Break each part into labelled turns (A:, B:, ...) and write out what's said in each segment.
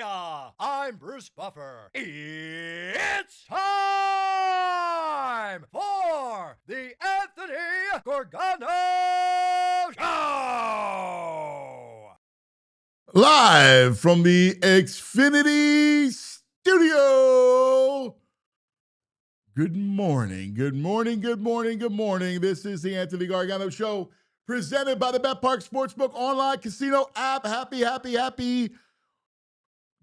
A: Hiya! I'm Bruce Buffer. It's time for the Anthony Gorgano Show!
B: Live from the Xfinity Studio. Good morning, good morning, good morning, good morning. This is the Anthony Gargano Show, presented by the Bet Park Sportsbook online casino app. Happy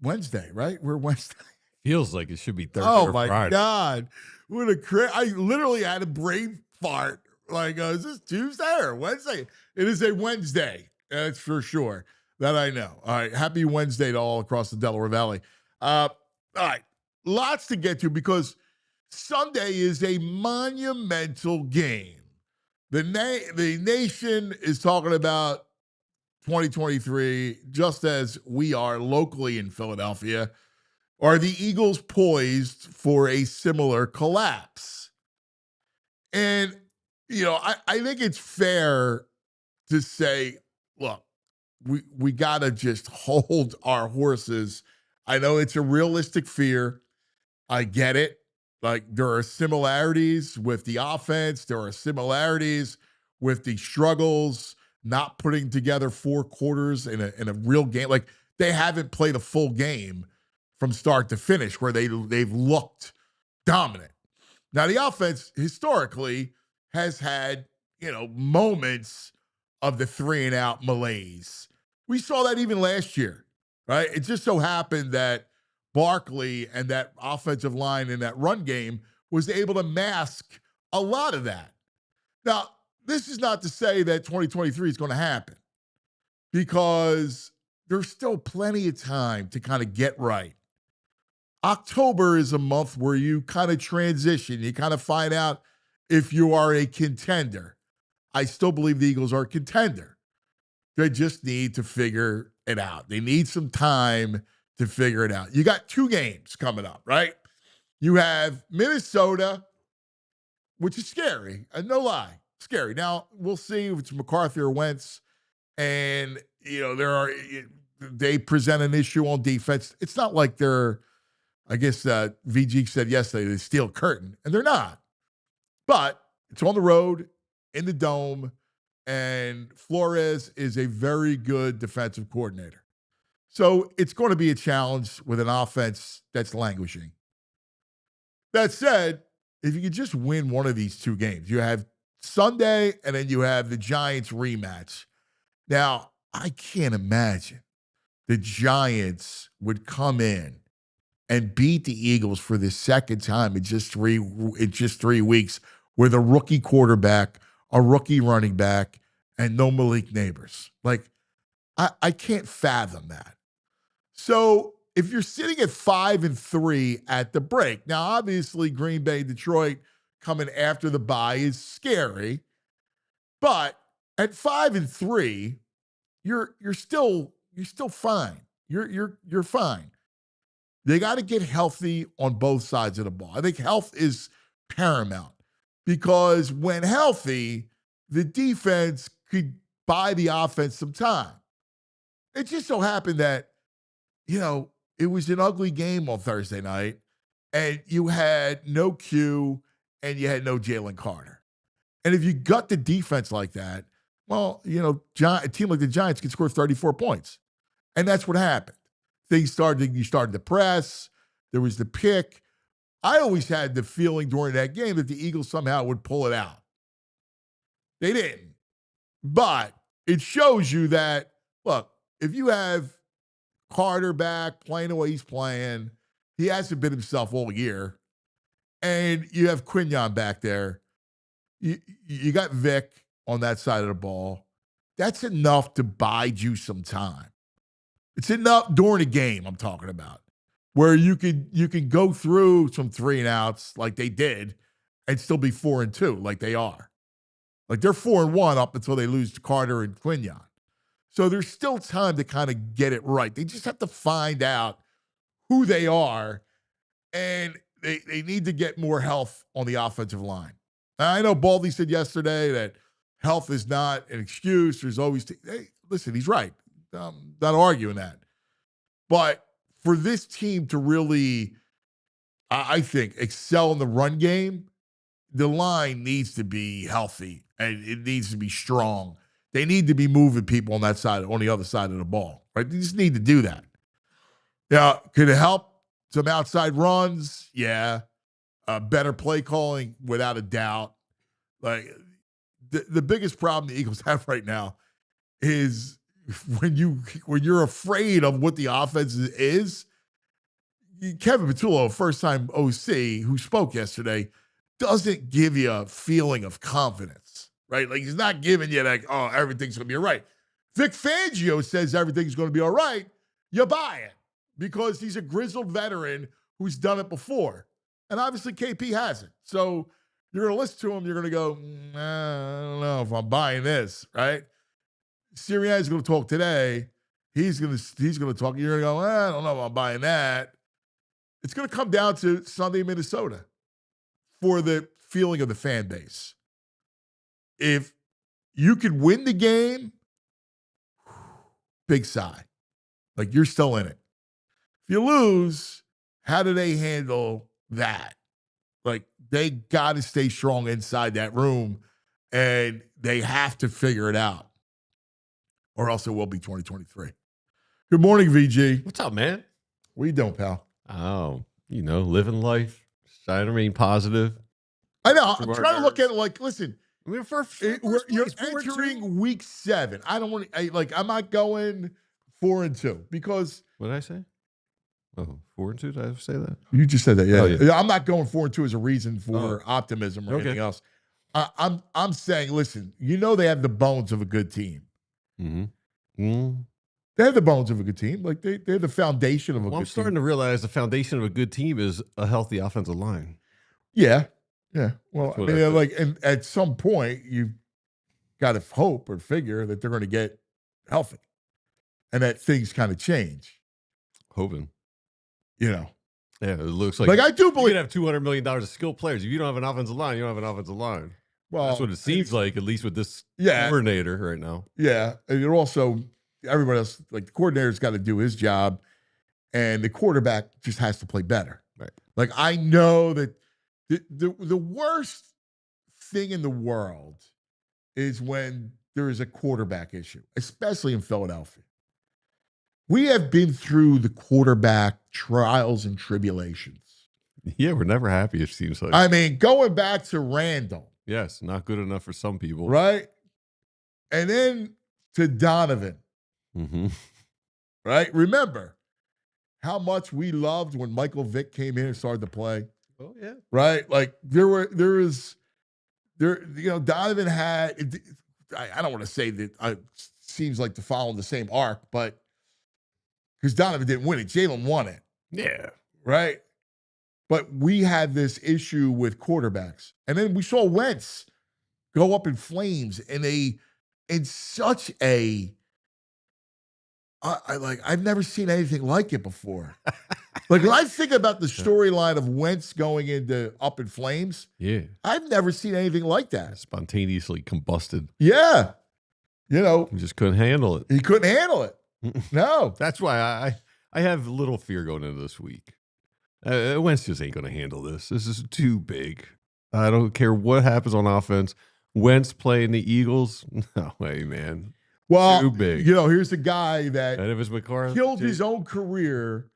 B: Wednesday, right? We're Wednesday.
C: Feels like it should be Thursday
B: Oh
C: or
B: my
C: Friday.
B: God. What a I literally had a brain fart. Like, is this Tuesday or Wednesday? It is a Wednesday. That's for sure. That I know. All right. Happy Wednesday to all across the Delaware Valley. All right. Lots to get to because Sunday is a monumental game. The nation is talking about 2023, just as we are locally in Philadelphia. Are the Eagles poised for a similar collapse? And, I think it's fair to say, look, we got to just hold our horses. I know it's a realistic fear. I get it. Like, there are similarities with the offense. There are similarities with the struggles, not putting together four quarters in a real game. Like, they haven't played a full game from start to finish where they've looked dominant. Now, the offense historically has had, moments of the 3-and-out malaise. We saw that even last year, right? It just so happened that Barkley and that offensive line in that run game was able to mask a lot of that. Now, this is not to say that 2023 is going to happen because there's still plenty of time to kind of get right. October is a month where you kind of transition. You kind of find out if you are a contender. I still believe the Eagles are a contender. They just need to figure it out. They need some time to figure it out. You got two games coming up, right? You have Minnesota, which is scary. No lie, scary. Now, we'll see if it's McCarthy or Wentz. And, they present an issue on defense. It's not like they're, I guess VG said yesterday, they steel curtain, and they're not. But it's on the road, in the dome, and Flores is a very good defensive coordinator. So it's going to be a challenge with an offense that's languishing. That said, if you could just win one of these two games, you have Sunday and then you have the Giants rematch. Now, I can't imagine the Giants would come in and beat the Eagles for the second time in just 3 weeks with a rookie quarterback, a rookie running back, and no Malik Neighbors. Like, I can't fathom that. So if you're sitting at 5-3 at the break, now obviously Green Bay, Detroit coming after the bye is scary, but at 5-3, you're still fine. You're fine. They got to get healthy on both sides of the ball. I think health is paramount because when healthy, the defense could buy the offense some time. It just so happened that, it was an ugly game on Thursday night, and you had no Q and you had no Jalen Carter. And if you gut the defense like that, well, a team like the Giants can score 34 points. And that's what happened. You started to press. There was the pick. I always had the feeling during that game that the Eagles somehow would pull it out. They didn't. But it shows you that, look, if you have Carter back playing the way he's playing, he hasn't been himself all year, and you have Quinyon back there, you got Vic on that side of the ball, that's enough to bide you some time. It's enough during a game I'm talking about, where you can go through some 3-and-outs like they did and still be 4-2 like they are. Like they're 4-1 up until they lose to Carter and Quinyon. So there's still time to kind of get it right. They just have to find out who they are, and they need to get more health on the offensive line. Now, I know Baldy said yesterday that health is not an excuse. There's always hey, listen, he's right. Not arguing that. But for this team to really, I think, excel in the run game, the line needs to be healthy and it needs to be strong. They need to be moving people on that side, on the other side of the ball, right? They just need to do that. Now, could it help some outside runs? Yeah. Better play calling, without a doubt. Like the biggest problem the Eagles have right now is when you're afraid of what the offense is. Kevin Patullo, first-time OC, who spoke yesterday, doesn't give you a feeling of confidence, right? Like, he's not giving you like, oh, everything's going to be all right. Vic Fangio says everything's going to be all right. You buy it because he's a grizzled veteran who's done it before. And obviously KP hasn't. So you're going to listen to him. You're going to go, I don't know if I'm buying this, right? Sirianni is going to talk today. He's going to talk. You're going to go, I don't know if I'm buying that. It's going to come down to Sunday, Minnesota, for the feeling of the fan base. If you could win the game, big sigh. Like, you're still in it. If you lose, how do they handle that? Like, they got to stay strong inside that room, and they have to figure it out, or else it will be 2023. Good morning, VG.
C: What's up, man?
B: What you doing, pal?
C: Oh, living life, trying to remain positive.
B: I know. I'm trying to look at it like, listen,
C: I mean,
B: you're entering week 7. I don't want to, I'm not going 4-2 because.
C: What did I say? Oh, 4-2? Did I say that?
B: You just said that, yeah.
C: Oh, yeah.
B: I'm not going 4-2 as a reason for optimism or anything else. I'm saying, listen, they have the bones of a good team.
C: Mm-hmm. Mm-hmm.
B: They have the bones of a good team. Like, they're the foundation of a good team.
C: I'm starting to realize the foundation of a good team is a healthy offensive line.
B: Yeah. Yeah. Well, I mean, and at some point, you've got to hope or figure that they're going to get healthy and that things kind of change.
C: Hoping.
B: Yeah,
C: it looks like
B: I do believe
C: you could have $200 million of skilled players. If you don't have an offensive line, you don't have an offensive line.
B: Well,
C: that's what it seems like, at least with this coordinator right now.
B: Yeah. And you're also, everybody else, like, the coordinator's got to do his job, and the quarterback just has to play better.
C: Right.
B: Like, I know that the worst thing in the world is when there is a quarterback issue, especially in Philadelphia. We have been through the quarterback trials and tribulations.
C: Yeah, we're never happy, it seems like.
B: I mean, going back to Randall.
C: Yes, not good enough for some people.
B: Right? And then to Donovan.
C: Mm-hmm.
B: Right? Remember how much we loved when Michael Vick came in and started to play.
C: Oh, yeah.
B: Right? Like, Donovan had, I don't want to say that it seems like to follow the same arc, but because Donovan didn't win it, Jalen won it.
C: Yeah.
B: Right? But we had this issue with quarterbacks. And then we saw Wentz go up in flames in such a, I've never seen anything like it before. Like, when I think about the storyline of Wentz going into up in flames, I've never seen anything like that.
C: Spontaneously combusted.
B: Yeah.
C: He just couldn't handle it.
B: He couldn't handle it. No.
C: That's why I have a little fear going into this week. Wentz just ain't going to handle this. This is too big. I don't care what happens on offense. Wentz playing the Eagles? No way, man.
B: Well,
C: too big.
B: Here's the guy that killed his own career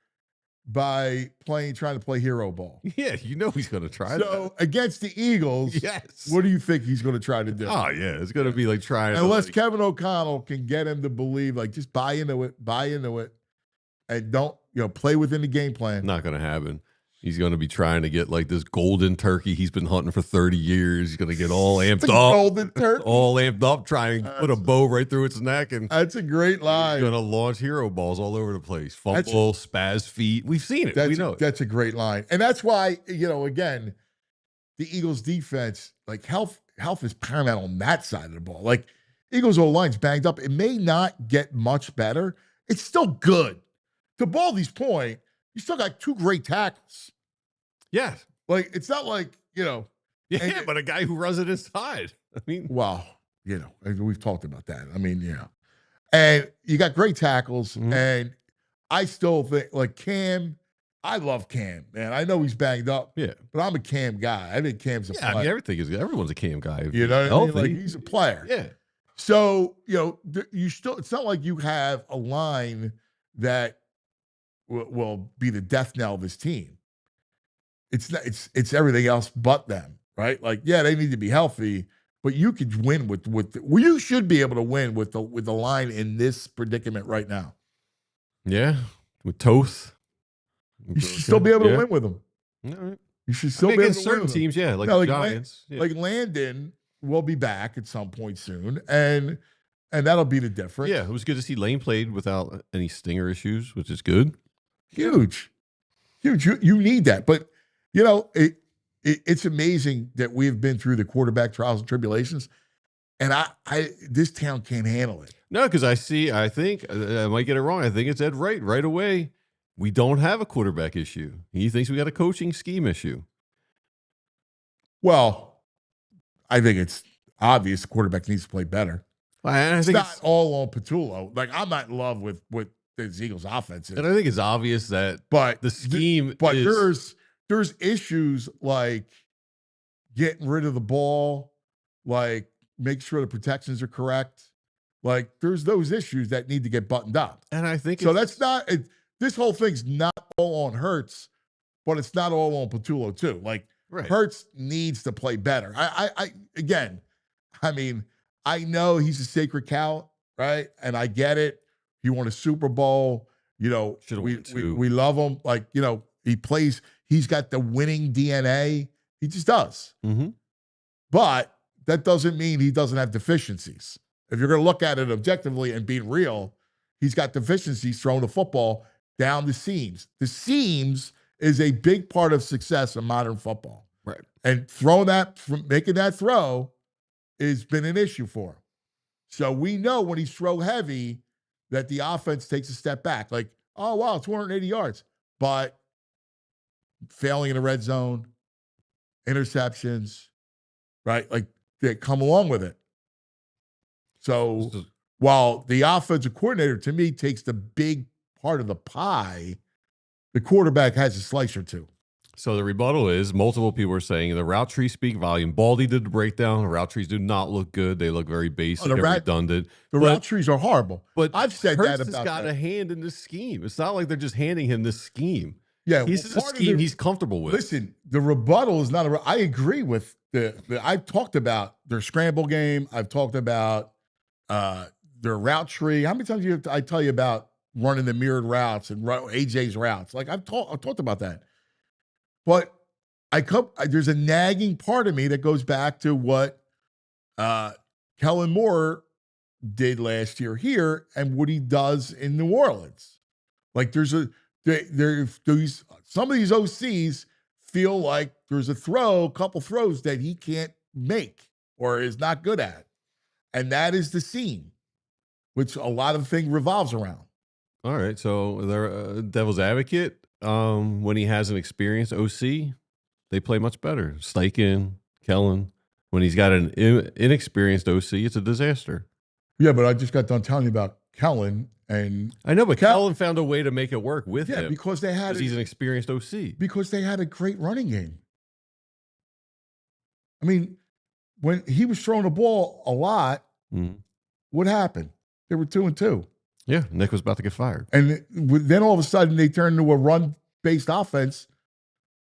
B: by trying to play hero ball.
C: Yeah, he's going to try
B: So against the Eagles,
C: yes.
B: What do you think he's going to try to do?
C: Oh, yeah. It's going to be like trying
B: Unless Kevin O'Connell can get him to believe, like, just buy into it, and don't, play within the game plan.
C: Not going to happen. He's going to be trying to get like this golden turkey he's been hunting for 30 years. He's going to get all amped up.
B: Golden turkey.
C: All amped up, trying to put a bow right through its neck. And
B: that's a great line.
C: He's going to launch hero balls all over the place. Fumble, spaz feet. We've seen it. We know it.
B: That's a great line. And that's why, again, the Eagles defense, like, health is paramount on that side of the ball. Like, Eagles O-line's banged up. It may not get much better. It's still good. To Baldy's point, you still got 2 great tackles.
C: Yeah.
B: Like, it's not like,
C: Yeah, but a guy who runs it inside. I mean.
B: Well, we've talked about that. I mean, and you got great tackles. Mm-hmm. And I still think like Cam. I love Cam, man. I know he's banged up,
C: Yeah.
B: but I'm a Cam guy. I think Cam's a
C: Yeah, I
B: player.
C: mean, everyone's a Cam guy. If
B: You know
C: he's
B: what I mean?
C: healthy.
B: Like he's a player.
C: Yeah.
B: So, you still, it's not like you have a line that will be the death knell of this team. It's not, it's everything else but them, right? Like, yeah, they need to be healthy, but you could win well, you should be able to win with the line in this predicament right now.
C: Yeah. With Toth.
B: You should still be able to
C: Yeah.
B: win with them.
C: All right.
B: You should still be able
C: Against
B: to win
C: certain
B: with them.
C: teams, yeah, like
B: No,
C: the Giants. Yeah.
B: Like Landon will be back at some point soon, and that'll be the difference.
C: Yeah, it was good to see Lane played without any stinger issues, which is good.
B: Huge. You need that, but it's amazing that we've been through the quarterback trials and tribulations, and this town can't handle it.
C: No, because I think I might get it wrong. I think it's Ed right away. We don't have a quarterback issue. He thinks we got a coaching scheme issue.
B: Well, I think it's obvious the quarterback needs to play better. It's not all on Patullo. Like, I'm not in love with the Eagles' offense.
C: And I think it's obvious that the scheme
B: there's issues like getting rid of the ball, like make sure the protections are correct. Like, there's those issues that need to get buttoned up.
C: And I think
B: so. That's not this whole thing's not all on Hurts, but it's not all on Patullo too. Like, Hurts needs to play better. I know he's a sacred cow, right? And I get it. He won a Super Bowl. We love him. Like, he plays. He's got the winning DNA. He just does.
C: Mm-hmm.
B: But that doesn't mean he doesn't have deficiencies. If you're going to look at it objectively and be real, he's got deficiencies throwing the football down the seams. The seams is a big part of success in modern football.
C: Right.
B: And making that throw has been an issue for him. So we know when he's throw heavy that the offense takes a step back. Like, oh, wow, 280 yards. But failing in the red zone, interceptions, right? Like, they come along with it. So while the offensive coordinator, to me, takes the big part of the pie, the quarterback has a slice or two.
C: So the rebuttal is multiple people are saying the route trees speak volume. Baldy did the breakdown. The route trees do not look good. They look very basic and redundant.
B: The route trees are horrible.
C: But
B: I've said
C: Hurts
B: that about
C: has got a hand in this scheme. It's not like they're just handing him this scheme.
B: Yeah,
C: he's a scheme he's comfortable with.
B: Listen, the rebuttal is not I agree with I've talked about their scramble game. I've talked about their route tree. How many times I tell you about running the mirrored routes and AJ's routes? Like, I've talked about that. But there's a nagging part of me that goes back to what Kellen Moore did last year here and what he does in New Orleans. Like, some of these OCs feel like there's a couple throws that he can't make or is not good at. And that is the seam, which a lot of things revolves around.
C: All right. So they're devil's advocate. When he has an experienced OC, they play much better. Steichen, Kellen. When he's got an inexperienced OC, it's a disaster.
B: Yeah, but I just got done telling you about Kellen. And
C: I know, but Kellen found a way to make it work with him.
B: Yeah, because he's
C: an experienced OC.
B: Because they had a great running game. I mean, when he was throwing the ball a lot, what happened? They were 2-2.
C: Yeah, Nick was about to get fired.
B: And then all of a sudden they turned into a run-based offense.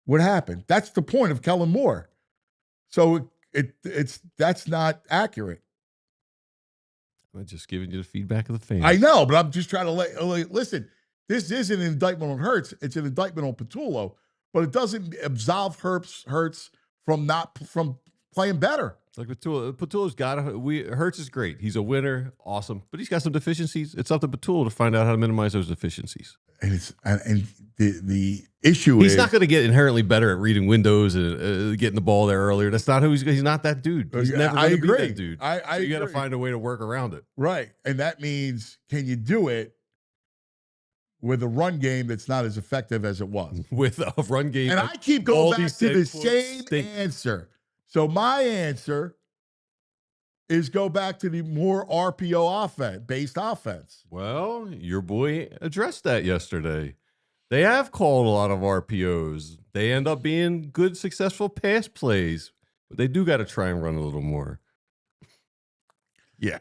B: What happened? That's the point of Kellen Moore. So that's not accurate.
C: I'm just giving you the feedback of the fans.
B: I know, but I'm just trying to listen. This is an indictment on Hurts. It's an indictment on Patullo, but it doesn't absolve Hurts from playing better.
C: It's like Patullo's got Hurts is great. He's a winner, awesome, but he's got some deficiencies. It's up to Patullo to find out how to minimize those deficiencies.
B: And the issue
C: is he's not going to get inherently better at reading windows and getting the ball there earlier. That's not who he's not that dude. He's never going to be that dude. So you got to find a way to work around it.
B: Right. And that means, can you do it with a run game that's not as effective as it was?
C: With a run game.
B: And I keep going back to the same answer. So my answer is go back to the more RPO based offense.
C: Well, your boy addressed that yesterday. They have called a lot of RPOs. They end up being good, successful pass plays, but they do got to try and run a little more. Yeah.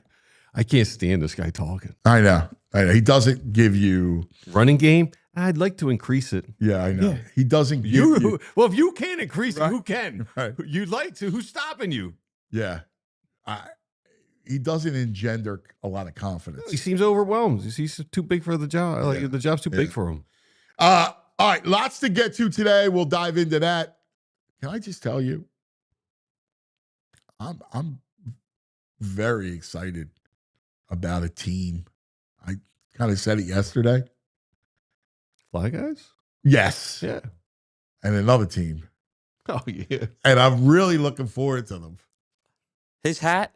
C: I can't stand this guy talking.
B: I know. He doesn't give you
C: running game. I'd like to increase it.
B: Yeah, I know.
C: Yeah.
B: He doesn't give you.
C: Well, if you can't increase
B: Right.
C: it, who can?
B: Right.
C: You'd like to. Who's stopping you?
B: Yeah. He doesn't engender a lot of confidence.
C: He seems overwhelmed. He's too big for the job. Like the job's too big for him.
B: All right, lots to get to today. We'll dive into that. Can I just tell you, I'm very excited about a team. I kind of said it yesterday.
C: Fly Guys?
B: Yes.
C: Yeah.
B: And another team.
C: Oh, yeah.
B: And I'm really looking forward to them.
D: His hat?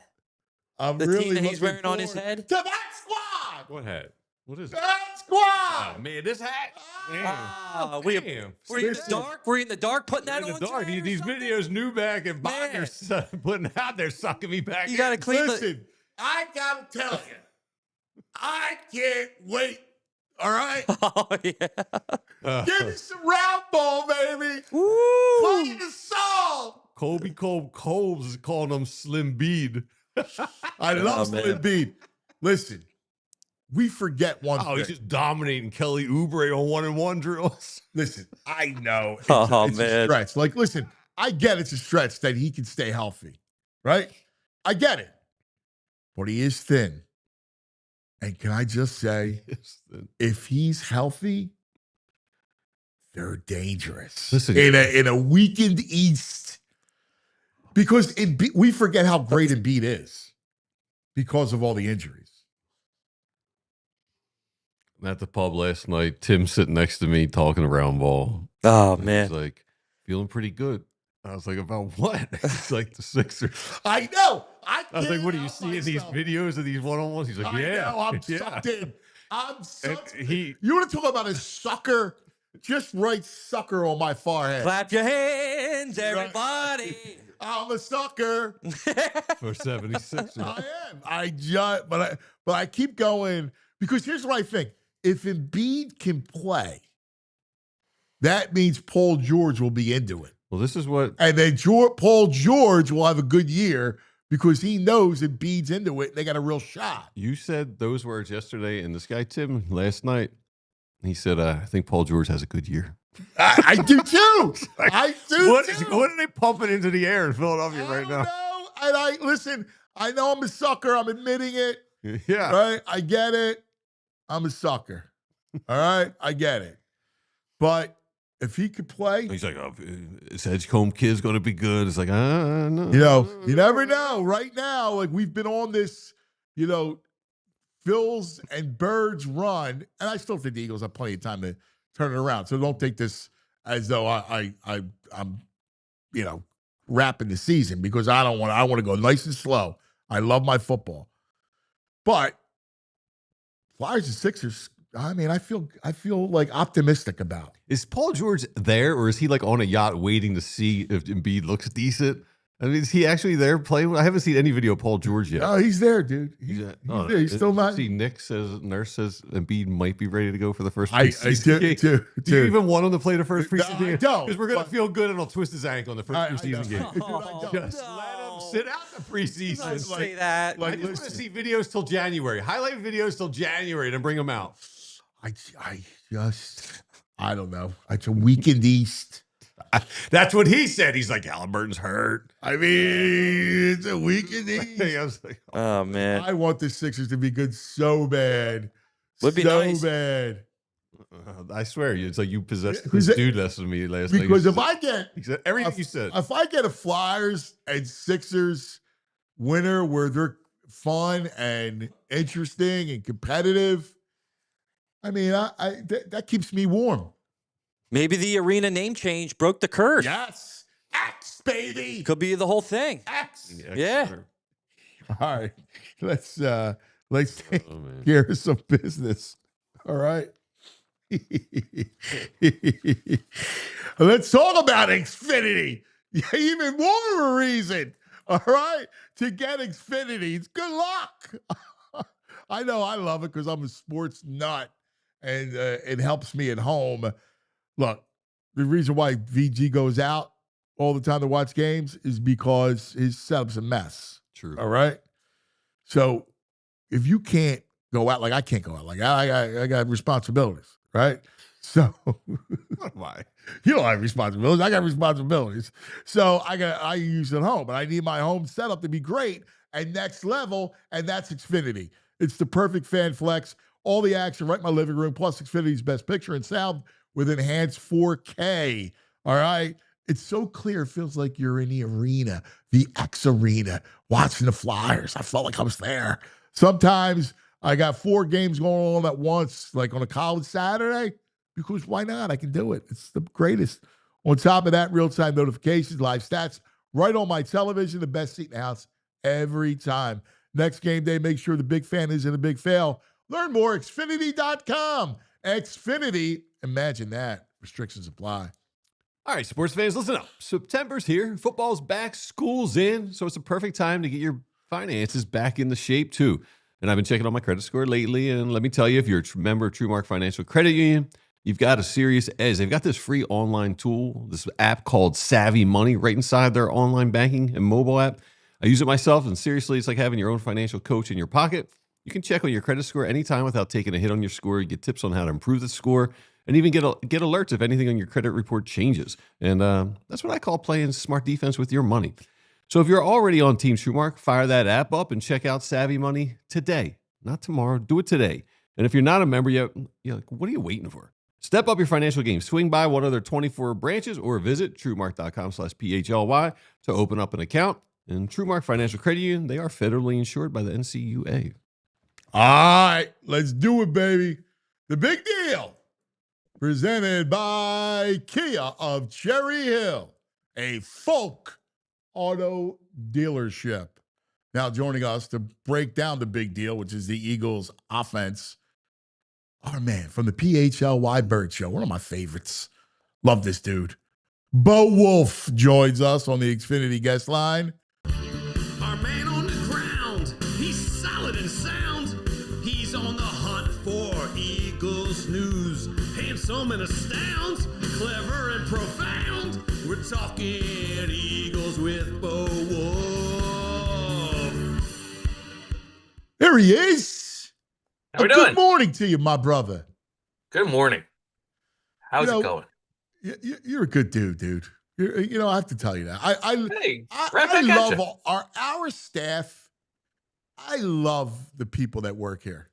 B: I'm
D: The
B: really
D: team that he's
B: looking
D: wearing on his
B: forward
D: head?
B: to that squad.
C: What hat? What is it?
B: That squad.
C: Oh, man, this hat.
D: Ah,
C: Were
D: were you in the dark? Were you in the dark putting that
C: in
D: on?
C: the dark.
D: today or
C: These
D: something?
C: videos new back and
D: Man.
C: Wagner's putting out there sucking me back.
D: You got to clean
B: Listen, I got to tell you, I can't wait. All right?
D: Oh, yeah.
B: Give me some round ball, baby.
D: Woo!
B: Play the song.
C: Colby Coles is calling him Slim Bead.
B: I love
D: man.
B: Slim Bead. Listen, we forget one
C: Oh,
B: thing.
C: he's just dominating Kelly Oubre on 1-on-1 drills.
B: Listen, I know it's,
D: Oh,
B: it's a
D: man.
B: stretch. Like, listen, I get it's a stretch that he can stay healthy, right? I get it. But he is thin. And can I just say, if he's healthy, they're dangerous.
C: Listen,
B: in a weakened East, because we forget how great Embiid is because of all the injuries.
C: at the pub last night, Tim sitting next to me talking around ball.
D: Oh,
C: And
D: man.
C: he's like, feeling pretty good. I was like, about what? It's like the Sixers.
B: I know.
C: I was like, what are you seeing these videos of these one-on-ones? He's like, yeah.
B: I know, I'm
C: yeah.
B: sucked in. I'm sucked in.
C: He,
B: You want to talk about a sucker? Just write sucker on my forehead.
D: Clap your hands, everybody.
B: I'm a sucker.
C: for 76.
B: I am. But I keep going because here's what I think. If Embiid can play, that means Paul George will be into it.
C: Well, this is what.
B: And then Paul George will have a good year because he knows Embiid's into it and they got a real shot.
C: You said those words yesterday, and this guy, Tim, last night, he said, I think Paul George has a good year.
B: I do too. I do
C: What
B: too.
C: are they pumping into the air in Philadelphia right now?
B: No, and listen, I know I'm a sucker. I'm admitting it.
C: Yeah.
B: Right? I get it. I'm a sucker. All right? I get it. But if he could play,
C: He's like, oh, is Edgecombe kid's going to be good? It's like, no.
B: you never know. Right now, like we've been on this, Phil's and Birds run, and I still think the Eagles have plenty of time to turn it around. So don't take this as though I'm wrapping the season because I want to go nice and slow. I love my football. But Flyers and Sixers, I mean, I feel like optimistic about.
C: Is Paul George there, or is he like on a yacht waiting to see if Embiid looks decent? I mean, is he actually there playing? I haven't seen any video of Paul George yet.
B: Oh, he's there, dude. He's there. He's still not.
C: See, Nurse says Embiid might be ready to go for the first
B: I
C: preseason game.
B: do
C: you even want him to play the first
B: No,
C: preseason
B: I
C: game?
B: don't,
C: Because we're going to
B: but-
C: feel good and he'll twist his ankle in the first preseason game.
B: Dude, I don't.
C: Just let him sit out the preseason.
D: Don't say that.
C: I just want to see videos till January. Highlight videos till January, then bring them out.
B: I don't know. It's a weakened East.
C: That's what he said. He's like, Halliburton's hurt.
B: I mean, it's a weakened East.
C: I was like,
D: Oh, man.
B: I want the Sixers to be good so bad.
D: Would be
B: so
D: nice.
B: bad.
C: I swear, it's like you possessed
B: Because
C: this dude less than me last night.
B: Because if I get
C: He said everything you said.
B: if I get a Flyers and Sixers winner where they're fun and interesting and competitive, I mean, that keeps me warm.
D: Maybe the arena name change broke the curse.
B: Yes, X baby,
D: Could be the whole thing.
B: X.
D: Yeah.
B: All right, let's take
C: Oh, man.
B: care of some business. All right. Let's talk about Xfinity. Even more of a reason All right, to get Xfinities. Good luck. I know I love it because I'm a sports nut, and it helps me at home. Look, the reason why VG goes out all the time to watch games is because his setup's a mess.
C: True.
B: All right. So if you can't go out, like I can't go out, like I got responsibilities, right? So
C: Why?
B: you don't have responsibilities. I got responsibilities. So I use it at home, but I need my home setup to be great and next level, and that's Xfinity. It's the perfect fan flex. All the action right in my living room, plus Xfinity's best picture and sound with enhanced 4K. All right. It's so clear, it feels like you're in the arena, the X Arena, watching the Flyers. I felt like I was there. Sometimes I got 4 games going on at once, like on a college Saturday, because why not? I can do it. It's the greatest. On top of that, real-time notifications, live stats, right on my television, the best seat in the house every time. Next game day, make sure the big fan isn't a big fail. Learn more, Xfinity.com. Xfinity, imagine that. Restrictions apply.
C: All right, sports fans, listen up. September's here. Football's back. School's in. So it's a perfect time to get your finances back into shape, too. And I've been checking on my credit score lately. And let me tell you, if you're a member of TrueMark Financial Credit Union, you've got a serious edge. They've got this free online tool, this app called Savvy Money right inside their online banking and mobile app. I use it myself. And seriously, it's like having your own financial coach in your pocket. You can check on your credit score anytime without taking a hit on your score. You get tips on how to improve the score, and even get alerts if anything on your credit report changes. And that's what I call playing smart defense with your money. So if you're already on Team TrueMark, fire that app up and check out Savvy Money today. Not tomorrow. Do it today. And if you're not a member yet, you're like, what are you waiting for? Step up your financial game. Swing by one of their 24 branches or visit TrueMark.com/PHLY to open up an account. And TrueMark Financial Credit Union, they are federally insured by the NCUA.
B: All right, let's do it, baby. The big deal, presented by Kia of Cherry Hill, a folk auto dealership. Now joining us to break down the big deal, which is the Eagles' offense, our man from the PHLY Bird Show, one of my favorites. Love this dude. Bo Wulf joins us on the Xfinity guest line.
E: Our man on the ground, he's solid and sound. He's on the hunt for Eagles news. Handsome and astounds, clever and profound. We're talking Eagles with Bo Wulf.
B: Here he is.
F: How we doing?
B: Good morning to you, my brother.
F: Good morning. How's it going?
B: You're a good dude. I have to tell you that. I love our staff. I love the people that work here.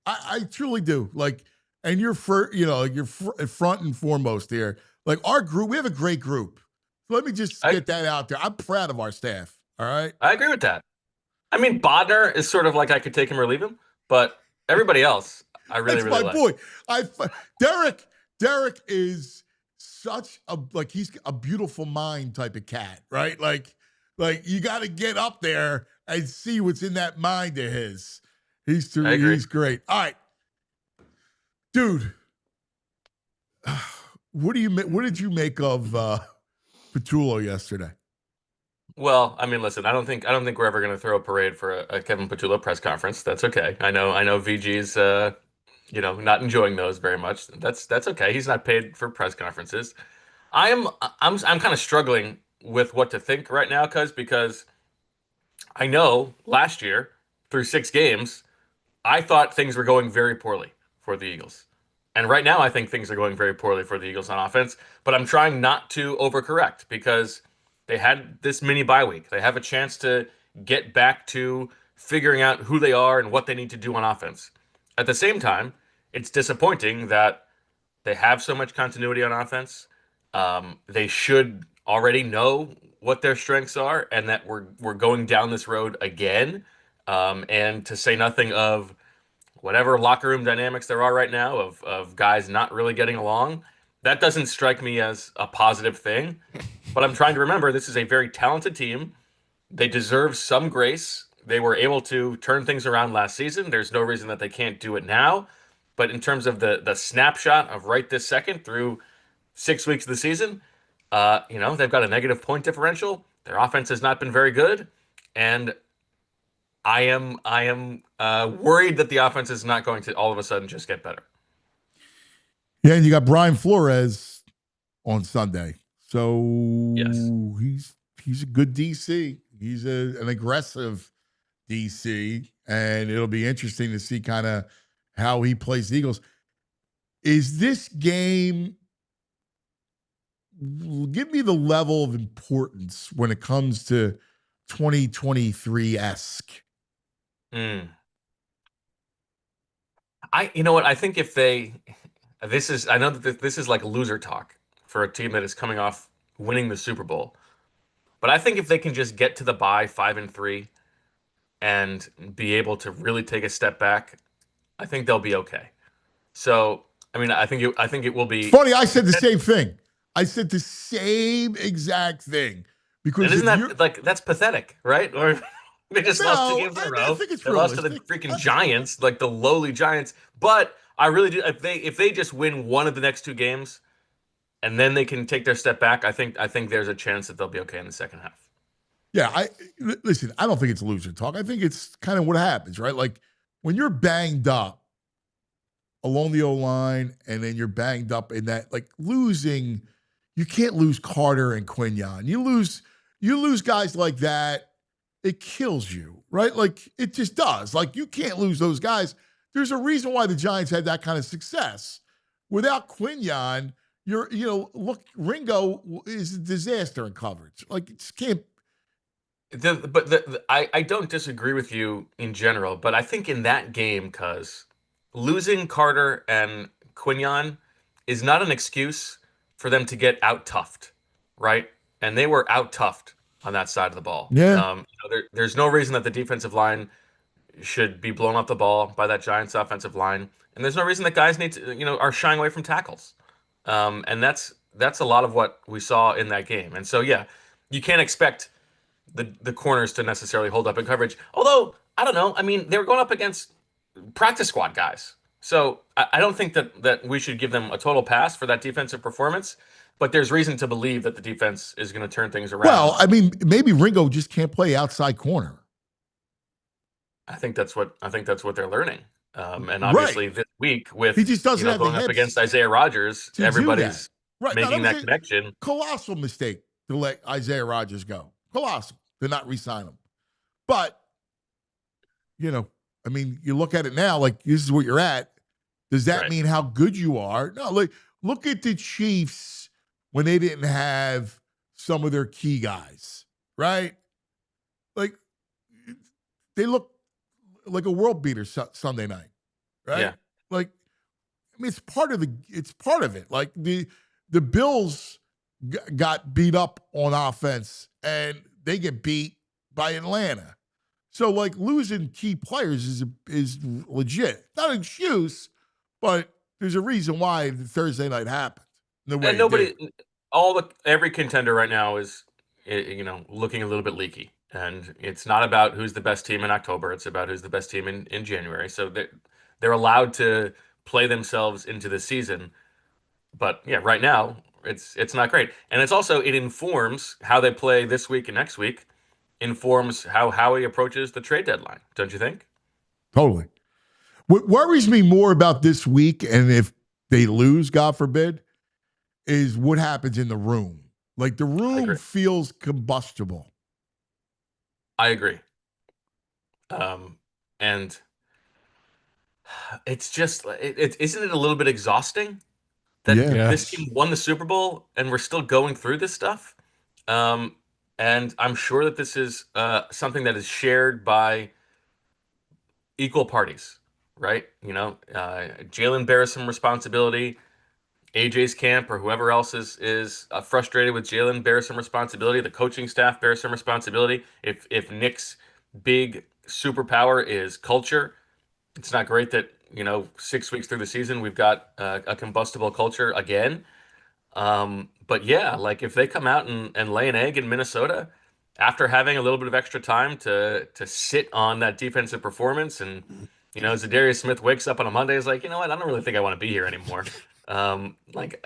B: I truly do. Like, and you're front and foremost here. Like our group, we have a great group. So let me just get that out there. I'm proud of our staff. All right.
F: I agree with that. I mean, Bodner is sort of like I could take him or leave him, but everybody else, I really
B: That's
F: like.
B: My boy. Derek is such he's a beautiful mind type of cat, right? Like you got to get up there and see what's in that mind of his. He's great. All right, dude. What did you make of Patullo yesterday?
F: Well, I mean, listen, I don't think we're ever going to throw a parade for a Kevin Patullo press conference. That's okay. I know VG's not enjoying those very much. That's okay. He's not paid for press conferences. I'm kind of struggling with what to think right now, because I know last year through 6 games, I thought things were going very poorly for the Eagles. And right now I think things are going very poorly for the Eagles on offense, but I'm trying not to overcorrect because they had this mini bye week. They have a chance to get back to figuring out who they are and what they need to do on offense. At the same time, it's disappointing that they have so much continuity on offense. They should already know what their strengths are and that we're going down this road again. And to say nothing of whatever locker room dynamics there are right now of guys not really getting along, that doesn't strike me as a positive thing. But I'm trying to remember, this is a very talented team. They deserve some grace. They were able to turn things around last season. There's no reason that they can't do it now. But in terms of the snapshot of right this second through 6 weeks of the season, they've got a negative point differential. Their offense has not been very good. and I am worried that the offense is not going to all of a sudden just get better.
B: Yeah, and you got Brian Flores on Sunday. So
F: Yes.
B: he's a good DC. He's an aggressive DC, and it'll be interesting to see kind of how he plays the Eagles. Is this game, give me the level of importance when it comes to 2023-esque?
F: You know what? I think if they, I know that this is like loser talk for a team that is coming off winning the Super Bowl, but I think if they can just get to the bye 5-3 and be able to really take a step back, I think they'll be okay. So, I mean, I think it will be.
B: It's funny, I said the same thing. I said the same exact thing. Because
F: and isn't that like, that's pathetic, right? Or they just lost 2 games in a row.
B: I think it's
F: they lost to the freaking Giants, like the lowly Giants. But I really do. If they just win one of the next 2 games, and then they can take their step back, I think there's a chance that they'll be okay in the second half.
B: Yeah, listen, I don't think it's loser talk. I think it's kind of what happens, right? Like when you're banged up along the O-line, and then you're banged up in that, like losing, you can't lose Carter and Quinyon. You lose guys like that, it kills you, right? Like it just does. Like you can't lose those guys. There's a reason why the Giants had that kind of success. Without Quinyon, look, Ringo is a disaster in coverage. Like it just can't.
F: I don't disagree with you in general, but I think in that game, because losing Carter and Quinyon is not an excuse for them to get out-toughed, right? And they were out-toughed on that side of the ball.
B: Yeah.
F: There's no reason that the defensive line should be blown off the ball by that Giants offensive line, and there's no reason that guys are shying away from tackles. And that's a lot of what we saw in that game. And so, yeah, you can't expect the corners to necessarily hold up in coverage. Although, I don't know. I mean, they were going up against practice squad guys. So I don't think that we should give them a total pass for that defensive performance. But there's reason to believe that the defense is going to turn things around.
B: Well, I mean, maybe Ringo just can't play outside corner.
F: I think that's what they're learning. And obviously this week with
B: he just doesn't have
F: going up against Isaiah Rodgers, everybody's making that connection.
B: Colossal mistake to let Isaiah Rodgers go. Colossal to not re-sign him. But, I mean, you look at it now, like this is where you're at. Does that mean how good you are? No, like look at the Chiefs when they didn't have some of their key guys, right? Like they look like a world beater Sunday night, right?
F: Yeah.
B: Like, I mean, it's part of it. Like the Bills got beat up on offense and they get beat by Atlanta. So like losing key players is legit. Not an excuse, but there's a reason why the Thursday night happened.
F: Every contender right now is, looking a little bit leaky. And it's not about who's the best team in October. It's about who's the best team in January. So they're allowed to play themselves into the season. But yeah, right now it's not great. And it informs how they play this week and next week, informs how Howie approaches the trade deadline. Don't you think?
B: Totally. What worries me more about this week, and if they lose, God forbid, is what happens in the room. Like the room feels combustible.
F: I agree. And it's just, isn't it a little bit exhausting that this team won the Super Bowl and we're still going through this stuff? And I'm sure that this is something that is shared by equal parties, right? Jalen bears some responsibility. AJ's camp or whoever else is frustrated with Jalen bears some responsibility. The coaching staff bears some responsibility. If Nick's big superpower is culture, it's not great that 6 weeks through the season we've got a combustible culture again. But yeah, like if they come out and lay an egg in Minnesota after having a little bit of extra time to sit on that defensive performance, and Zadarius Smith wakes up on a Monday, is like, you know what, I don't really think I want to be here anymore. It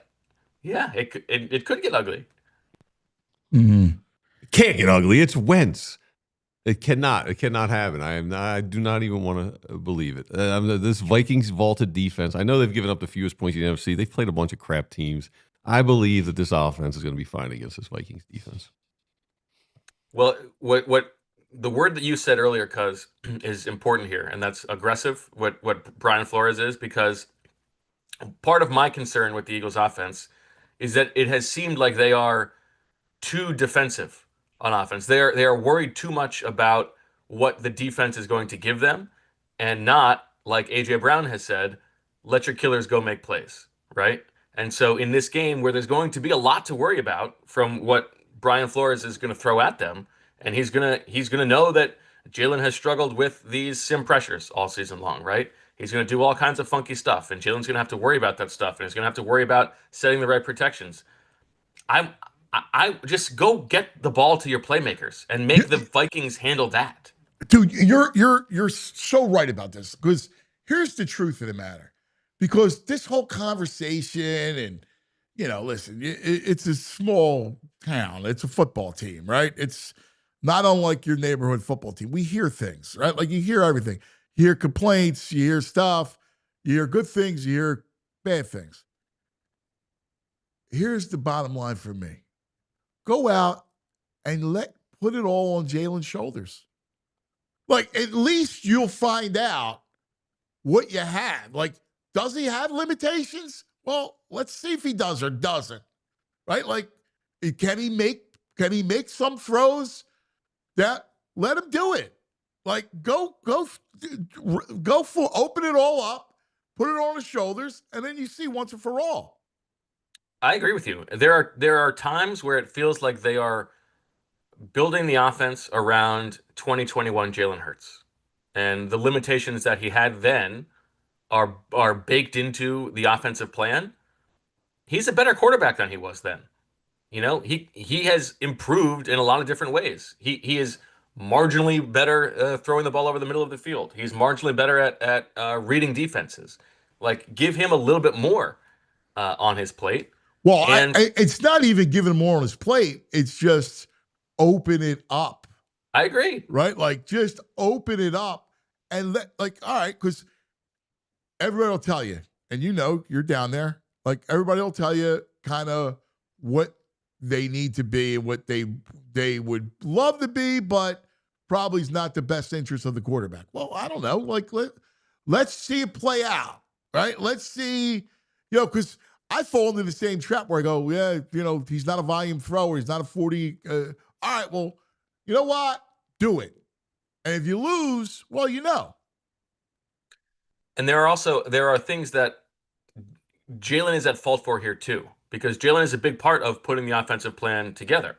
F: could get ugly.
B: Mm-hmm.
C: It can't get ugly. It's Wentz. It cannot happen. I do not even want to believe it. This Vikings vaulted defense. I know they've given up the fewest points in the NFC. They've played a bunch of crap teams. I believe that this offense is going to be fine against this Vikings defense.
F: Well, what the word that you said earlier, Cuz, is important here, and that's aggressive. What Brian Flores is, because part of my concern with the Eagles' offense is that it has seemed like they are too defensive on offense. They are worried too much about what the defense is going to give them, and not, like AJ Brown has said, let your killers go make plays, right? And so in this game where there's going to be a lot to worry about from what Brian Flores is going to throw at them, and he's gonna know that Jalen has struggled with these sim pressures all season long, right? He's going to do all kinds of funky stuff, and Jalen's going to have to worry about that stuff, and he's going to have to worry about setting the right protections. I just go get the ball to your playmakers and make the Vikings handle that.
B: Dude, you're so right about this, because here's the truth of the matter. Because this whole conversation, and listen, it's a small town. It's a football team, right? It's not unlike your neighborhood football team. We hear things, right? Like, you hear everything. You hear complaints, you hear stuff, you hear good things, you hear bad things. Here's the bottom line for me. Go out and put it all on Jalen's shoulders. Like, at least you'll find out what you have. Like, does he have limitations? Well, let's see if he does or doesn't. Right? Like, can he make some throws that let him do it? Like, go for open it all up, put it on his shoulders, and then you see once and for all.
F: I agree with you. There are times where it feels like they are building the offense around 2021 Jalen Hurts, and the limitations that he had then are baked into the offensive plan. He's a better quarterback than he was then. He has improved in a lot of different ways. He is marginally better throwing the ball over the middle of the field. He's marginally better at reading defenses. Like, give him a little bit more on his plate.
B: Well, it's not even giving more on his plate. It's just open it up.
F: I agree.
B: Right? Like, just open it up and all right, because everybody will tell you, and you're down there. Like, everybody will tell you kind of what they need to be and what they would love to be, but probably is not the best interest of the quarterback. Well, I don't know. Like, let's see it play out, right? Let's see, because I fall into the same trap where I go, yeah, he's not a volume thrower. He's not a 40. All right, well, you know what? Do it. And if you lose, well,
F: And there are things that Jalen is at fault for here too, because Jalen is a big part of putting the offensive plan together.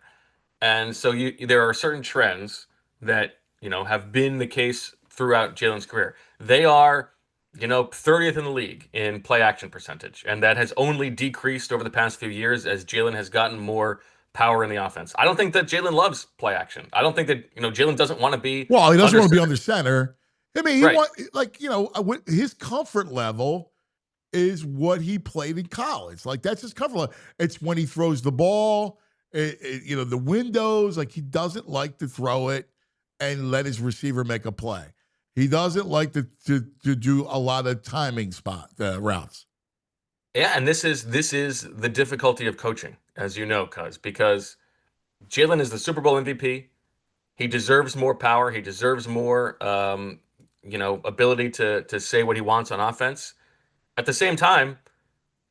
F: And so there are certain trends that, have been the case throughout Jalen's career. They are, 30th in the league in play action percentage. And that has only decreased over the past few years as Jalen has gotten more power in the offense. I don't think that Jalen loves play action. I don't think that, Jalen doesn't want to be.
B: Well, he doesn't want to be under center. I mean,
F: Right.
B: His comfort level is what he played in college. Like, that's his comfort level. It's when he throws the ball, the windows, like, he doesn't like to throw it and let his receiver make a play. He doesn't like to do a lot of timing routes.
F: Yeah, and this is the difficulty of coaching, as you know, because Jalen is the Super Bowl MVP. He deserves more power. He deserves more, ability to say what he wants on offense. At the same time,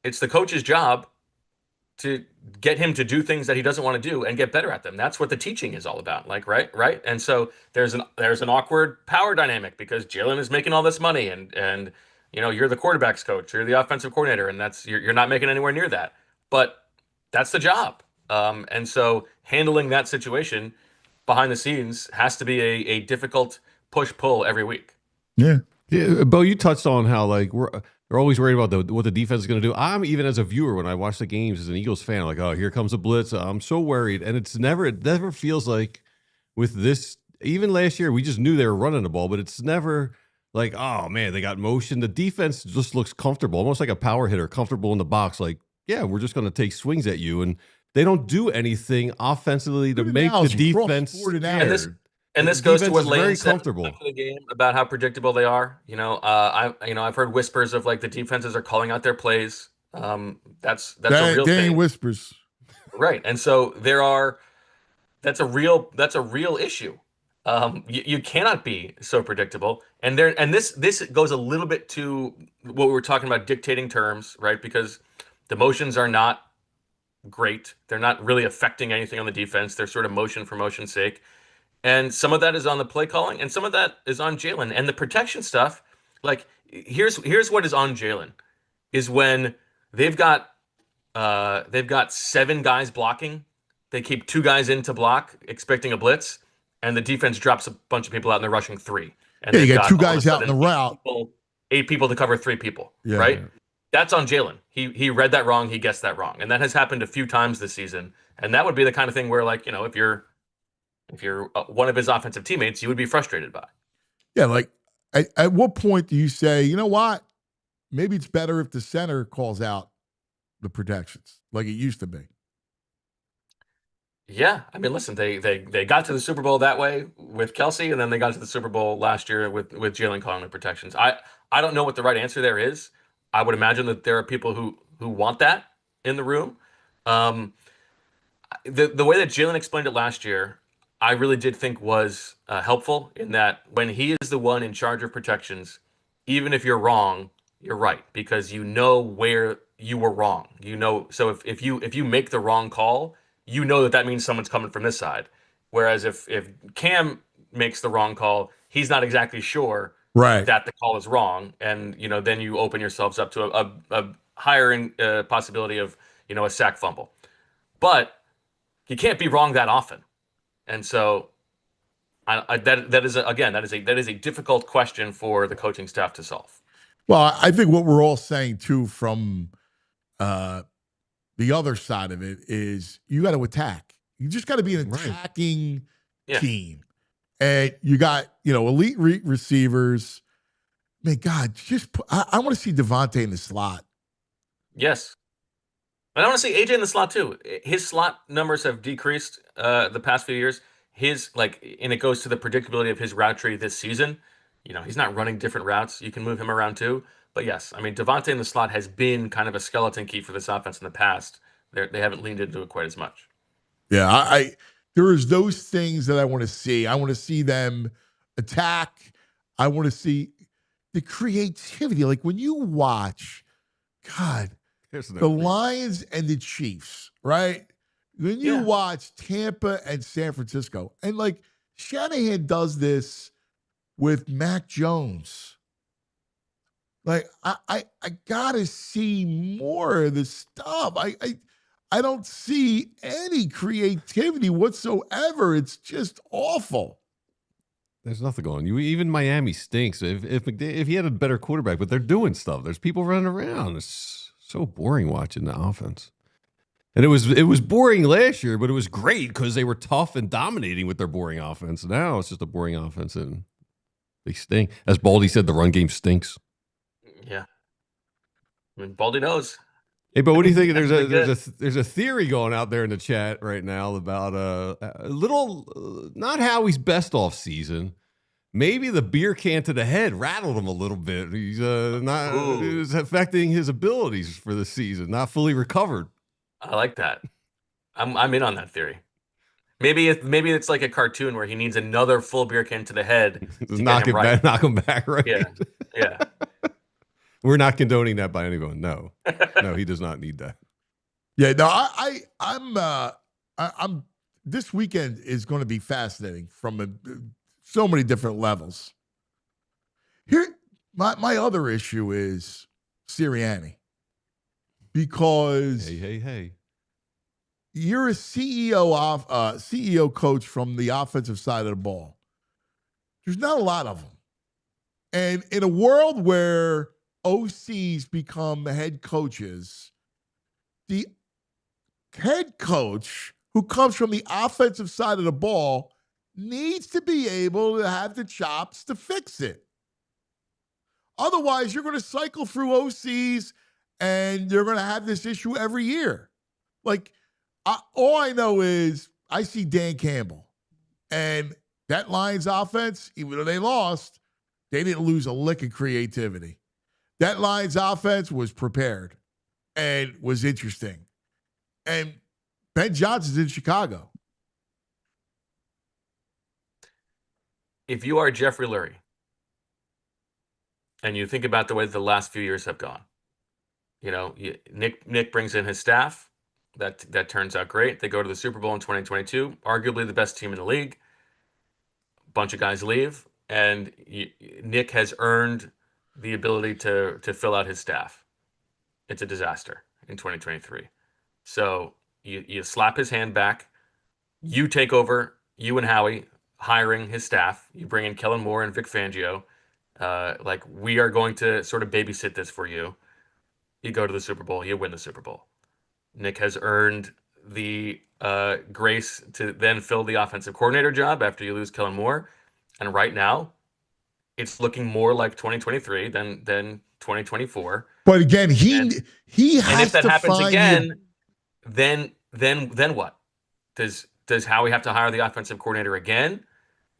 F: it's the coach's job to get him to do things that he doesn't want to do and get better at them. That's what the teaching is all about. Like, right. And so there's an awkward power dynamic because Jalen is making all this money and you're the quarterback's coach, you're the offensive coordinator, and you're not making anywhere near that. But that's the job. And so handling that situation behind the scenes has to be a difficult push-pull every week.
B: Yeah.
C: Bo, you touched on how they're always worried about what the defense is going to do. I'm even as a viewer when I watch the games as an Eagles fan, like, oh, here comes a blitz. I'm so worried, and it never feels like with this. Even last year, we just knew they were running the ball, but it's never like, oh man, they got motion. The defense just looks comfortable, almost like a power hitter, comfortable in the box. Like, yeah, we're just going to take swings at you, and they don't do anything offensively to make the defense scared.
F: And
C: The
F: this goes to
C: defense
F: what
C: is
F: Lane
C: very
F: said
C: comfortable.
F: after the game about how predictable they are. I've heard whispers of like the defenses are calling out their plays. That's a real
B: They ain't
F: thing,
B: whispers.
F: right? And so that's a real issue. You cannot be so predictable. And this goes a little bit to what we were talking about, dictating terms, right? Because the motions are not great. They're not really affecting anything on the defense. They're sort of motion for motion's sake. And some of that is on the play calling, and some of that is on Jalen. And the protection stuff, like here's what is on Jalen, is when they've got 7 guys blocking, they keep 2 guys in to block, expecting a blitz, and the defense drops a bunch of people out and they're rushing 3. And
B: Yeah, you
F: they've
B: got
F: got
B: 2
F: all of a
B: guys out in the
F: sudden
B: route.
F: 8 people to cover 3 people,
B: Yeah.
F: right? That's on Jalen. He read that wrong, he guessed that wrong. And that has happened a few times this season. And that would be the kind of thing where, like, if you're one of his offensive teammates, you would be frustrated by.
B: Yeah, like at what point do you say, you know what? Maybe it's better if the center calls out the protections like it used to be.
F: Yeah, I mean, listen, they got to the Super Bowl that way with Kelsey, and then they got to the Super Bowl last year with Jalen calling the protections. I don't know what the right answer there is. I would imagine that there are people who want that in the room. The way that Jalen explained it last year, I really did think was helpful, in that when he is the one in charge of protections, even if you're wrong, you're right, because you know where you were wrong. So if you make the wrong call, you know that means someone's coming from this side. Whereas if Cam makes the wrong call, he's not exactly sure
B: Right.
F: that the call is wrong, and then you open yourselves up to a higher possibility of a sack fumble. But you can't be wrong that often. And so that is a difficult question for the coaching staff to solve.
B: Well, I think what we're all saying too from the other side of it is you got to attack. You just got to be an attacking team. And you got, elite receivers. Man, God, I want to see Devontae in the slot.
F: Yes. And I want to see AJ in the slot too. His slot numbers have decreased the past few years. And it goes to the predictability of his route tree this season. He's not running different routes. You can move him around too. But yes, I mean, Devontae in the slot has been kind of a skeleton key for this offense in the past. They haven't leaned into it quite as much.
B: Yeah, there is those things that I want to see. I want to see them attack. I want to see the creativity. Like when you watch, God, the Lions and the Chiefs, right? When you watch Tampa and San Francisco, and like Shanahan does this with Mac Jones. Like I gotta see more of this stuff. I don't see any creativity whatsoever. It's just awful.
C: There's nothing going on. Even Miami stinks. If he had a better quarterback, but they're doing stuff. There's people running around. It's so boring watching the offense. And it was boring last year, but it was great because they were tough and dominating with their boring offense. Now it's just a boring offense, and they stink. As Baldy said, the run game stinks.
F: Yeah, I mean, Baldy knows.
C: Hey, but what do you think? There's a theory going out there in the chat right now about a little, not Howie's best off season. Maybe the beer can to the head rattled him a little bit. He's it was affecting his abilities for the season, not fully recovered.
F: I like that. I'm in on that theory. Maybe it's like a cartoon where he needs another full beer can to the head to
C: knock him back, right?
F: Yeah.
C: We're not condoning that by anyone. No, he does not need that.
B: Yeah, no, I'm. This weekend is going to be fascinating from so many different levels. Here, my other issue is Sirianni, because
C: hey,
B: you're a CEO coach from the offensive side of the ball. There's not a lot of them, and in a world where OCs become head coaches, the head coach who comes from the offensive side of the ball needs to be able to have the chops to fix it. Otherwise, you're going to cycle through OCs and you're going to have this issue every year. Like, all I know is I see Dan Campbell, and That Lions offense, even though they lost, they didn't lose a lick of creativity. That Lions offense was prepared and was interesting. And Ben Johnson's in Chicago.
F: If you are Jeffrey Lurie and you think about the way the last few years have gone, Nick brings in his staff. That turns out great. They go to the Super Bowl in 2022, arguably the best team in the league. Bunch of guys leave, and Nick has earned the ability to fill out his staff. It's a disaster in 2023. So you slap his hand back. You take over, you and Howie, hiring his staff. You bring in Kellen Moore and Vic Fangio. We are going to sort of babysit this for you. You go to the Super Bowl, you win the Super Bowl. Nick has earned the grace to then fill the offensive coordinator job after you lose Kellen Moore. And right now, it's looking more like 2023 than 2024.
B: But again, he has
F: and if that
B: to
F: happens
B: find
F: again, then what? Does Howie have to hire the offensive coordinator again?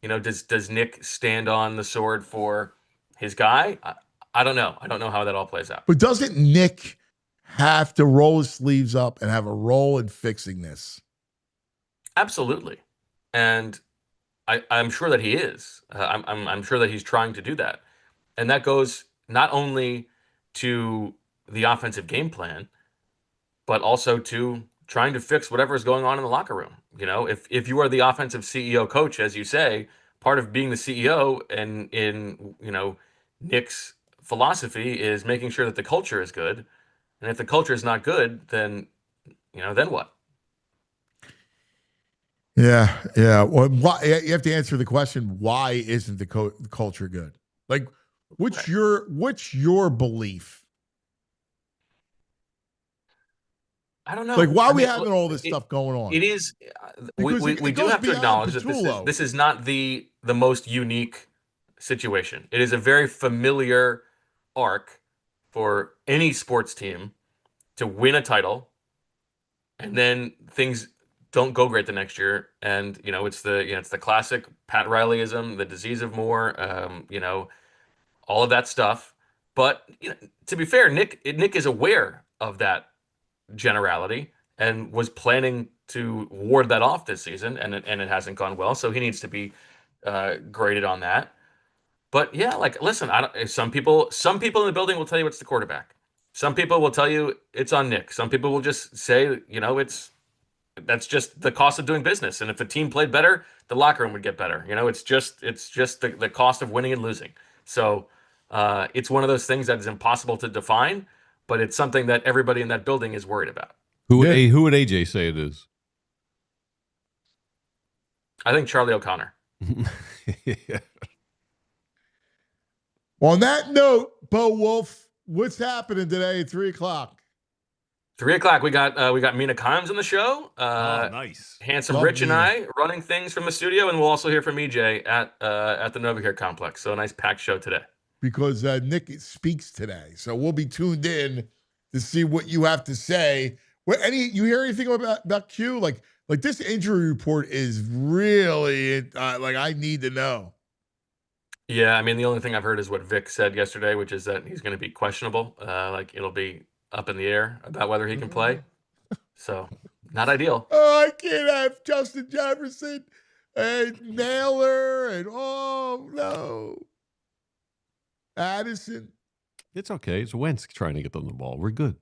F: Does Nick stand on the sword for his guy? I don't know. I don't know how that all plays out.
B: But doesn't Nick have to roll his sleeves up and have a role in fixing this?
F: Absolutely. And I'm sure that he is. I'm sure that he's trying to do that. And that goes not only to the offensive game plan, but also to trying to fix whatever is going on in the locker room. If you are the offensive CEO coach, as you say, part of being the CEO and in Nick's philosophy is making sure that the culture is good. And if the culture is not good, then what?
B: Yeah. Well, you have to answer the question: why isn't the culture good? Like, what's your belief?
F: I don't know.
B: Like, why are we having all this stuff going on?
F: It is.
B: Because
F: We do have to acknowledge that this is not the most unique situation. It is a very familiar arc for any sports team to win a title, and then things don't go great the next year. And it's the classic Pat Rileyism, the disease of more, all of that stuff. But to be fair, Nick is aware of that generality and was planning to ward that off this season, and it hasn't gone well. So he needs to be graded on that. But yeah, listen, some people in the building will tell you it's the quarterback. Some people will tell you it's on Nick. Some people will just say, that's just the cost of doing business. And if the team played better, the locker room would get better. It's just the cost of winning and losing. So it's one of those things that is impossible to define, but it's something that everybody in that building is worried about.
C: Who would AJ say it is?
F: I think Charlie O'Connor.
C: Yeah.
B: On that note, Bo Wulf, what's happening today at 3:00?
F: 3:00. We got Mina Kimes on the show.
C: Nice.
F: Handsome
B: Love
F: Rich and
B: Mina.
F: I running things from the studio, and we'll also hear from EJ at the Novacare complex. So a nice packed show today.
B: Because Nick speaks today, so we'll be tuned in to see what you have to say. You hear anything about Q? Like this injury report is really I need to know.
F: Yeah, I mean, the only thing I've heard is what Vic said yesterday, which is that he's going to be questionable. It'll be up in the air about whether he can play. So, not ideal.
B: Oh, I can't have Justin Jefferson and Naylor and no, Addison.
C: It's okay. It's Wentz trying to get them the ball. We're good.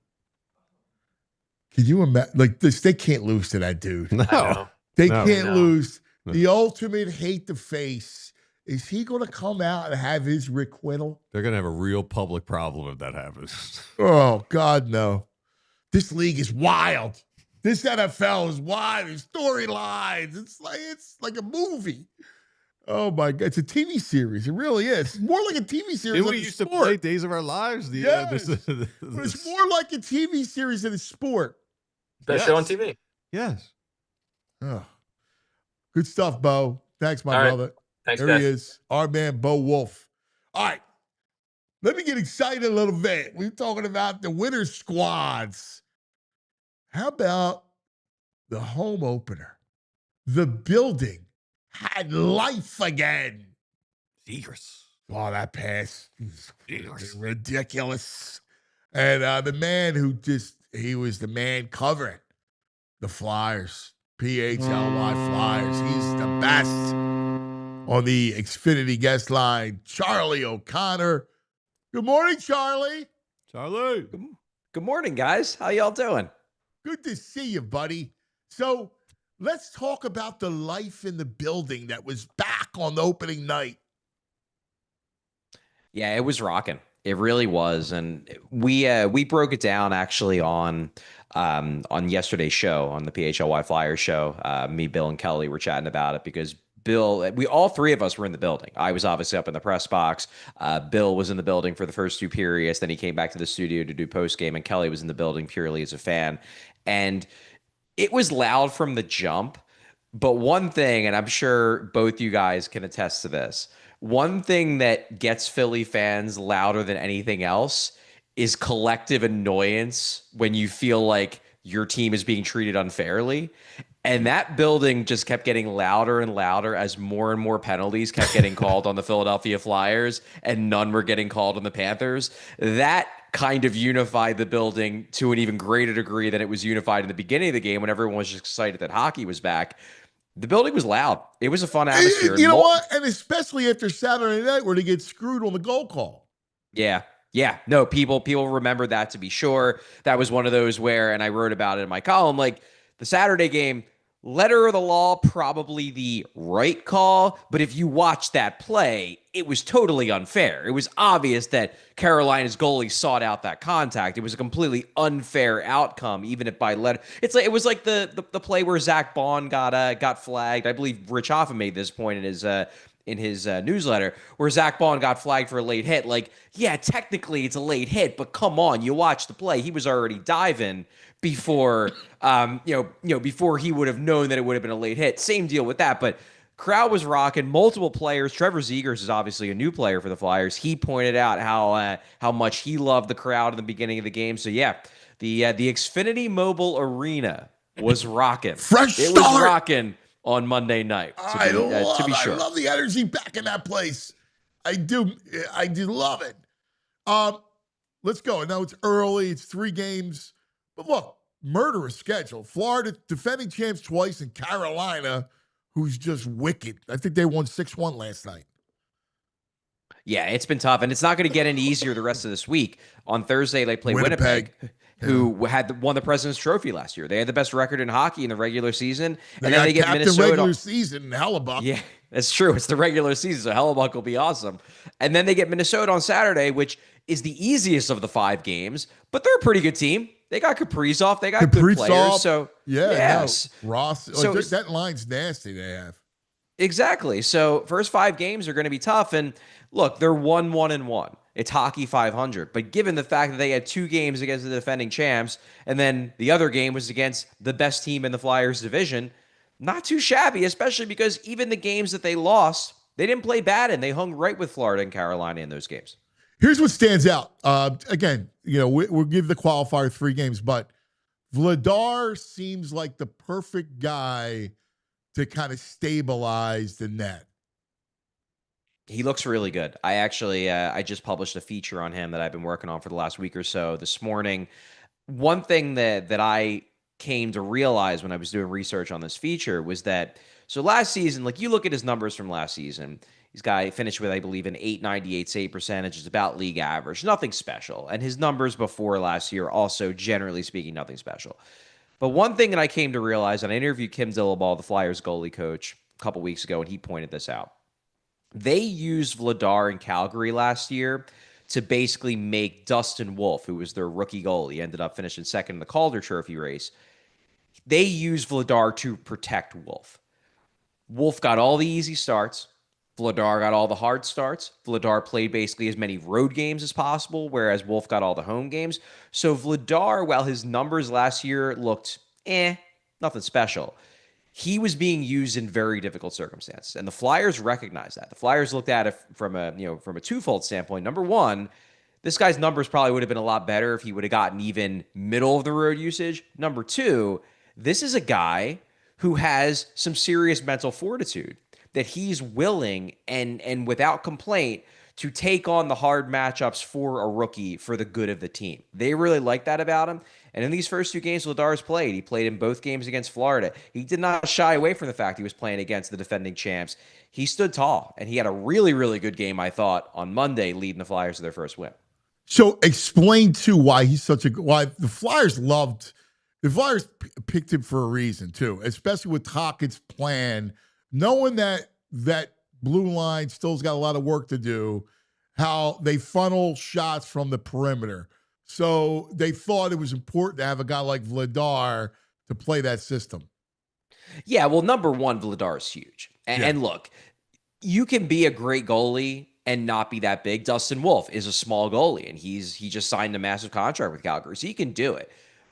B: Can you imagine? They can't lose to that dude.
C: No.
B: They can't lose.
C: No.
B: The ultimate hate to face. Is he going to come out and have his requital?
C: They're going to have a real public problem if that happens.
B: Oh, God, no. This league is wild. This NFL is wild. There's storylines. It's like a movie. Oh, my God. It's a TV series. It really is. It's more like a TV series than
C: We
B: a
C: used
B: sport.
C: to play Days of Our Lives.
B: Yes. But it's more like a TV series than a sport.
F: Best show on TV.
C: Yes.
B: Oh. Good stuff, Bo. Thanks, my
F: All right.
B: brother.
F: Thanks,
B: There
F: guys.
B: he is, our man, Bo Wulf. All right, let me get excited a little bit. We're talking about the winter squads. How about the home opener? The building had life again.
C: Dangerous.
B: Oh, that pass. Ridiculous. And the man he was the man covering the Flyers. PHLY Flyers. He's the best. On the Xfinity guest line, Charlie O'Connor. Good morning, Charlie.
C: Charlie.
G: Good morning, guys. How y'all doing?
B: Good to see you, buddy. So let's talk about the life in the building that was back on the opening night.
G: Yeah, it was rocking. It really was, and we broke it down actually on yesterday's show, on the PHLY Flyers show. Me, Bill, and Kelly were chatting about it because Bill, all three of us were in the building. I was obviously up in the press box. Bill was in the building for the first two periods. Then he came back to the studio to do post game, and Kelly was in the building purely as a fan. And it was loud from the jump. But one thing, and I'm sure both you guys can attest to this, one thing that gets Philly fans louder than anything else is collective annoyance when you feel like your team is being treated unfairly. And that building just kept getting louder and louder as more and more penalties kept getting called on the Philadelphia Flyers and none were getting called on the Panthers. That kind of unified the building to an even greater degree than it was unified in the beginning of the game when everyone was just excited that hockey was back. The building was loud. It was a fun atmosphere.
B: You know what? And especially after Saturday night where they get screwed on the goal call.
G: Yeah. Yeah. No, people remember that, to be sure. That was one of those where, and I wrote about it in my column, like the Saturday game, letter of the law, probably the right call. But if you watch that play, it was totally unfair. It was obvious that Carolina's goalie sought out that contact. It was a completely unfair outcome, even if by letter. It was like the play where Zach Bond got flagged. I believe Rich Hoffa made this point in his newsletter, where Zach Bond got flagged for a late hit. Like, yeah, technically it's a late hit, but come on, you watch the play. He was already diving before, before he would have known that it would have been a late hit. Same deal with that, but crowd was rocking. Multiple players. Trevor Zegers is obviously a new player for the Flyers. He pointed out how much he loved the crowd in the beginning of the game. So yeah, the Xfinity Mobile Arena was rocking.
B: Fresh
G: It
B: start.
G: was rocking on Monday night. To be sure.
B: I love the energy back in that place. I do love it. Let's go. Now it's early. It's 3 games. But look, murderous schedule. Florida defending champs twice, and Carolina, who's just wicked. I think they won 6-1 last night.
G: Yeah, it's been tough, and it's not going to get any easier the rest of this week. On Thursday, they play Winnipeg, who won the President's Trophy last year. They had the best record in hockey in the regular season, and then they get Minnesota.
B: Regular season, Hellebuck.
G: Yeah, that's true. It's the regular season, so Hellebuck will be awesome. And then they get Minnesota on Saturday, which is the easiest of the 5 games, but they're a pretty good team. They got Kaprizov. They got good players. So yes,
B: no, Ross.
G: So
B: that line's nasty. They have
G: exactly. So first 5 games are going to be tough. And look, they're 1-1-1. It's hockey 500. But given the fact that they had 2 games against the defending champs, and then the other game was against the best team in the Flyers division, not too shabby. Especially because even the games that they lost, they didn't play bad, and they hung right with Florida and Carolina in those games.
B: Here's what stands out. Again, we'll give the qualifier 3 games, but Vladar seems like the perfect guy to kind of stabilize the net.
G: He looks really good. I actually, I just published a feature on him that I've been working on for the last week or so this morning. One thing that I came to realize when I was doing research on this feature was that, so last season, like you look at his numbers from last season, this guy finished with, I believe, an .898 save percentage, is about league average, nothing special. And his numbers before last year, also generally speaking, nothing special. But one thing that I came to realize, and I interviewed Kim Dillaball, the Flyers goalie coach, a couple weeks ago, and he pointed this out. They used Vladar in Calgary last year to basically make Dustin Wulf, who was their rookie goalie, ended up finishing second in the Calder Trophy race. They used Vladar to protect Wulf. Wulf got all the easy starts. Vladar got all the hard starts. Vladar played basically as many road games as possible, whereas Wulf got all the home games. So Vladar, while his numbers last year looked nothing special, he was being used in very difficult circumstances. And the Flyers recognized that. The Flyers looked at it from a twofold standpoint. Number one, this guy's numbers probably would have been a lot better if he would have gotten even middle of the road usage. Number two, this is a guy who has some serious mental fortitude. that he's willing and without complaint to take on the hard matchups for a rookie for the good of the team. They really like that about him. And in these first 2 games Vladar's played, he played in both games against Florida. He did not shy away from the fact he was playing against the defending champs. He stood tall, and he had a really, really good game, I thought, on Monday, leading the Flyers to their first win.
B: So explain too why he's why the Flyers picked him for a reason too, especially with Tockett's plan, knowing that blue line still's got a lot of work to do, how they funnel shots from the perimeter. So they thought it was important to have a guy like Vladar to play that system.
G: Yeah, well, number one, Vladar is huge. And look, you can be a great goalie and not be that big. Dustin Wulf is a small goalie, and he just signed a massive contract with Calgary, so he can do it.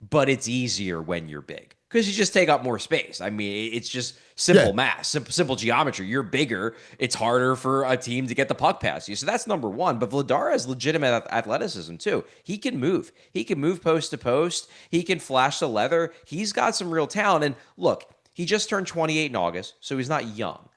G: But it's easier when you're big because you just take up more space. I mean, it's just simple math, simple geometry. You're bigger. It's harder for a team to get the puck past you. So that's number one. But Vladar has legitimate athleticism too. He can move. He can move post to post. He can flash the leather. He's got some real talent. And look, he just turned 28 in August, so he's not young.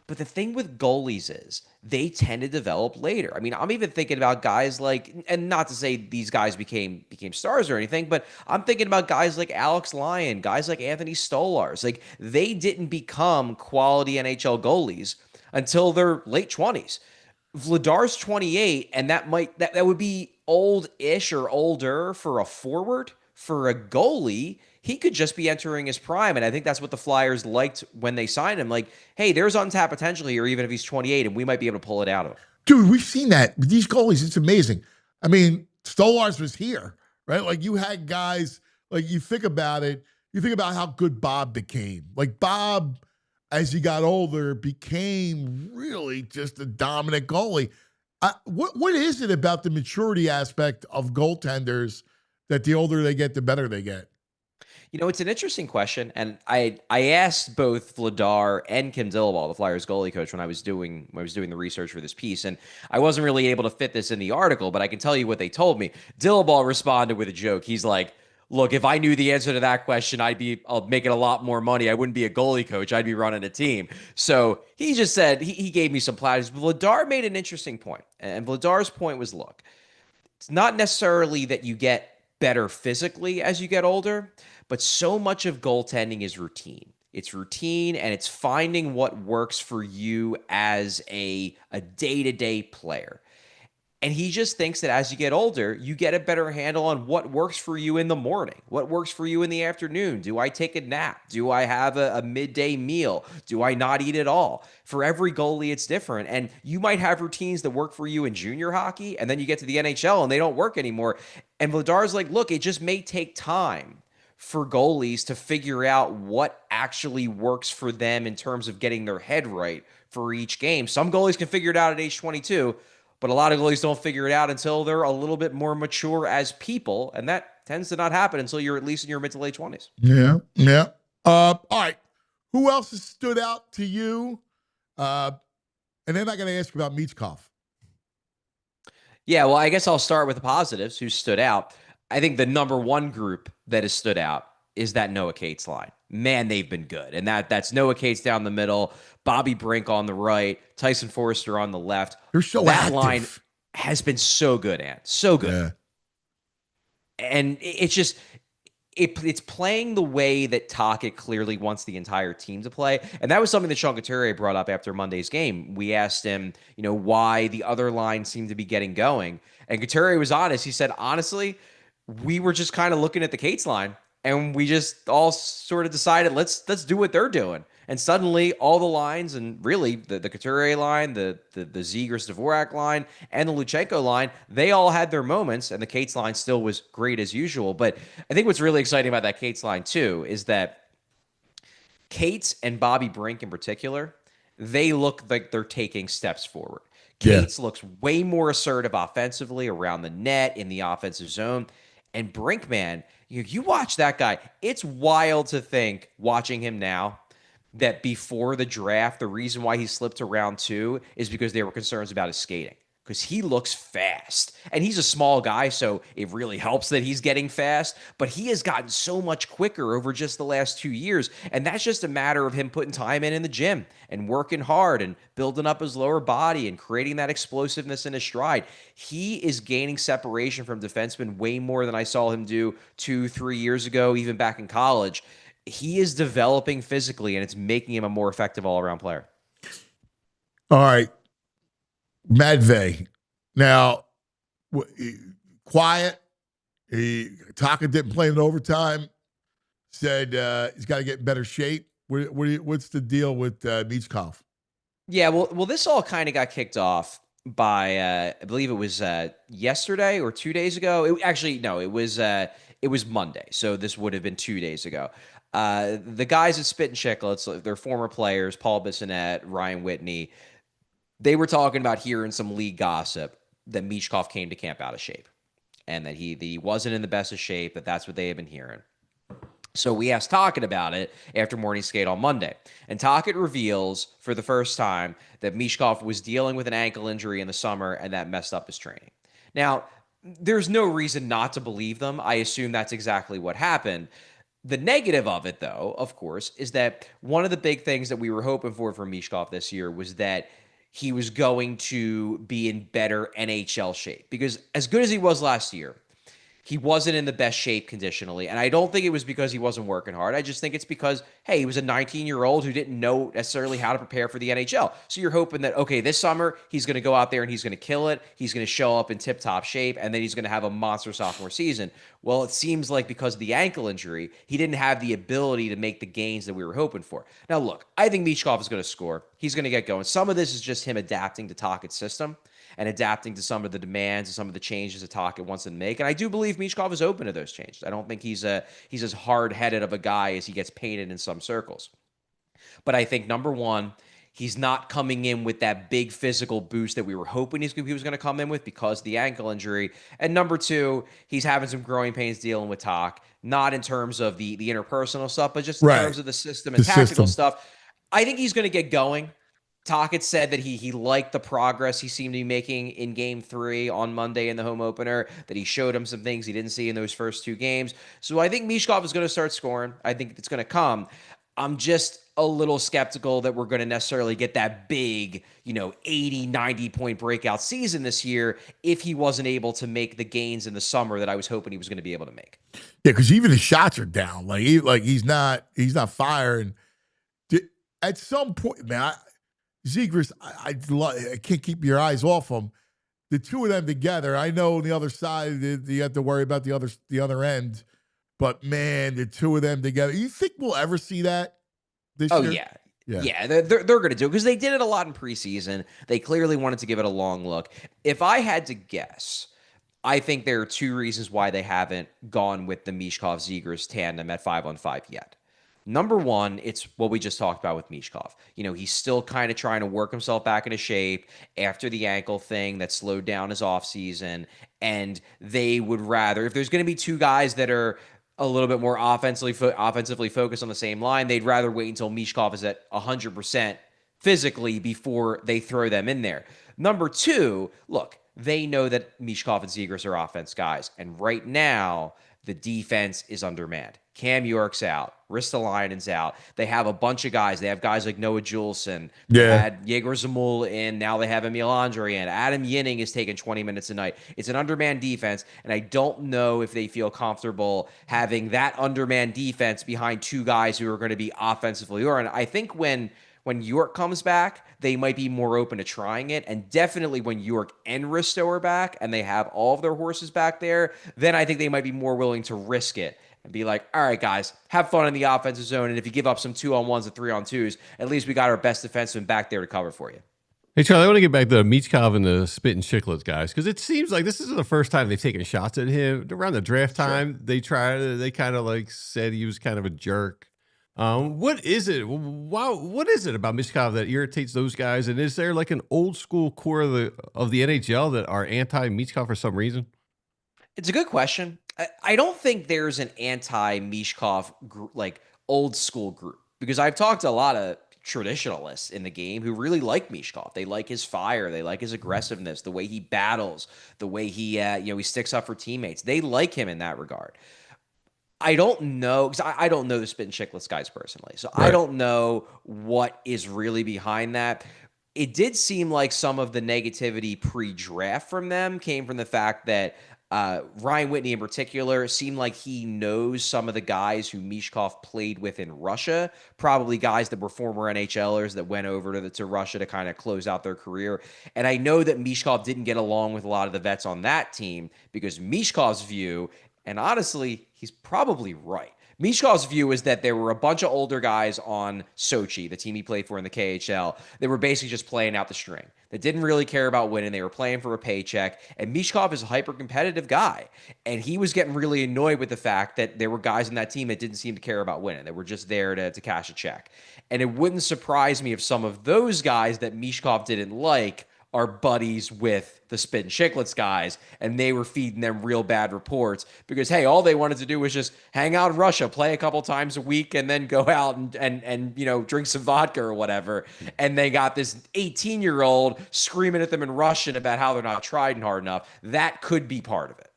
G: But the thing with goalies is they tend to develop later. I mean, I'm even thinking about guys like, and not to say these guys became stars or anything, but I'm thinking about guys like Alex Lyon, guys like Anthony Stolarz. Like, they didn't become quality NHL goalies until their late 20s. Vladar's 28, and that would be old-ish or older for a forward. For a goalie, he could just be entering his prime. And I think that's what the Flyers liked when they signed him. Like, hey, there's untapped potential here, even if he's 28, and we might be able to pull it out of him.
B: Dude, we've seen that with these goalies. It's amazing. I mean, Stolarz was here, right? Like, you had guys, like, you think about it, you think about how good Bob became. Like, Bob, as he got older, became really just a dominant goalie. What is it about the maturity aspect of goaltenders that the older they get, the better they get?
G: You know, it's an interesting question, and I asked both Vladar and Kim Dillaball, the Flyers goalie coach, when I was doing the research for this piece, and I wasn't really able to fit this in the article, but I can tell you what they told me. Dillaball responded with a joke. He's like, "Look, if I knew the answer to that question, I'll making a lot more money. I wouldn't be a goalie coach. I'd be running a team." So he just said he gave me some platters. But Vladar made an interesting point, and Vladar's point was, look, it's not necessarily that you get better physically as you get older, but so much of goaltending is routine. It's routine, and it's finding what works for you as a day-to-day player. And he just thinks that as you get older, you get a better handle on what works for you in the morning, what works for you in the afternoon. Do I take a nap? Do I have a midday meal? Do I not eat at all? For every goalie, it's different. And you might have routines that work for you in junior hockey, and then you get to the NHL and they don't work anymore. And Vladar's like, look, it just may take time for goalies to figure out what actually works for them in terms of getting their head right for each game. Some goalies can figure it out at age 22, but a lot of goalies don't figure it out until they're a little bit more mature as people, and that tends to not happen until you're at least in your mid to late 20s.
B: Yeah. All right. Who else has stood out to you? And then I got to ask you about Michkov.
G: Yeah, well, I guess I'll start with the positives who stood out. I think the number one group that has stood out is that Noah Cates line. Man, they've been good. And that's Noah Cates down the middle, Bobby Brink on the right, Tyson Forrester on the left.
B: They're so
G: that
B: active.
G: Line has been so good, Ant. So good. Yeah. And it's just it's playing the way that Tocchet clearly wants the entire team to play. And that was something that Sean Couturier brought up after Monday's game. We asked him, why the other line seemed to be getting going. And Couturier was honest. He said, honestly, we were just kind of looking at the Cates line, and we just all sort of decided, let's do what they're doing. And suddenly all the lines, and really the Couturier line, the Zegras-Dvorak line, and the Luchenko line, they all had their moments, and the Cates line still was great as usual. But I think what's really exciting about that Cates line too is that Cates and Bobby Brink in particular, they look like they're taking steps forward. Cates looks way more assertive offensively around the net in the offensive zone. And Brink, man, you watch that guy. It's wild to think, watching him now, that before the draft, the reason why he slipped to round 2 is because there were concerns about his skating. because he looks fast. And he's a small guy, so it really helps that he's getting fast. But he has gotten so much quicker over just the last 2 years. And that's just a matter of him putting time in the gym and working hard and building up his lower body and creating that explosiveness in his stride. He is gaining separation from defensemen way more than I saw him do 2-3 years ago, even back in college. He is developing physically, and it's making him a more effective all-around player.
B: All right. Matvei. Now, quiet. Taka didn't play in overtime. Said he's got to get in better shape. What's the deal with Michkov?
G: Yeah, well, this all kind of got kicked off by I believe it was yesterday or 2 days ago. It was Monday, so this would have been 2 days ago. The guys at Spit and Chicklets, they're former players, Paul Bissonnette, Ryan Whitney. They were talking about hearing some league gossip that Michkov came to camp out of shape and that he wasn't in the best of shape, that's what they had been hearing. So we asked Tocchet about it after morning skate on Monday. And Tocchet reveals for the first time that Michkov was dealing with an ankle injury in the summer and that messed up his training. Now, there's no reason not to believe them. I assume that's exactly what happened. The negative of it, though, of course, is that one of the big things that we were hoping for Michkov this year was that he was going to be in better NHL shape. Because as good as he was last year, he wasn't in the best shape conditionally. And I don't think it was because he wasn't working hard. I just think it's because, hey, he was a 19-year-old who didn't know necessarily how to prepare for the NHL. So you're hoping that, okay, this summer he's going to go out there and he's going to kill it. He's going to show up in tip-top shape, and then he's going to have a monster sophomore season. Well, it seems like because of the ankle injury, he didn't have the ability to make the gains that we were hoping for. Now, look, I think Michkov is going to score. He's going to get going. Some of this is just him adapting to Tocchet's system and adapting to some of the demands and some of the changes that Tocchet wants to make. And I do believe Michkov is open to those changes. I don't think he's as hard-headed of a guy as he gets painted in some circles. But I think, number one, he's not coming in with that big physical boost that we were hoping he was going to come in with because of the ankle injury. And number two, he's having some growing pains dealing with Toc, not in terms of the interpersonal stuff, but just in terms of the system and tactical stuff. I think he's going to get going. Tocchet said that he liked the progress he seemed to be making in Game 3 on Monday in the home opener, that he showed him some things he didn't see in those first two games. So I think Michkov is going to start scoring. I think it's going to come. I'm just a little skeptical that we're going to necessarily get that big, 80, 90-point breakout season this year if he wasn't able to make the gains in the summer that I was hoping he was going to be able to make.
B: Yeah, because even the shots are down. He's not firing. At some point, man, Zegras, I can't keep your eyes off them. The two of them together, I know on the other side, you have to worry about the other end. But, man, the two of them together. You think we'll ever see that this year?
G: Yeah, they're going to do it because they did it a lot in preseason. They clearly wanted to give it a long look. If I had to guess, I think there are two reasons why they haven't gone with the Michkov-Zegras tandem at 5-on-5 yet. Number one, it's what we just talked about with Michkov. He's still kind of trying to work himself back into shape after the ankle thing that slowed down his offseason. And they would rather, if there's going to be two guys that are a little bit more offensively focused on the same line, they'd rather wait until Michkov is at 100% physically before they throw them in there. Number two, look, they know that Michkov and Zegras are offense guys. And right now, the defense is undermanned. Cam York's out. Ristolainen's out. They have a bunch of guys. They have guys like Noah Juleson. They had Yegor Zamula in. Now they have Emil Andre in. Adam Yinning is taking 20 minutes a night. It's an undermanned defense, and I don't know if they feel comfortable having that undermanned defense behind two guys who are going to be offensively oriented. I think when York comes back, they might be more open to trying it. And definitely when York and Risto are back and they have all of their horses back there, then I think they might be more willing to risk it and be like, all right, guys, have fun in the offensive zone. And if you give up some 2-on-1s and 3-on-2s, at least we got our best defenseman back there to cover for you.
C: Hey, Charlie, I want to get back to Michkov and the Spit and Chicklets guys, because it seems like this isn't the first time they've taken shots at him. Around the draft time, they kind of said he was kind of a jerk. What is it? What is it about Michkov that irritates those guys? And is there an old school core of the NHL that are anti-Michkov for some reason?
G: It's a good question. I don't think there's an anti-Michkov old school group, because I've talked to a lot of traditionalists in the game who really like Michkov. They like his fire. They like his aggressiveness, the way he battles, the way he he sticks up for teammates. They like him in that regard. I don't know, because I don't know the Spit and Chicklets guys personally. So I don't know what is really behind that. It did seem like some of the negativity pre-draft from them came from the fact that Ryan Whitney in particular seemed like he knows some of the guys who Michkov played with in Russia, probably guys that were former NHLers that went over to Russia to kind of close out their career. And I know that Michkov didn't get along with a lot of the vets on that team because Michkov's view, and honestly, he's probably right. Michkov's view is that there were a bunch of older guys on Sochi, the team he played for in the KHL, that were basically just playing out the string, that didn't really care about winning. They were playing for a paycheck. And Michkov is a hyper-competitive guy. And he was getting really annoyed with the fact that there were guys in that team that didn't seem to care about winning. They were just there to cash a check. And it wouldn't surprise me if some of those guys that Michkov didn't like are buddies with the Spit and Chicklets guys, and they were feeding them real bad reports because, hey, all they wanted to do was just hang out in Russia, play a couple times a week, and then go out and drink some vodka or whatever. And they got this 18-year-old screaming at them in Russian about how they're not trying hard enough. That could be part of it.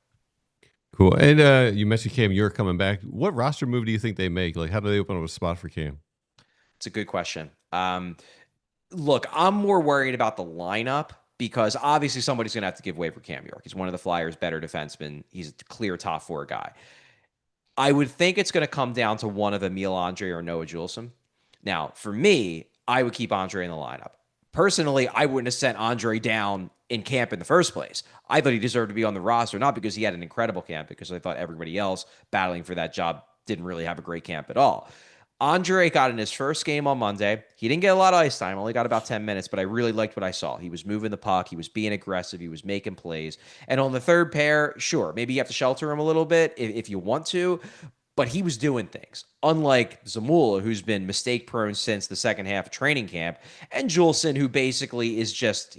C: Cool. And you mentioned Cam York coming back. What roster move do you think they make? Like, how do they open up a spot for Cam?
G: It's a good question. Look, I'm more worried about the lineup because obviously somebody's going to have to give way for Cam York. He's one of the Flyers' better defensemen. He's a clear top 4 guy. I would think it's going to come down to one of Emil Andre or Noah Juleson. Now, for me, I would keep Andre in the lineup. Personally, I wouldn't have sent Andre down in camp in the first place. I thought he deserved to be on the roster, not because he had an incredible camp, because I thought everybody else battling for that job didn't really have a great camp at all. Andre got in his first game on Monday. He didn't get a lot of ice time, only got about 10 minutes, but I really liked what I saw. He was moving the puck. He was being aggressive. He was making plays. And on the third pair, sure, maybe you have to shelter him a little bit if you want to, but he was doing things. Unlike Zamula, who's been mistake-prone since the second half of training camp, and Juleson, who basically is just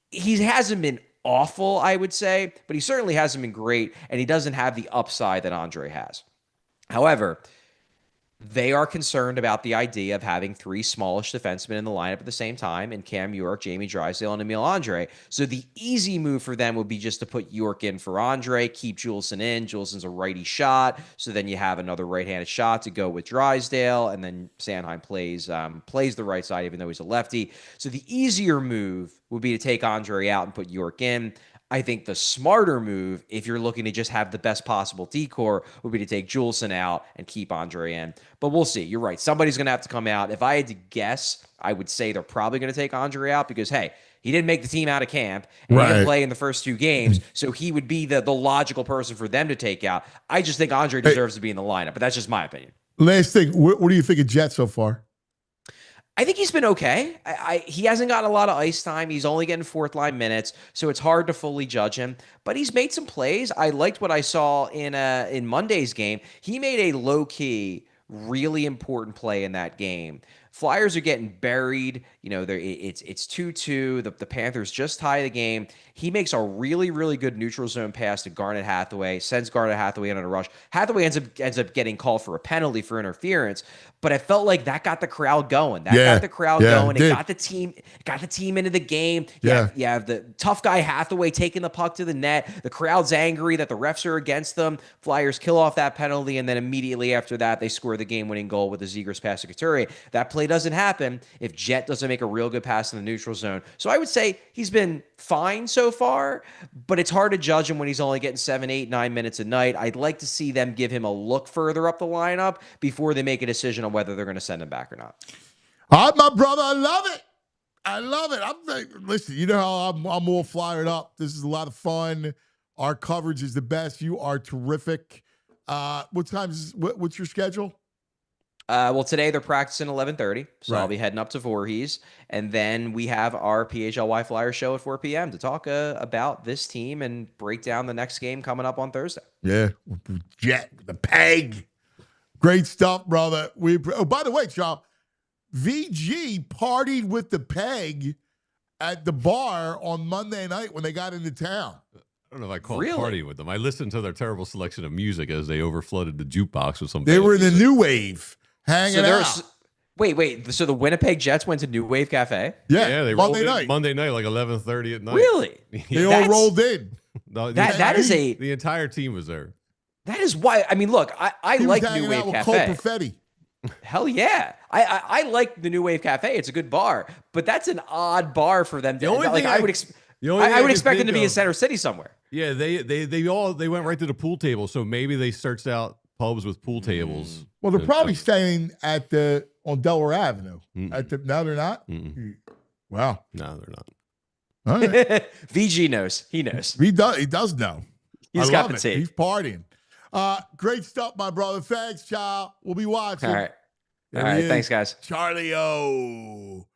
G: he hasn't been awful, I would say, but he certainly hasn't been great, and he doesn't have the upside that Andre has. However, they are concerned about the idea of having 3 smallish defensemen in the lineup at the same time, and Cam York, Jamie Drysdale, and Emil Andre. So the easy move for them would be just to put York in for Andre, keep Juleson in. Juleson's a righty shot, so then you have another right-handed shot to go with Drysdale, and then Sanheim plays the right side, even though he's a lefty. So the easier move would be to take Andre out and put York in. I think the smarter move, if you're looking to just have the best possible decor, would be to take Juleson out and keep Andre in. But we'll see. You're right. Somebody's going to have to come out. If I had to guess, I would say they're probably going to take Andre out because, hey, he didn't make the team out of camp, and he didn't play in the first 2 games, so he would be the logical person for them to take out. I just think Andre deserves to be in the lineup, but that's just my opinion.
B: Last thing, what do you think of Jet so far?
G: I think he's been okay. He hasn't got a lot of ice time. He's only getting 4th-line minutes, so it's hard to fully judge him. But he's made some plays. I liked what I saw in Monday's game. He made a low-key, really important play in that game. Flyers are getting buried. It's 2-2. The Panthers just tie the game. He makes a really, really good neutral zone pass to Garnet Hathaway, sends Garnet Hathaway in on a rush. Hathaway ends up getting called for a penalty for interference, but I felt like that got the crowd going. That got the crowd going. It got the team into the game. You have the tough guy Hathaway taking the puck to the net. The crowd's angry that the refs are against them. Flyers kill off that penalty, and then immediately after that, they score the game-winning goal with a Zegras pass to Couturier. That play doesn't happen if Jet doesn't make a real good pass in the neutral zone. So I would say he's been fine so far, but it's hard to judge him when he's only getting 7, 8, 9 minutes a night. I'd like to see them give him a look further up the lineup before they make a decision on whether they're going to send him back or not.
B: All right, my brother, I love it. I love it. Listen, you know how I'm all fired up. This is a lot of fun. Our coverage is the best. You are terrific. What's your schedule?
G: Well, today they're practicing 11:30, so I'll be heading up to Voorhees, and then we have our PHLY Flyer show at 4 p.m. to talk about this team and break down the next game coming up on Thursday.
B: Yeah, Jet, the peg. Great stuff, brother. By the way, Chop, VG partied with the peg at the bar on Monday night when they got into town.
C: I don't know if I call it party with them. I listened to their terrible selection of music as they overflooded the jukebox with some.
B: They were in the new wave. Hanging out.
G: Wait. So the Winnipeg Jets went to New Wave Cafe?
B: Yeah,
C: they rolled
B: Monday
C: in
B: night.
C: Monday night, like 11:30 at night.
G: Really?
B: They all rolled in.
C: No,
G: the
C: entire team was there.
G: That is why. I mean, look, I
B: He
G: like
B: was
G: New
B: hanging
G: Wave
B: out with
G: Cafe.
B: Cole Perfetti.
G: Hell yeah. I like the New Wave Cafe. It's a good bar, but that's an odd bar for them.
C: The only thing
G: I would expect them to be in Center City somewhere.
C: Yeah, they went right to the pool table. So maybe they searched out pubs with pool tables.
B: Well, they're probably staying on Delaware Avenue. No, they're not. Wow.
C: No, they're not.
B: All right.
G: VG knows. He knows.
B: He does know.
G: He's
B: I
G: got
B: love
G: the
B: it.
G: tape.
B: He's partying. Great stuff, my brother. Thanks, child. We'll be watching.
G: All right.
B: There
G: All
B: he
G: right.
B: is.
G: Thanks, guys.
B: Charlie-O.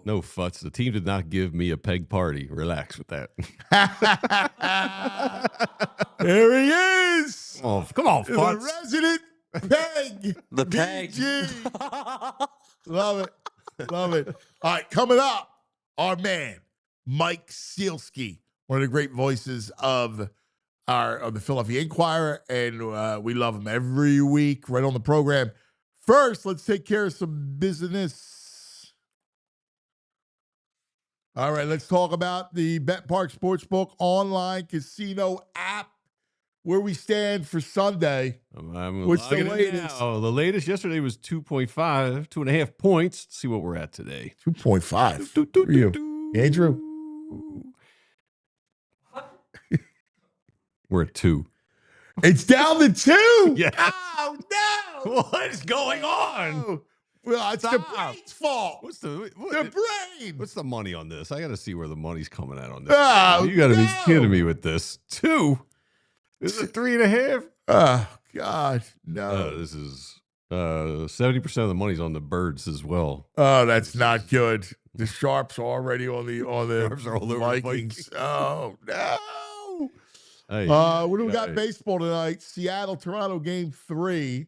C: No futs. The team did not give me a peg party. Relax with that.
B: There he is.
C: Oh, come on,
B: The
C: futs.
B: resident peg.
D: The peg.
B: BG. Love it. Love it. All right, coming up, our man, Mike SIelski, one of the great voices of the Philadelphia Inquirer, and we love him every week right on the program. First, let's take care of some business. All right, let's talk about the Bet Park Sportsbook online casino app, where we stand for Sunday. What's the latest?
C: Oh, the latest yesterday was 2.5, 2.5 points. Let's see what we're at today.
B: 2.5. For you, Andrew?
C: We're at 2.
B: It's down to 2.
C: Yeah.
B: Oh, no.
C: What is going on?
B: Well, it's the brain's fault.
C: What's the
B: brain?
C: What's the money on this? I got to see where the money's coming at on this.
B: Oh,
C: You got to be
B: no.
C: kidding me with this. 2. This is 3.5.
B: Oh, God, no.
C: This is 70% of the money's on the birds as well.
B: Oh, that's not good. The Sharps are already on the
C: Sharps are all over the
B: Vikings. Oh, no.
C: Hey,
B: What do we got
C: hey.
B: baseball tonight? Seattle, Toronto, game 3.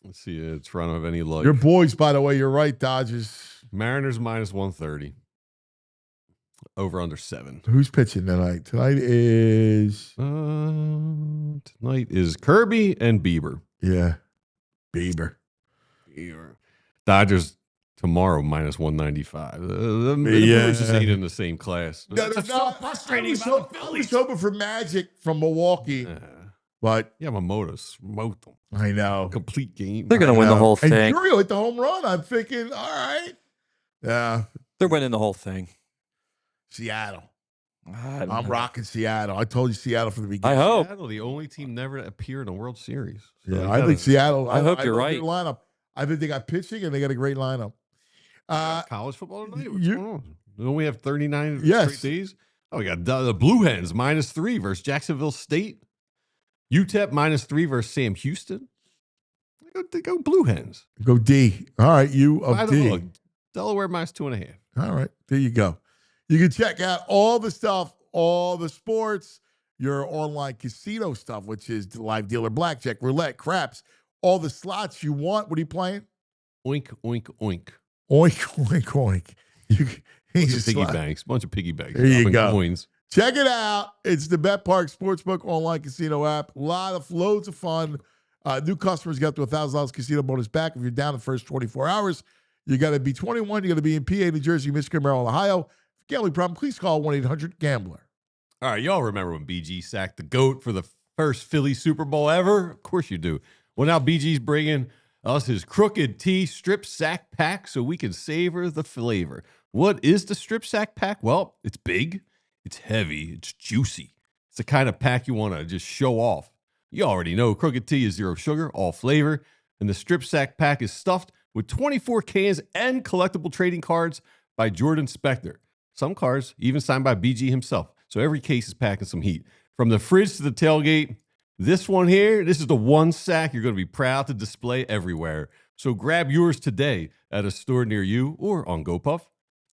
C: Let's see if Toronto have any luck.
B: Your boys, by the way, you're right, Dodgers.
C: Mariners minus 130. Over under 7.
B: Who's pitching tonight? Tonight is
C: Kirby and Bieber.
B: Yeah, Bieber.
C: Dodgers tomorrow minus 195. The Brewers just ain't in the same class.
B: No,
C: That's
B: no,
C: so
B: no,
C: frustrating.
B: I was hoping for Magic from Milwaukee, but
C: Yamamoto smoked them.
B: I know.
C: Complete game.
D: They're going to win the whole
B: And
D: thing.
B: Uriel hit the home run. I'm thinking, all right. Yeah,
D: They're winning the whole thing.
B: Seattle.
D: I don't
B: I'm
D: know.
B: rocking Seattle. I told you Seattle from the beginning.
D: I hope.
C: Seattle, the only team never to appear in a World Series. So
B: Yeah,
C: they
B: I
C: gotta-
B: think Seattle.
D: I hope you're
B: love
D: right.
B: their lineup. I think they got pitching and they got a great lineup.
C: college football tonight? What's
B: you-
C: going on? Don't we have 39
B: Yes.
C: straight days? Oh, we got the Blue Hens minus 3 versus Jacksonville State. UTEP minus 3 versus Sam Houston. Go Blue Hens.
B: Go D. All right, you
C: By
B: of
C: the
B: D.
C: look, Delaware minus 2.5.
B: All right, there you go. You can check out all the stuff, all the sports, your online casino stuff, which is live dealer, blackjack, roulette, craps, all the slots you want. What are you playing?
C: Oink, oink, oink.
B: Oink, oink, oink.
C: Bunch of piggy banks. Bunch of piggy banks.
B: There you
C: Dropping
B: go.
C: Coins.
B: Check it out. It's the Bet Park Sportsbook online casino app. Loads of fun. New customers get up to $1,000 casino bonus back if you're down the first 24 hours. You got to be 21. You got to be in PA, New Jersey, Michigan, Maryland, Ohio. If gambling problem, please call 1-800-GAMBLER.
C: All right, y'all remember when BG sacked the GOAT for the first Philly Super Bowl ever? Of course you do. Well, now BG's bringing us his Crooked Tea Strip Sack Pack so we can savor the flavor. What is the Strip Sack Pack? Well, it's big, it's heavy, it's juicy. It's the kind of pack you want to just show off. You already know Crooked Tea is 0 sugar, all flavor, and the Strip Sack Pack is stuffed with 24 cans and collectible trading cards by Jordan Spector. Some cards even signed by BG himself. So every case is packing some heat. From the fridge to the tailgate, this one here, this is the one sack you're going to be proud to display everywhere. So grab yours today at a store near you or on GoPuff.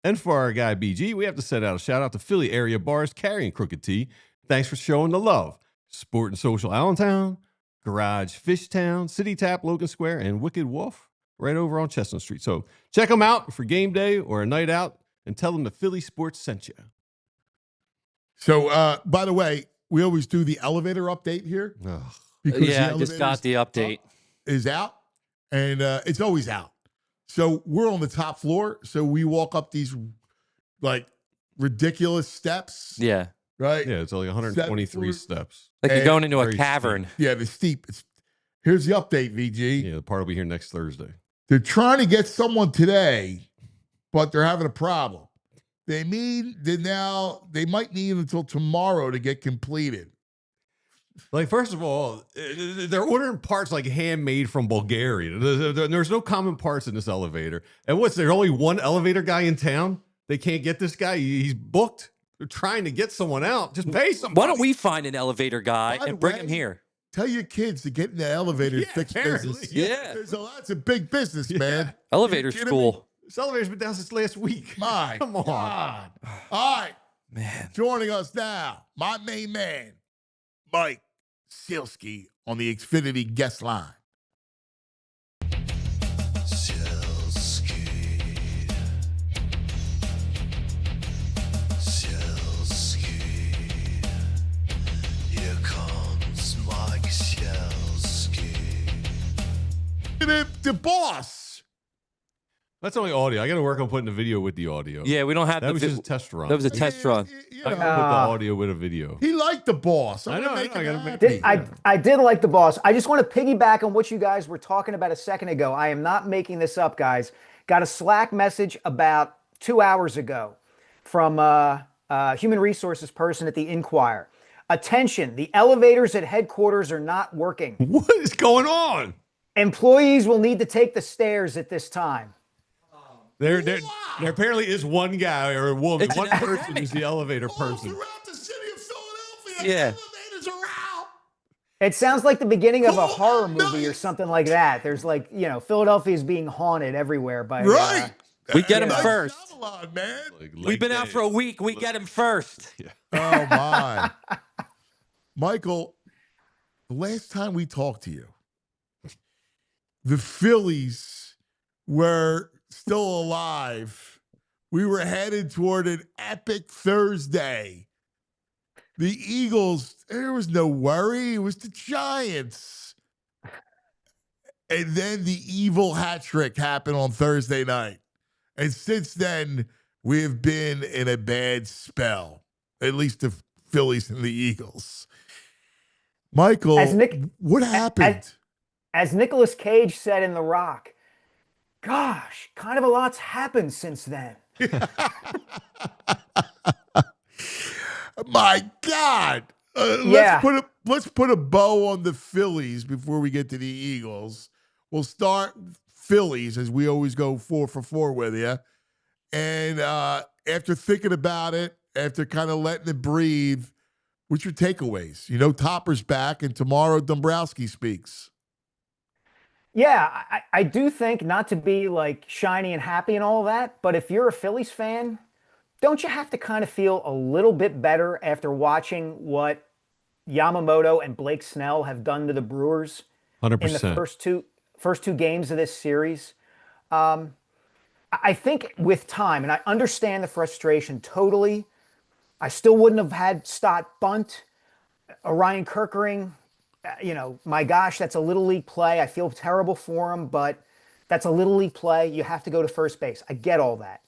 C: And for our guy BG, we have to send out a shout out to Philly area bars carrying Crooked Tea. Thanks for showing the love. Sport and Social Allentown, Garage Fishtown, City Tap, Logan Square, and Wicked Wulf right over on Chestnut Street. So check them out for game day or a night out and tell them the Philly Sports sent you.
B: So, by the way, we always do the elevator update here.
C: Ugh.
B: Because
D: Yeah,
B: the
D: I just got the update.
B: is out, and it's always out. So we're on the top floor. So we walk up these like ridiculous steps.
D: Yeah.
B: Right.
C: Yeah, it's only 123
B: floors.
C: steps.
D: Like you're
B: And
D: going into a
C: very
D: cavern.
B: Yeah, the steep. Here's the update, VG.
C: Yeah, the part will be here next Thursday.
B: They're trying to get someone today, but they're having a problem. They might need until tomorrow to get completed.
C: Like, first of all, they're ordering parts like handmade from Bulgaria. There's no common parts in this elevator. And what's there only one elevator guy in town? They can't get this guy. He's booked. They're trying to get someone out. Just pay somebody.
D: Why don't we find an elevator guy and bring him here?
B: Tell your kids to get in the elevator and fix
C: apparently,
B: business.
D: Yeah.
B: That's a big business, man.
D: Elevator
B: You kidding
D: school.
C: This elevator's been down since last week.
B: My
C: Come on.
B: God. All right.
D: Man.
B: Joining us now, my main man, Mike SIelski on the Xfinity guest line.
H: Here comes Mike SIelski.
B: The boss.
C: That's only audio. I got to work on putting the video with the audio.
D: Yeah, we don't have
C: That was just a test run.
D: That was a test run.
C: I got to put the audio with a video.
B: He liked the boss.
C: I know. I gotta make
I: I did like the boss. I just want to piggyback on what you guys were talking about a second ago. I am not making this up, guys. Got a Slack message about 2 hours ago from a human resources person at the Inquirer. Attention, the elevators at headquarters are not working.
C: What is going on?
I: Employees will need to take the stairs at this time.
C: There apparently is one guy or a woman,
D: It's
C: one
D: an
C: person
D: epidemic.
C: who's the elevator
B: All
C: person.
B: throughout the city of Philadelphia,
D: Yeah.
B: elevators are out.
I: It sounds like the beginning of a
B: Oh,
I: horror movie or
B: nice.
I: something like that. There's like, Philadelphia is being haunted everywhere by
B: Right.
D: We get him
B: Nice
D: first.
B: Avalon, man.
D: We've been out for a week. We get him first.
B: Oh, my. Michael, the last time we talked to you, the Phillies were still alive. We were headed toward an epic Thursday. The Eagles, there was no worry. It was the Giants. And then the evil hat trick happened on Thursday night. And since then, we have been in a bad spell, at least the Phillies and the Eagles. Michael, what happened?
I: As Nicolas Cage said in The Rock, gosh, kind of a lot's happened since then.
B: My God.
I: Yeah.
B: Let's put a bow on the Phillies before we get to the Eagles. We'll start Phillies, as we always go 4 for 4 with you. And after thinking about it, after kind of letting it breathe, what's your takeaways? Topper's back, and tomorrow Dombrowski speaks.
I: Yeah, I do think, not to be like shiny and happy and all of that, but if you're a Phillies fan, don't you have to kind of feel a little bit better after watching what Yamamoto and Blake Snell have done to the Brewers
C: 100%.
I: in the first two games of this series? I think with time, and I understand the frustration totally, I still wouldn't have had Stott bunt, Orion Kerkering. My gosh, that's a little league play. I feel terrible for him, but that's a little league play. You have to go to first base. I get all that.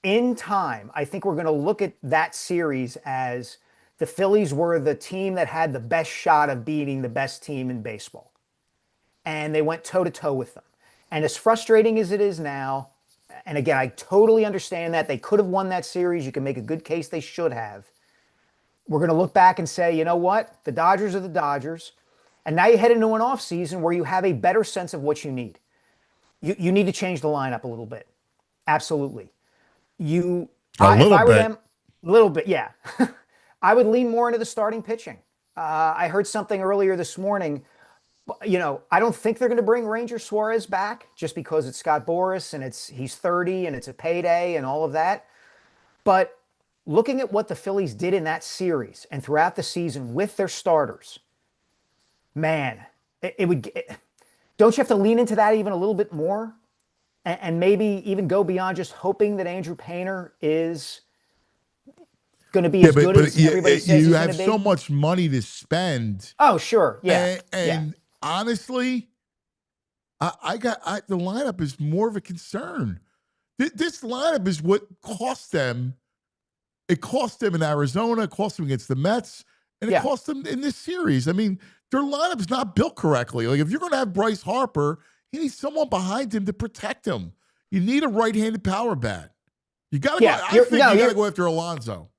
I: In time, I think we're going to look at that series as the Phillies were the team that had the best shot of beating the best team in baseball. And they went toe-to-toe with them. And as frustrating as it is now, and again, I totally understand that. They could have won that series. You can make a good case they should have. We're going to look back and say, you know what? The Dodgers are the Dodgers. And now you head into an offseason where you have a better sense of what you need. You need to change the lineup a little bit. Absolutely. A little bit, yeah. I would lean more into the starting pitching. I heard something earlier this morning. I don't think they're going to bring Ranger Suarez back just because it's Scott Boras and he's 30 and it's a payday and all of that. But looking at what the Phillies did in that series and throughout the season with their starters, man, don't you have to lean into that even a little bit more and maybe even go beyond just hoping that Andrew Painter is going to be as good as everybody says he's
B: you
I: going
B: have
I: to be?
B: so much money to spend.
I: Oh, sure. Yeah.
B: And honestly, The lineup is more of a concern. This lineup is what cost them. It cost them in Arizona, it cost them against the Mets, and it cost them in this series. I mean, their lineup's not built correctly. Like, if you're going to have Bryce Harper, you need someone behind him to protect him. You need a right-handed power bat. You got to go. I think you got to go after Alonso.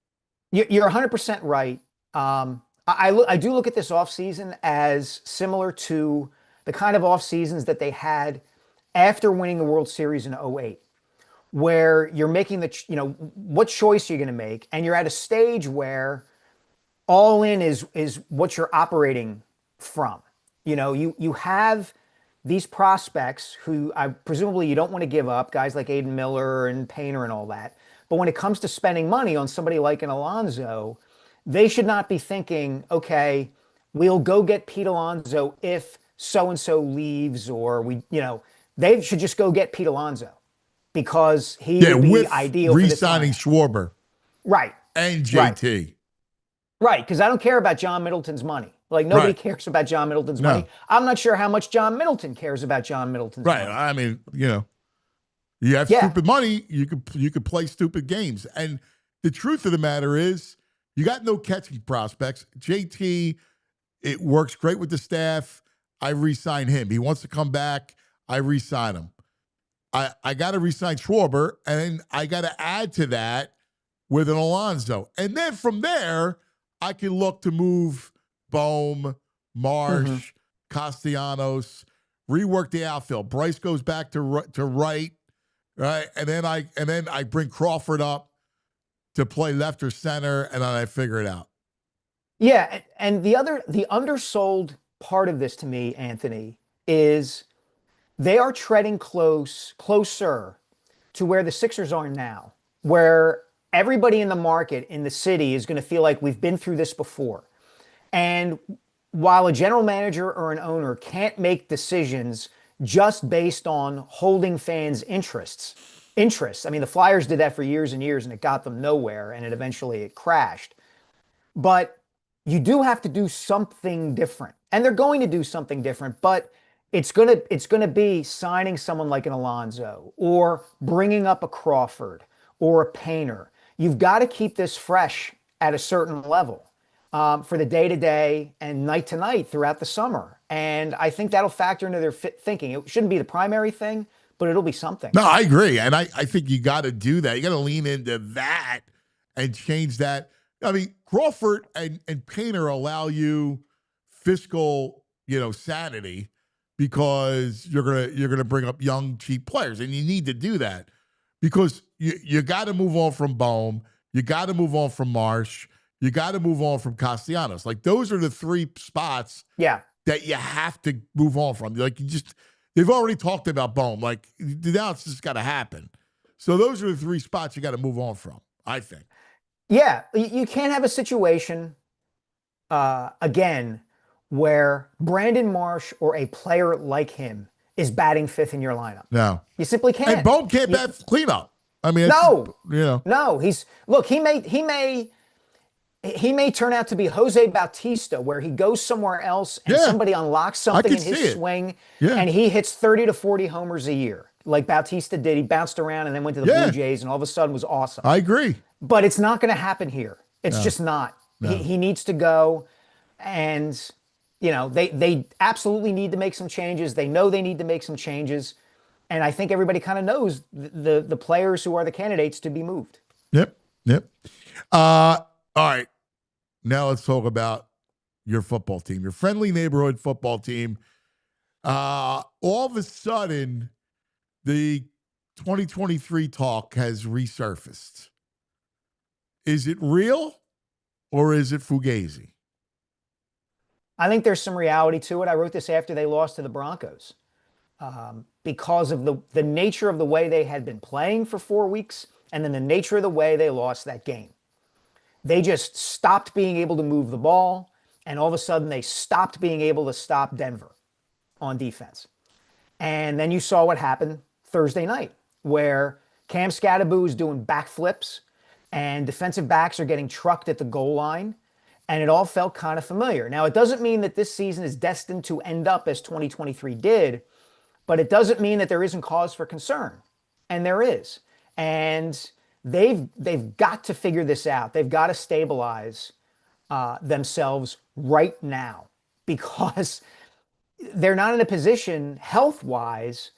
I: You're 100% right. I do look at this offseason as similar to the kind of off seasons that they had after winning the World Series in 08. Where you're making what choice you're going to make, and you're at a stage where all in is what you're operating from. You have these prospects who presumably you don't want to give up, guys like Aiden Miller and Painter and all that. But when it comes to spending money on somebody like an Alonso, they should not be thinking, okay, we'll go get Pete Alonso if so-and-so leaves, or they should just go get Pete Alonso. Because he would be ideal for this
B: re-signing Schwarber.
I: Right.
B: And JT.
I: Right, because I don't care about John Middleton's money. Like, nobody cares about John Middleton's money. I'm not sure how much John Middleton cares about John Middleton's money.
B: Right. I mean, you have stupid money, you could play stupid games. And the truth of the matter is, you got no catching prospects. JT, it works great with the staff. I re-sign him. He wants to come back. I re-sign him. I got to re-sign Schwarber, and I got to add to that with an Alonso. And then from there, I can look to move Bohm, Marsh, Castellanos, rework the outfield. Bryce goes back to right, and then I bring Crawford up to play left or center, and then I figure it out.
I: Yeah, and the undersold part of this to me, Anthony, is they are treading closer to where the Sixers are now, where everybody in the market in the city is going to feel like we've been through this before. And while a general manager or an owner can't make decisions just based on holding fans' interests, I mean, the Flyers did that for years and years, and it got them nowhere, and it crashed. But you do have to do something different, and they're going to do something different, but it's gonna be signing someone like an Alonso, or bringing up a Crawford or a Painter. You've got to keep this fresh at a certain level for the day-to-day and night-to-night throughout the summer. And I think that'll factor into their thinking. It shouldn't be the primary thing, but it'll be something.
B: No, I agree. And I think you got to do that. You got to lean into that and change that. I mean, Crawford and Painter allow you fiscal, sanity, because you're gonna bring up young, cheap players, and you need to do that because you got to move on from Bohm, you got to move on from Marsh, you got to move on from Castellanos. Like, those are the three spots that you have to move on from. Like, they've already talked about Bohm. Like, now it's just got to happen. So those are the three spots you got to move on from, I think.
I: Yeah, you can't have a situation again where Brandon Marsh or a player like him is batting fifth in your lineup.
B: No.
I: You simply can't.
B: And Bohm can't bat cleanup. I mean,
I: no.
B: No,
I: he may turn out to be Jose Bautista, where he goes somewhere else and somebody unlocks something in his swing, and he hits 30 to 40 homers a year, like Bautista did. He bounced around and then went to the Blue Jays, and all of a sudden was awesome.
B: I agree.
I: But it's not going to happen here. It's just not. No. He needs to go, and they absolutely need to make some changes. They know they need to make some changes, and I think everybody kind of knows the players who are the candidates to be moved.
B: Yep. All right. Now let's talk about your football team, your friendly neighborhood football team. All of a sudden, the 2023 talk has resurfaced. Is it real or is it fugazi?
I: I think there's some reality to it. I wrote this after they lost to the Broncos because of the nature of the way they had been playing for 4 weeks, and then the nature of the way they lost that game. They just stopped being able to move the ball, and all of a sudden they stopped being able to stop Denver on defense. And then you saw what happened Thursday night, where Cam Scatterboo is doing backflips and defensive backs are getting trucked at the goal line, and it all felt kind of familiar. Now, it doesn't mean that this season is destined to end up as 2023 did, but it doesn't mean that there isn't cause for concern, and there is. And they've got to figure this out. They've got to stabilize themselves right now because they're not in a position health-wise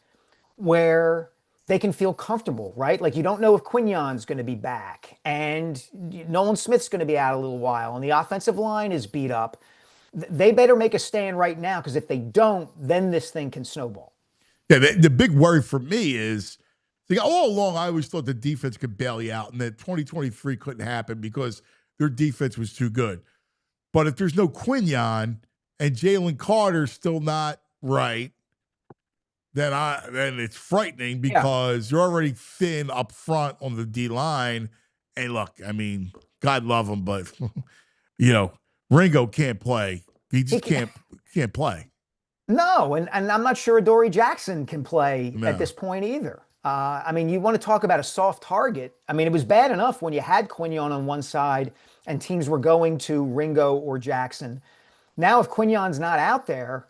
I: where they can feel comfortable, right? Like you don't know if Quignon's going to be back and Nolan Smith's going to be out a little while and the offensive line is beat up. They better make a stand right now because if they don't, then this thing can snowball.
B: Yeah, the big worry for me is all along I always thought the defense could bail you out and that 2023 couldn't happen because their defense was too good. But if there's no Quignon and Jalen Carter's still not right, then it's frightening because you're already thin up front on the D line. And look, I mean, God love him, but Ringo can't play. He just can't play.
I: No, and I'm not sure Adoree Jackson can play at this point either. I mean, you want to talk about a soft target. I mean, it was bad enough when you had Quignon on one side and teams were going to Ringo or Jackson. Now, if Quignon's not out there,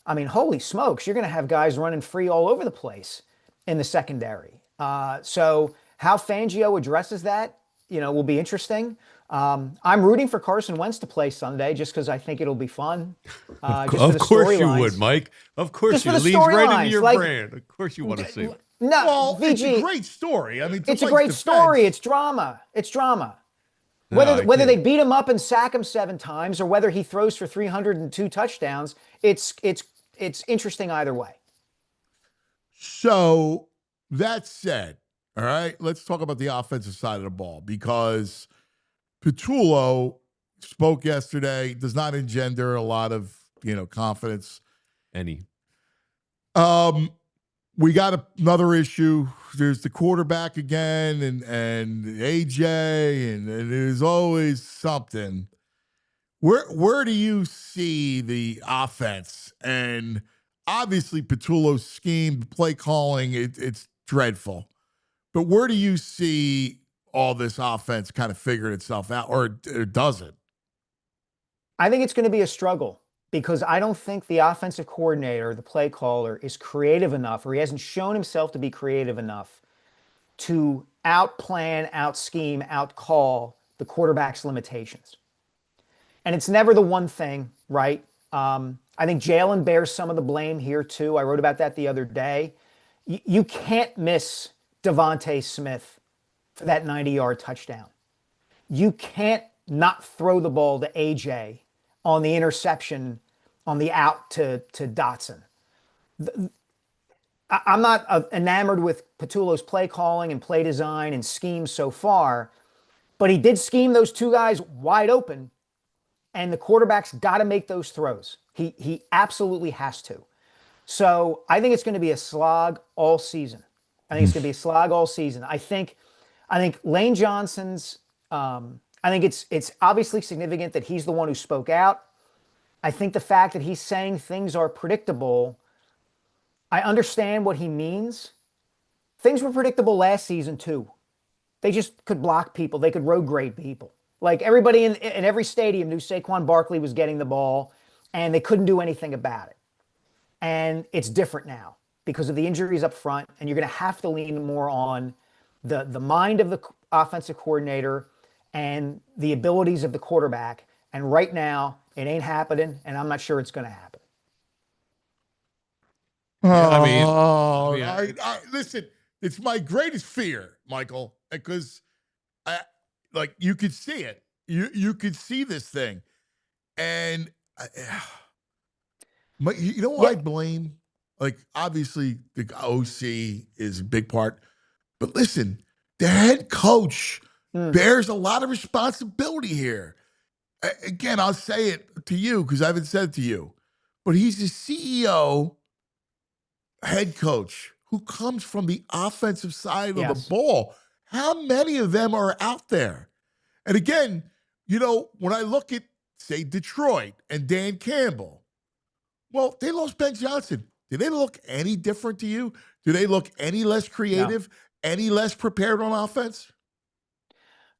I: I mean, holy smokes, you're going to have guys running free all over the place in the secondary. So how Fangio addresses that, will be interesting. I'm rooting for Carson Wentz to play Sunday just because I think it'll be fun.
C: Of course you would, Mike. Of course you. It leads right into your brand. Of course you want to see it.
I: No,
B: well,
I: VG,
B: it's a great story. I mean,
I: it's a great story. It's drama. It's drama. Whether they beat him up and sack him 7 times or whether he throws for 302 touchdowns, it's interesting either way.
B: So that said, all right, let's talk about the offensive side of the ball because Patullo spoke yesterday, does not engender a lot of, confidence. We got another issue. There's the quarterback again and AJ and there's always something. Where do you see the offense? And obviously Patullo's scheme, play calling, it's dreadful. But where do you see all this offense kind of figuring itself out, or does it?
I: I think it's going to be a struggle because I don't think the offensive coordinator, the play caller, is creative enough, or he hasn't shown himself to be creative enough to out-plan, out-scheme, out-call the quarterback's limitations. And it's never the one thing, right? I think Jalen bears some of the blame here too. I wrote about that the other day. You can't miss Devontae Smith for that 90-yard touchdown. You can't not throw the ball to AJ on the interception on the out to Dotson. I'm not enamored with Patullo's play calling and play design and scheme so far, but he did scheme those 2 guys wide open, and the quarterback's got to make those throws. He absolutely has to. So I think it's going to be a slog all season. I think Lane Johnson's. I think it's obviously significant that he's the one who spoke out. I think the fact that he's saying things are predictable, I understand what he means. Things were predictable last season too. They just could block people. They could road grade people. Like everybody in every stadium knew Saquon Barkley was getting the ball and they couldn't do anything about it. And it's different now because of the injuries up front, and you're going to have to lean more on the mind of the offensive coordinator and the abilities of the quarterback. And right now, it ain't happening, and I'm not sure it's going to happen.
B: Listen, it's my greatest fear, Michael, because you could see it. You could see this thing. And you know what I blame? Like, obviously, the OC is a big part. But listen, the head coach bears a lot of responsibility here. Again, I'll say it to you because I haven't said it to you. But he's the CEO, head coach, who comes from the offensive side of the ball. How many of them are out there? And again, when I look at, say, Detroit and Dan Campbell, well, they lost Ben Johnson. Do they look any different to you? Do they look any less creative, any less prepared on offense?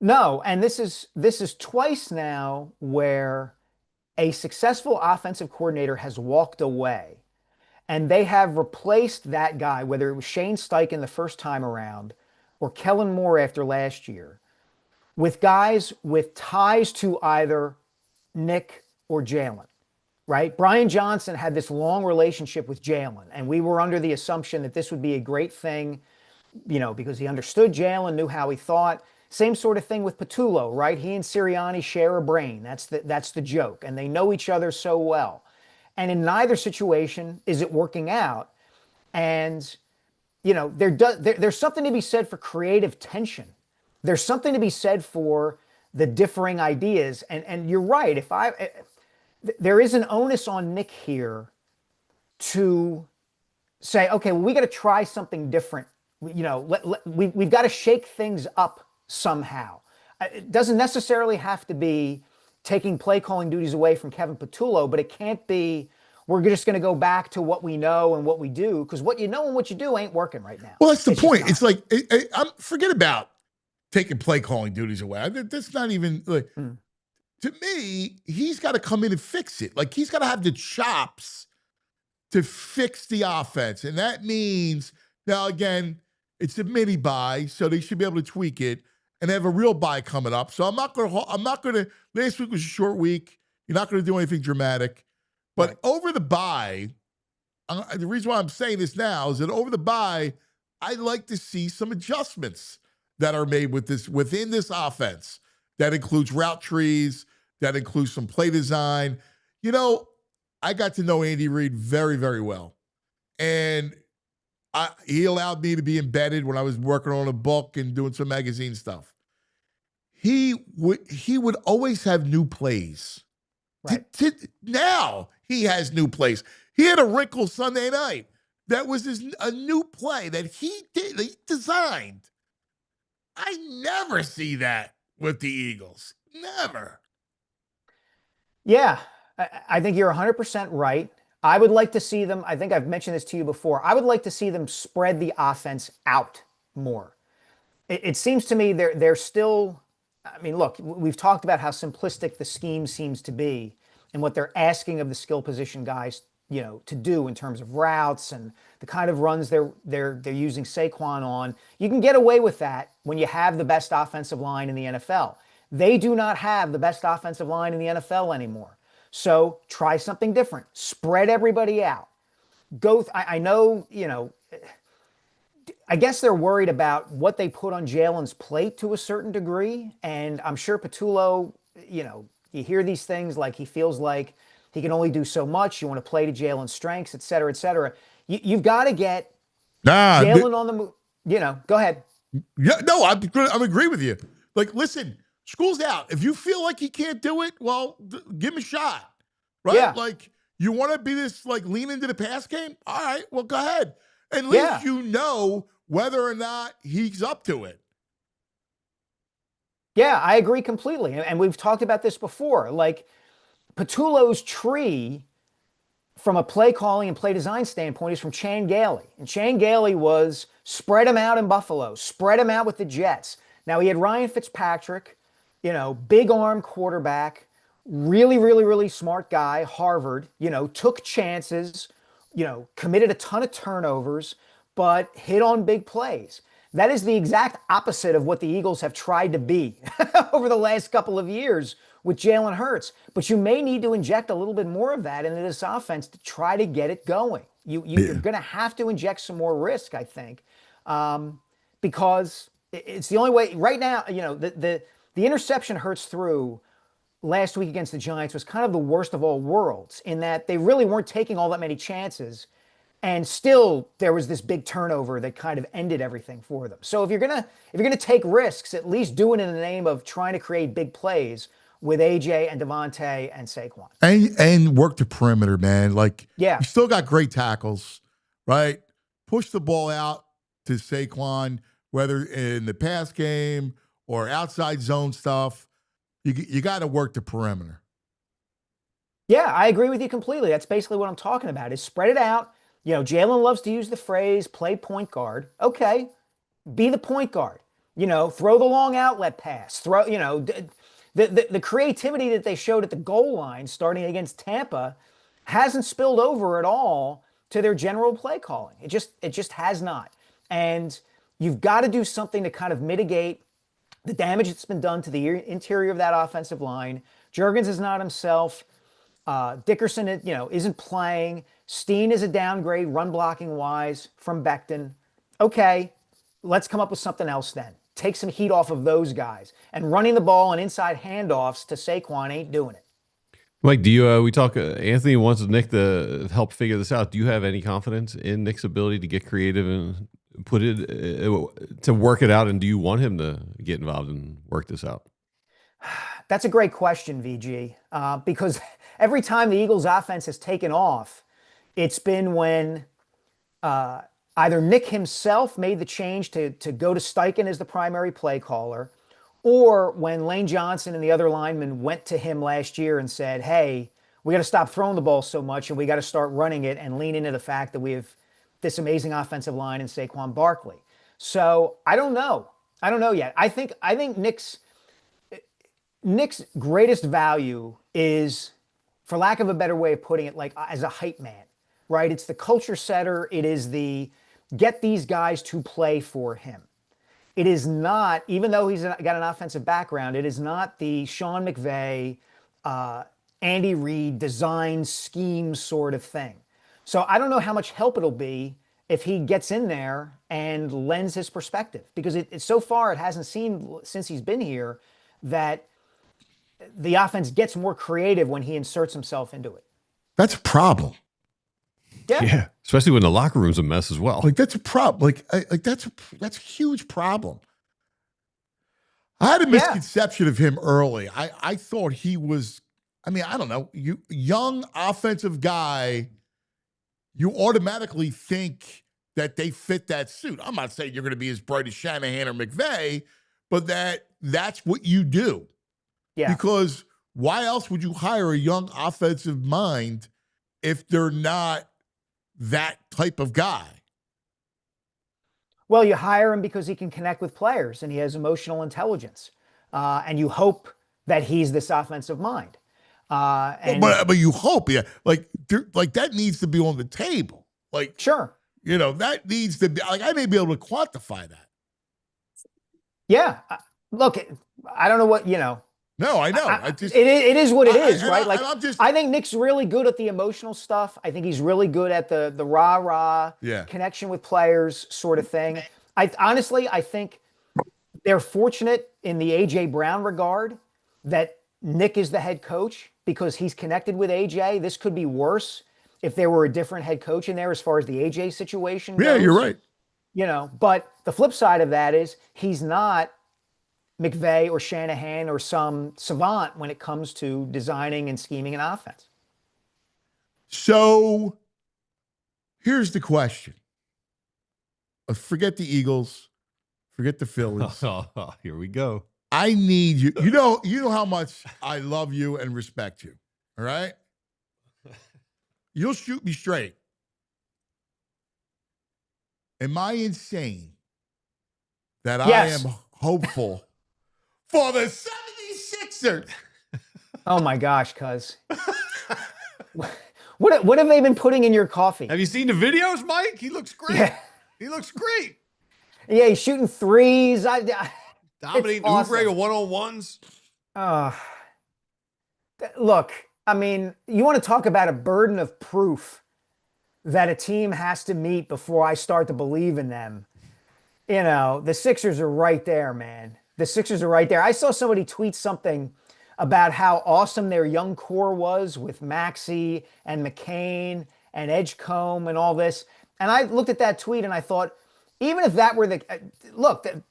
I: No, and this is twice now where a successful offensive coordinator has walked away And they have replaced that guy, whether it was Shane Steichen the first time around or Kellen Moore after last year, with guys with ties to either Nick or Jalen, right? Brian Johnson had this long relationship with Jalen, and we were under the assumption that this would be a great thing, because he understood Jalen, knew how he thought. Same sort of thing with Patullo, right? He and Sirianni share a brain. That's the joke, and they know each other so well. And in neither situation is it working out. And there's something to be said for creative tension. There's something to be said for the differing ideas. And you're right. There is an onus on Nick here to say, okay, well, we got to try something different. We've got to shake things up somehow. It doesn't necessarily have to be taking play calling duties away from Kevin Patullo, but it can't be we're just going to go back to what we know and what we do, because what you know and what you do ain't working right now.
B: Well, that's the point. It's like, forget about taking play calling duties away. That's not even like, to me, he's got to come in and fix it. Like, he's got to have the chops to fix the offense. And that means, now again, it's a mini bye, so they should be able to tweak it, and they have a real bye coming up. So I'm not going to, last week was a short week. You're not going to do anything dramatic. But over the bye, the reason why I'm saying this now is that over the bye, I'd like to see some adjustments that are made within this offense. That includes route trees, that includes some play design. I got to know Andy Reid very, very well. And he allowed me to be embedded when I was working on a book and doing some magazine stuff. He would always have new plays. Right. Now he has new plays. He had a wrinkle Sunday night. That was a new play that he designed. I never see that with the Eagles. Never.
I: Yeah, I think you're 100% right. I would like to see them, I think I've mentioned this to you before, I would like to see them spread the offense out more. It seems to me they're still, look, we've talked about how simplistic the scheme seems to be and what they're asking of the skill position guys, to do in terms of routes and the kind of runs they're using Saquon on. You can get away with that when you have the best offensive line in the NFL. They do not have the best offensive line in the NFL anymore. So try something different. Spread everybody out. I know, I guess they're worried about what they put on Jalen's plate to a certain degree. And I'm sure Patullo, you hear these things like he feels like he can only do so much. You want to play to Jalen's strengths, et cetera, et cetera. You've got to get Jalen on the move. Go ahead.
B: Yeah, no, I'm agree with you. Like, listen, school's out. If you feel like he can't do it, well, give him a shot, right?
I: Yeah.
B: Like, you want to be this, like, lean into the pass game? All right, well, go ahead. At least you know whether or not he's up to it.
I: Yeah, I agree completely. And we've talked about this before. Like, Patullo's tree from a play calling and play design standpoint is from Chan Gailey. And Chan Gailey was spread him out in Buffalo, spread him out with the Jets. Now, he had Ryan Fitzpatrick, big arm quarterback, really, really, really smart guy, Harvard, took chances, committed a ton of turnovers, but hit on big plays. That is the exact opposite of what the Eagles have tried to be over the last couple of years with Jalen Hurts. But you may need to inject a little bit more of that into this offense to try to get it going. You're going to have to inject some more risk, I think, because it's the only way right now. The interception Hurts threw last week against the Giants was kind of the worst of all worlds in that they really weren't taking all that many chances. And still, there was this big turnover that kind of ended everything for them. So if you're gonna take risks, at least do it in the name of trying to create big plays with AJ and Devontae and Saquon.
B: And work the perimeter, man. Like,
I: you
B: still got great tackles, right? Push the ball out to Saquon, whether in the pass game or outside zone stuff. You got to work the perimeter.
I: Yeah, I agree with you completely. That's basically what I'm talking about. Is spread it out. Jalen loves to use the phrase play point guard. Okay, be the point guard. Throw the long outlet pass. Throw, the creativity that they showed at the goal line starting against Tampa hasn't spilled over at all to their general play calling. It just has not. And you've got to do something to kind of mitigate the damage that's been done to the interior of that offensive line. Juergens is not himself. Dickerson, isn't playing. Steen is a downgrade, run blocking wise, from Becton. Okay, let's come up with something else then. Take some heat off of those guys. And running the ball and inside handoffs to Saquon ain't doing it.
C: Mike, do you? We talk. Anthony wants Nick to help figure this out. Do you have any confidence in Nick's ability to get creative and put it to work it out? And do you want him to get involved and work this out?
I: That's a great question, VG, because every time the Eagles' offense has taken off, it's been when either Nick himself made the change to go to Steichen as the primary play caller, or when Lane Johnson and the other linemen went to him last year and said, hey, we got to stop throwing the ball so much and we got to start running it and lean into the fact that we have this amazing offensive line in Saquon Barkley. So I don't know. I don't know yet. I think Nick's greatest value is, for lack of a better way of putting it, like as a hype man, right? It's the culture setter. It is the get these guys to play for him. It is not, even though he's got an offensive background, it is not the Sean McVay, Andy Reid design scheme sort of thing. So I don't know how much help it'll be if he gets in there and lends his perspective, because so far it hasn't seemed since he's been here that the offense gets more creative when he inserts himself into it.
B: That's a problem.
I: Yeah.
C: Especially when the locker room's a mess as well.
B: Like that's a problem. That's a huge problem. I had a misconception of him early. I thought he was, I don't know, young offensive guy, you automatically think that they fit that suit. I'm not saying you're going to be as bright as Shanahan or McVay, but that's what you do.
I: Yeah.
B: Because why else would you hire a young offensive mind if they're not that type of guy?
I: Well, you hire him because he can connect with players and he has emotional intelligence. And you hope that he's this offensive mind.
B: But you hope, yeah. Like that needs to be on the table. Like,
I: sure.
B: That needs to be, like, I may be able to quantify that.
I: Yeah. Look, I don't know what,
B: No, I know.
I: It is what it is, right?
B: I
I: think Nick's really good at the emotional stuff. I think he's really good at the rah-rah connection with players sort of thing. I think they're fortunate in the A.J. Brown regard that Nick is the head coach because he's connected with A.J. This could be worse if there were a different head coach in there as far as the A.J. situation goes.
B: Yeah, you're right.
I: But the flip side of that is he's not McVay or Shanahan or some savant when it comes to designing and scheming an offense.
B: So here's the question. Forget the Eagles. Forget the Phillies.
C: Here we go.
B: I need you. You know how much I love you and respect you. All right? You'll shoot me straight. Am I insane that
I: yes.
B: I am hopeful for the 76ers?
C: Oh
I: my gosh, cuz. What have they been putting in your coffee?
C: Have you seen the videos, Mike? He looks great.
I: Yeah.
C: He looks great.
I: Yeah, he's shooting threes.
C: Dominating
I: awesome.
C: Oubre one-on-ones.
I: Look, you want to talk about a burden of proof that a team has to meet before I start to believe in them. The Sixers are right there, man. The Sixers are right there. I saw somebody tweet something about how awesome their young core was with Maxey and McCain and Edgecombe and all this. And I looked at that tweet and I thought, even if that were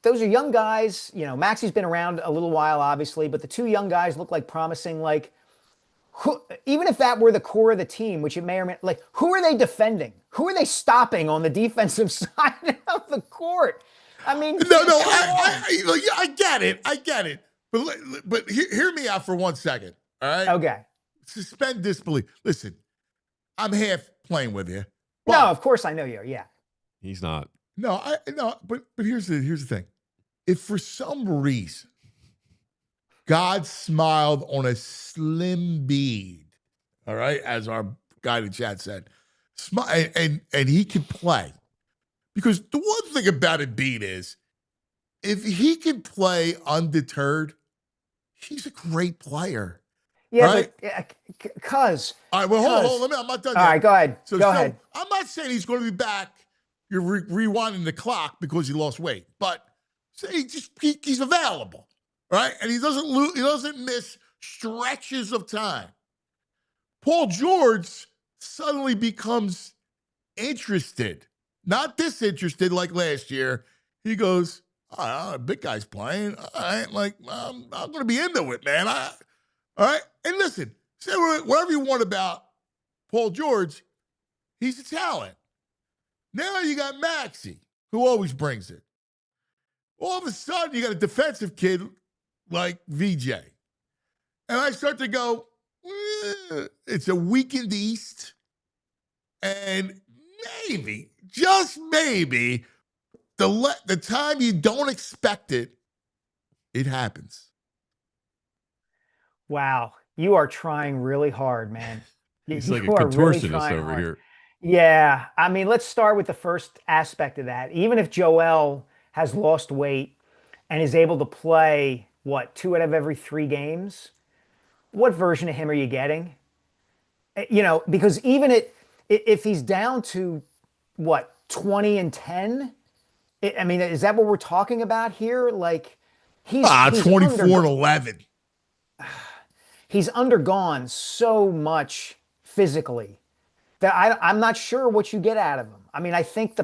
I: those are young guys. Maxey's been around a little while, obviously, but the two young guys look like promising. Even if that were the core of the team, which it may or may who are they defending? Who are they stopping on the defensive side of the court?
B: I get it. But hear me out for 1 second. All right.
I: Okay.
B: Suspend disbelief. Listen, I'm half playing with you.
I: No, of course I know you. Yeah.
C: He's not.
B: No, but here's the thing. If for some reason God smiled on a slim bead, all right, as our guy in the chat said, and he can play. Because the one thing about Embiid is, if he can play undeterred, he's a great player.
I: Yeah,
B: right?
I: but cuz.
B: All right, well, hold on. I'm not done yet.
I: All right, go ahead.
B: So,
I: go ahead.
B: I'm not saying he's going to be back. You're rewinding the clock because he lost weight, but say he's available, right? And he doesn't miss stretches of time. Paul George suddenly becomes interested, not disinterested like last year. He goes, big guy's playing. I'm going to be into it, man. All right? And listen, say whatever you want about Paul George, he's a talent. Now you got Maxey, who always brings it. All of a sudden, you got a defensive kid like VJ. And I start to go, it's a weakened East. And maybe, just maybe, the time you don't expect it, it happens.
I: Wow. You are trying really hard, man.
C: He's like a contortionist over here.
I: Yeah. I mean, let's start with the first aspect of that. Even if Joel has lost weight and is able to play, 2 out of every 3 games, what version of him are you getting? Because even if he's down to, 20 and 10? I mean, is that what we're talking about here? Like, he's
B: 24 and 11.
I: He's undergone so much physically that I'm not sure what you get out of him. I mean, I think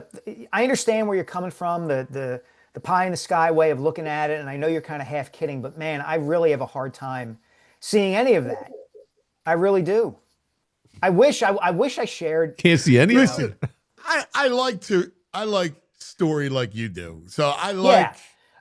I: I understand where you're coming from, the pie in the sky way of looking at it, and I know you're kind of half kidding, but man, I really have a hard time seeing any of that. I really do. I wish I shared.
C: Can't see any.
B: Listen, I like story like you do. So I like.
I: Yeah.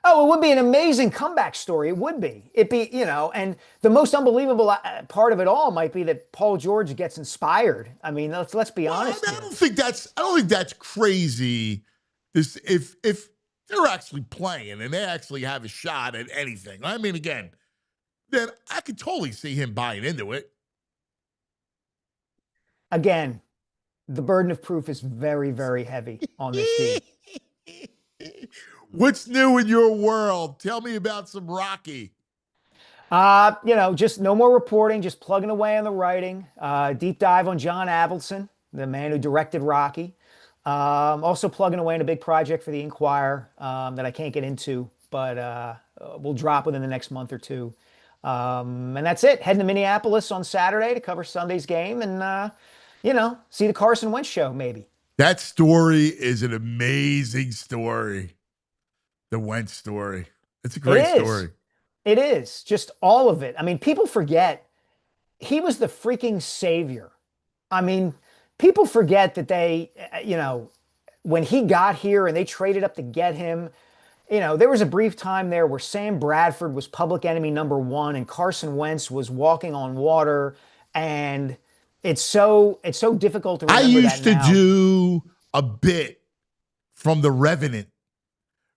I: Oh, it would be an amazing comeback story. It would be. It'd be, and the most unbelievable part of it all might be that Paul George gets inspired. I mean, let's be honest.
B: I don't think that's crazy. If they're actually playing and they actually have a shot at anything. I mean, again, then I could totally see him buying into it.
I: Again, the burden of proof is very, very heavy on this team.
B: What's new in your world? Tell me about some Rocky.
I: Just no more reporting, just plugging away on the writing. Deep dive on John Avildsen, the man who directed Rocky. Also plugging away in a big project for the Inquirer that I can't get into, but we'll drop within the next month or two. And that's it. Heading to Minneapolis on Saturday to cover Sunday's game and, see the Carson Wentz show maybe.
B: That story is an amazing story. The Wentz story. It's a great story.
I: It is. Just all of it. I mean, people forget he was the freaking savior. I mean, people forget that they, when he got here and they traded up to get him, there was a brief time there where Sam Bradford was public enemy number 1 and Carson Wentz was walking on water. And it's so difficult to remember. I used to
B: do a bit from The Revenant.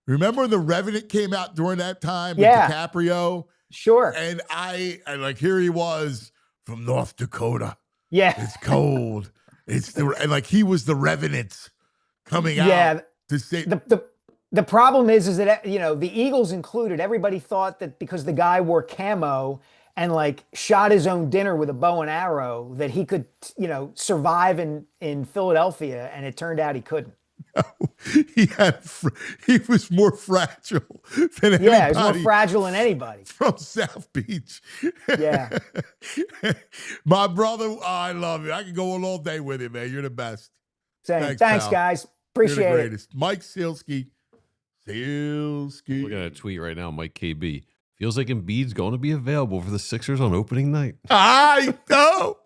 B: Remember The Revenant came out during that time with DiCaprio?
I: Sure.
B: And I here he was from North Dakota.
I: Yeah.
B: It's cold. And he was the Revenant coming out to say
I: the problem is that the Eagles included, everybody thought that because the guy wore camo and shot his own dinner with a bow and arrow that he could survive in Philadelphia, and it turned out he couldn't.
B: No, he was more fragile than anybody.
I: Yeah, he was more fragile than anybody.
B: From South Beach.
I: Yeah.
B: My brother, I love you. I can go on all day with you, man. You're the best.
I: Thanks guys. Appreciate it.
B: Mike SIelski.
C: Look at a tweet right now, Mike KB. Feels like Embiid's going to be available for the Sixers on opening night.
B: I know.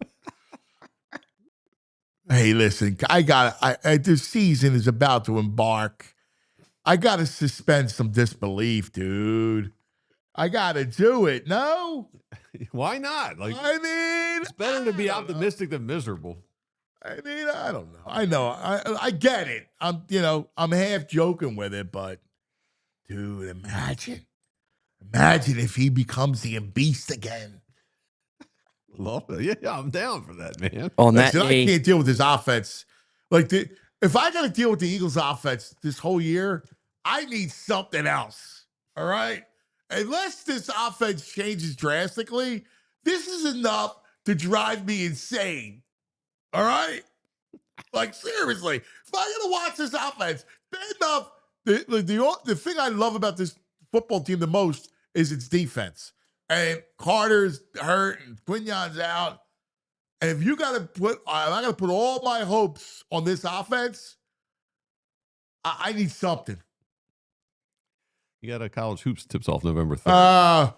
B: Hey, listen, the season is about to embark. I got to suspend some disbelief, dude. I got to do it. No?
C: Why not? It's better to be optimistic than miserable.
B: I mean, I don't know. I know. I get it. I'm half joking with it, but dude, imagine if he becomes the beast again.
C: Love it. Yeah, I'm down for that, man.
D: On
B: I can't deal with his offense If I got to deal with the Eagles offense this whole year, I need something else. All right? Unless this offense changes drastically, this is enough to drive me insane. All right? Like, seriously, if I got to watch this offense, bad enough. The thing I love about this football team the most is its defense. And Carter's hurt and Quignon's out. And if you got to I got to put all my hopes on this offense, I need something.
C: You got a college hoops tips off November 3rd.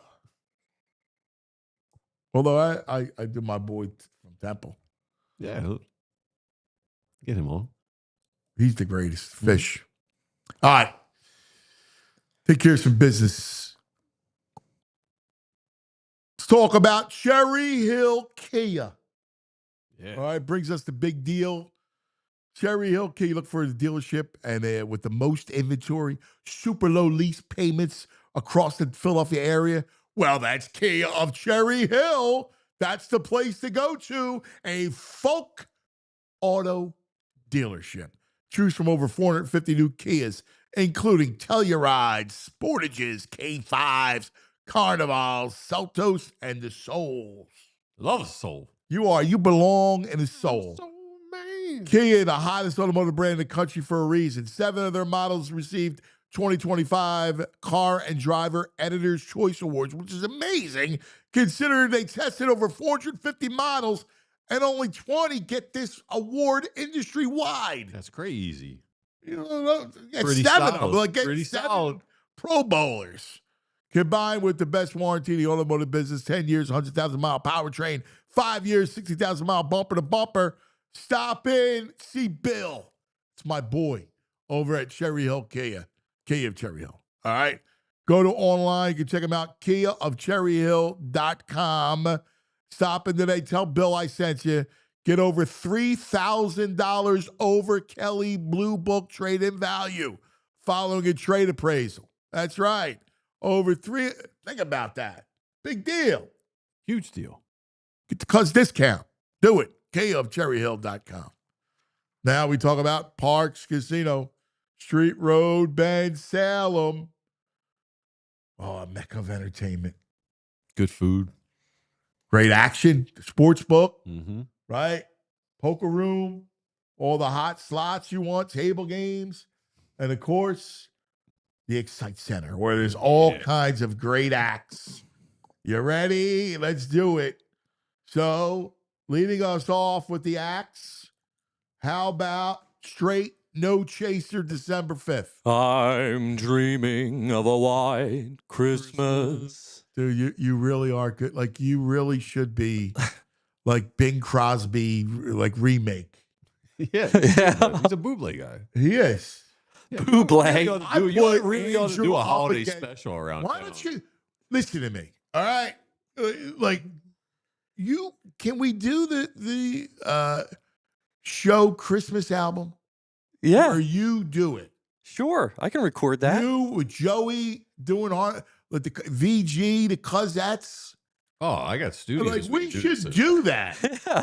B: Although I do my boy from Temple.
C: Yeah. Get him on.
B: He's the greatest. Fish. All right. Take care of some business. Let's talk about Cherry Hill Kia.
C: Yeah.
B: All right. Brings us the big deal. Cherry Hill Kia. Look for the dealership and with the most inventory, super low lease payments across the Philadelphia area. Well, that's Kia of Cherry Hill. That's the place to go to. A folk auto dealership. Choose from over 450 new Kias, including Tellurides, Sportages, K5s, Carnivals, Seltos, and the Souls.
C: Love the Soul.
B: You belong in the Soul.
C: Soul, man.
B: Kia, the hottest automotive brand in the country for a reason. 7 of their models received 2025 Car and Driver Editor's Choice Awards, which is amazing considering they tested over 450 models and only 20 get this award industry-wide.
C: That's crazy.
B: You know,
C: Pretty
B: 7
C: solid.
B: of them. Like, get
C: Pretty
B: 7
C: solid.
B: Pro Bowlers. Combined with the best warranty in the automotive business, 10 years, 100,000-mile powertrain, 5 years, 60,000-mile bumper-to-bumper. Stop in, see Bill. It's my boy over at Cherry Hill Kia. Kia of Cherry Hill. All right? Go to online. You can check them out, KiaofCherryHill.com. Stop in today. Tell Bill I sent you. Get over $3,000 over Kelly Blue Book trade-in value following a trade appraisal. That's right. Over 3. Think about that. Big deal.
C: Huge deal.
B: Get the cuz discount. Do it. KiaofCherryHill.com. Now we talk about Parks Casino, Street Road, Bend, Salem. Oh, a mecca of entertainment.
C: Good food.
B: Great action. Sports book.
C: Mm-hmm.
B: Right? Poker room, all the hot slots you want, table games, and of course, the Excite Center, where there's all kinds of great acts. You ready? Let's do it. So, leading us off with the acts, how about straight No Chaser December 5th?
D: I'm dreaming of a white Christmas.
B: Dude, you really are good. Like, you really should be like Bing Crosby, like remake.
C: Yeah. He's a Buble guy.
B: He is.
C: Yeah,
D: Buble.
C: You really ought to
B: Andrew
C: do a
B: up
C: holiday
B: again.
C: special around
B: Why
C: town.
B: don't you listen to me? All right, can we do the show Christmas album?
D: Yeah,
B: Or you do it?
D: sure. I can record that.
B: You with Joey doing with the VG, the Cuzettes.
C: Oh, I got studios.
B: Like, we
C: do
B: should
C: this.
B: do that.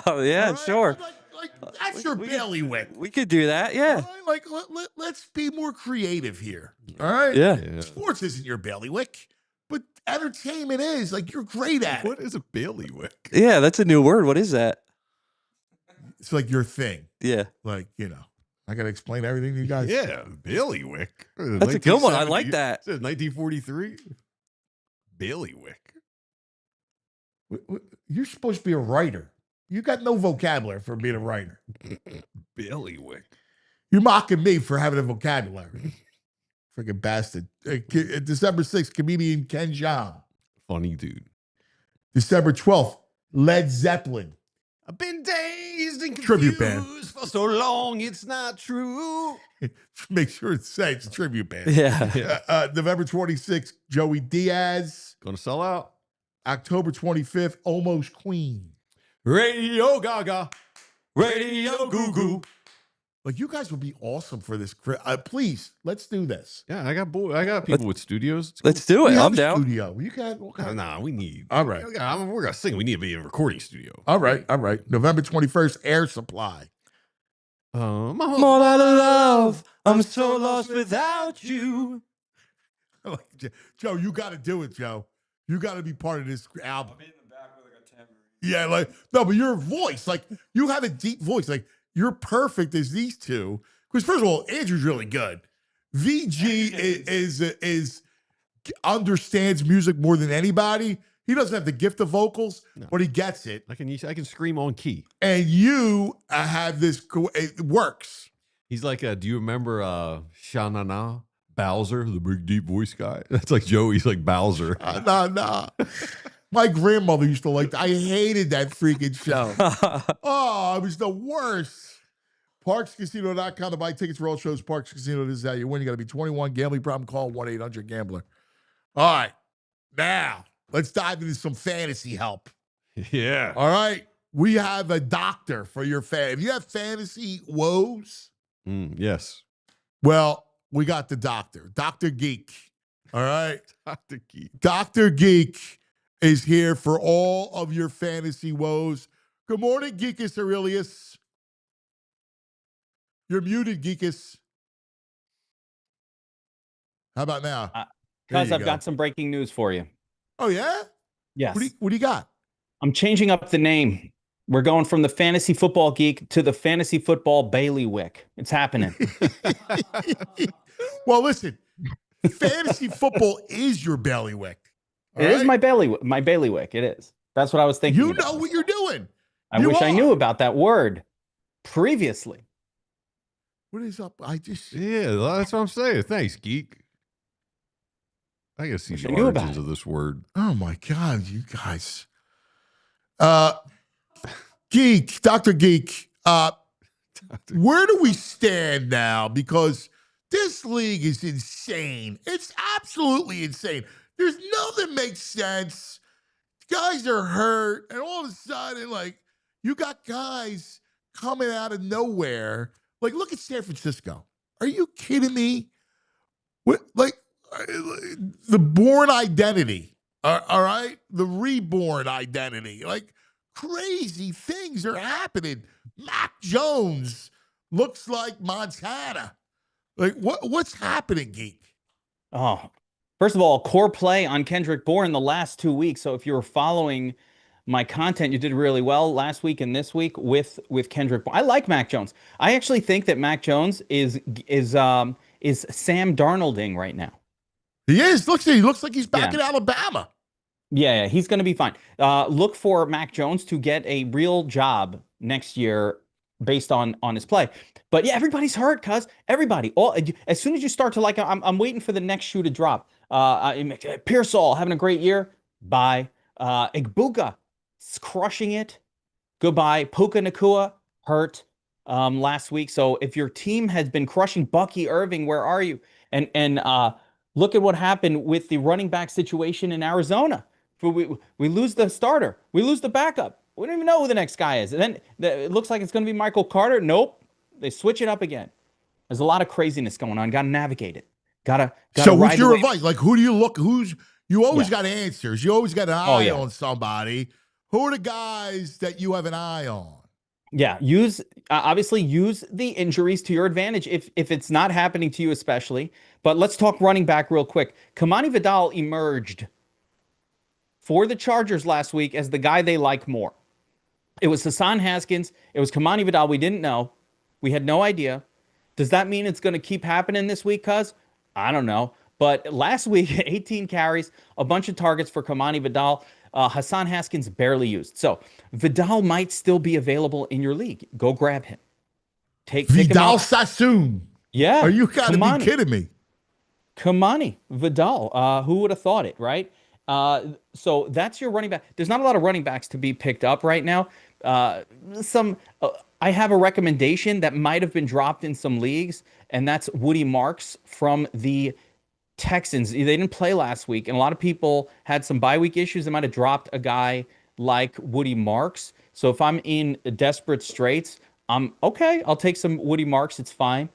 D: Oh, yeah,
B: All right?
D: sure.
B: Like that's your bailiwick.
D: We could do that. Yeah.
B: All right? Like, let's be more creative here. All right?
D: Yeah.
B: Sports isn't your bailiwick, but entertainment is. Like, you're great at
C: What
B: it.
C: is a bailiwick?
D: Yeah, that's a new word. What is that?
B: It's like your thing.
D: Yeah.
B: Like, I got to explain everything to you guys.
C: Yeah, bailiwick.
D: That's a good one. I like
C: 1970.
D: that.
C: Says 1943. Bailiwick.
B: You're supposed to be a writer. You got no vocabulary for being a writer.
C: Bailiwick.
B: You're mocking me for having a vocabulary. Freaking bastard. December 6th, comedian Ken Jeong.
C: Funny dude.
B: December 12th, Led Zeppelin.
C: I've been dazed and
B: Tribute
C: confused for so long, it's not true.
B: Make sure it says it's a tribute band.
D: Yeah.
B: November 26th, Joey Diaz.
C: Gonna sell out.
B: October 25th, Almost Queen.
C: Radio Gaga. Radio Goo Goo.
B: Like, you guys would be awesome for this. Please, let's do this.
C: Yeah, I got people with studios. It's
D: Let's do
B: We
D: it.
B: have
D: I'm
B: a
D: down.
B: studio. You got what kind of-
C: Nah, we need.
B: All right.
C: We're gonna sing. We need to be in a recording studio.
B: All right. November 21st, Air Supply.
C: I'm
D: all out of love. I'm so lost without you.
B: Joe, you got to do it, Joe. You got to be part of this album. I'm in the back with like a tambourine. Yeah, like no, but your voice, like you have a deep voice, like you're perfect as these two. Because first of all, Andrew's really good. VG is understands music more than anybody. He doesn't have the gift of vocals, but he gets it.
C: I can scream on key.
B: And you have this. It works.
C: He's like, do you remember Sha-Na-Na? Bowser, the big deep voice guy. That's like Joey's like Bowser.
B: Nah. My grandmother used to like that. I hated that freaking show. Oh, it was the worst. ParksCasino.com to buy tickets for all shows. Parks Casino, this is how you win. You got to be 21. Gambling problem, call 1-800-GAMBLER. All right. Now, let's dive into some fantasy help.
C: Yeah.
B: All right. We have a doctor for your fan. If you have fantasy woes,
C: yes.
B: Well, we got the doctor, Dr. Geek. All right.
C: Dr. Geek.
B: Dr. Geek is here for all of your fantasy woes. Good morning, Geekus Aurelius. You're muted, Geekus. How about now?
J: Because I've got some breaking news for you.
B: Oh, yeah?
J: Yes.
B: What do you got?
J: I'm changing up the name. We're going from the Fantasy Football Geek to the Fantasy Football Bailiwick. It's happening.
B: Well, listen, fantasy football is your bailiwick.
J: It is my bailiwick. It is. That's what I was thinking.
B: You know what you're doing.
J: I wish I knew about that word previously.
B: What is up?
C: Yeah, that's what I'm saying. Thanks, Geek. I gotta see the origins of this word.
B: Oh my God, you guys. Geek, Dr. Geek, where do we stand now? Because this league is insane. It's absolutely insane. There's nothing makes sense. Guys are hurt, and all of a sudden, like, you got guys coming out of nowhere. Like, look at San Francisco. Are you kidding me? What, like, the born identity, all right? The reborn identity. Like, crazy things are happening. Mac Jones looks like Montana. Like, what's happening, Geek?
J: Oh, first of all, core play on Kendrick Bourne the last 2 weeks. So if you were following my content, you did really well last week and this week with Kendrick Bourne. I like Mac Jones. I actually think that Mac Jones is Sam Darnolding right now.
B: He is. He looks like he's back in Alabama.
J: Yeah, he's going to be fine. Look for Mac Jones to get a real job next year based on his play. But yeah, everybody's hurt, cuz everybody. As soon as you start to I'm waiting for the next shoe to drop. Pearsall having a great year. Bye. Igbuka crushing it. Goodbye. Puka Nacua hurt last week. So if your team has been crushing Bucky Irving, where are you? And look at what happened with the running back situation in Arizona. We lose the starter. We lose the backup. We don't even know who the next guy is. And then it looks like it's going to be Michael Carter. Nope. They switch it up again. There's a lot of craziness going on. Got to navigate it. Got to.
B: So what's your advice? Like, who do you look? You always got answers. You always got an eye on somebody. Who are the guys that you have an eye on?
J: Yeah, obviously use the injuries to your advantage if it's not happening to you especially. But let's talk running back real quick. Kamani Vidal emerged for the Chargers last week as the guy they like more. It was Hassan Haskins. It was Kamani Vidal. We didn't know. We had no idea. Does that mean it's going to keep happening this week, cuz? I don't know. But last week, 18 carries, a bunch of targets for Kamani Vidal. Hassan Haskins barely used. So Vidal might still be available in your league. Go grab him. Take
B: Vidal Sassoon.
J: Yeah.
B: Are you got to be kidding me?
J: Kamani Vidal. Who would have thought it, right? So that's your running back. There's not a lot of running backs to be picked up right now. I have a recommendation that might have been dropped in some leagues, and that's Woody Marks from the Texans. They didn't play last week, and a lot of people had some bye week issues. They might have dropped a guy like Woody Marks. So if I'm in desperate straits, I'm okay. I'll take some Woody Marks. It's fine.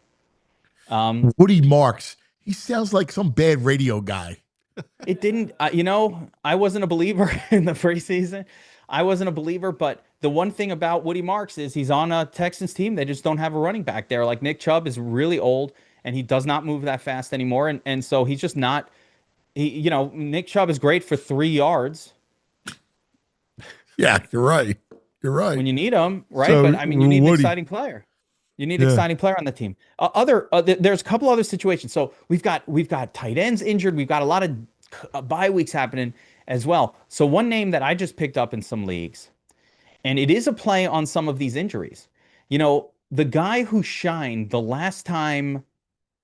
B: Woody Marks. He sounds like some bad radio guy.
J: It didn't, I wasn't a believer in the preseason. I wasn't a believer, but the one thing about Woody Marks is he's on a Texans team. They just don't have a running back there. Like Nick Chubb is really old and he does not move that fast anymore. And so he's just not, Nick Chubb is great for 3 yards.
B: Yeah, you're right. You're right.
J: When you need him, right?
B: So,
J: But I mean, you need an
B: Woody-
J: exciting player. You need an exciting player on the team. There's a couple other situations. So we've got tight ends injured. We've got a lot of bye weeks happening as well. So one name that I just picked up in some leagues, and it is a play on some of these injuries. The guy who shined the last time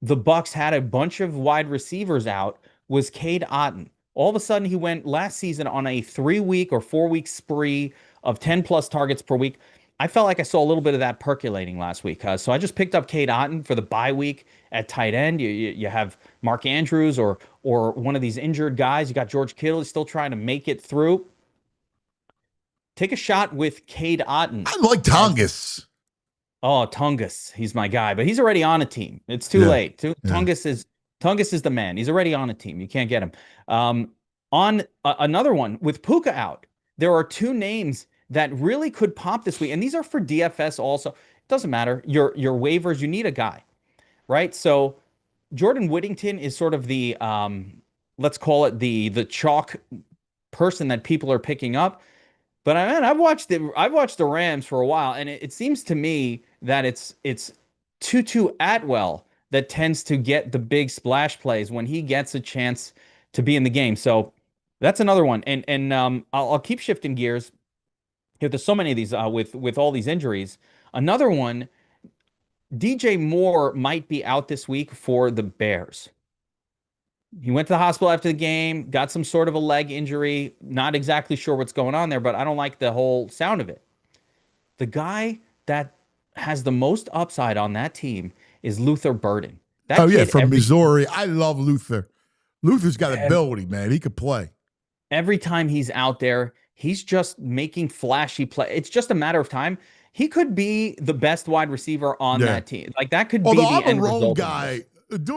J: the Bucs had a bunch of wide receivers out was Cade Otton. All of a sudden, he went last season on a 3-week or 4-week spree of 10+ targets per week. I felt like I saw a little bit of that percolating last week. So I just picked up Cade Otton for the bye week at tight end. You have Mark Andrews or one of these injured guys. You got George Kittle still trying to make it through. Take a shot with Cade Otton.
B: I like Tongus.
J: Oh, Tungus. He's my guy, but he's already on a team. It's too late. Tungus is the man. He's already on a team. You can't get him. On another one with Puka out, there are 2 names that really could pop this week, and these are for DFS also. It doesn't matter. Your waivers, you need a guy, right? So Jordan Whittington is sort of the let's call it the chalk person that people are picking up. But I've watched the Rams for a while, and it seems to me that it's Tutu Atwell that tends to get the big splash plays when he gets a chance to be in the game. So that's another one. And I'll keep shifting gears. There's so many of these with all these injuries. Another one, DJ Moore might be out this week for the Bears. He went to the hospital after the game, got some sort of a leg injury. Not exactly sure what's going on there, but I don't like the whole sound of it. The guy that has the most upside on that team is Luther Burden.
B: From Missouri. I love Luther. Luther's got ability, man. He could play.
J: Every time he's out there, he's just making flashy play. It's just a matter of time. He could be the best wide receiver on that team. Like that could be the
B: I'm
J: end
B: a Rome
J: result
B: guy.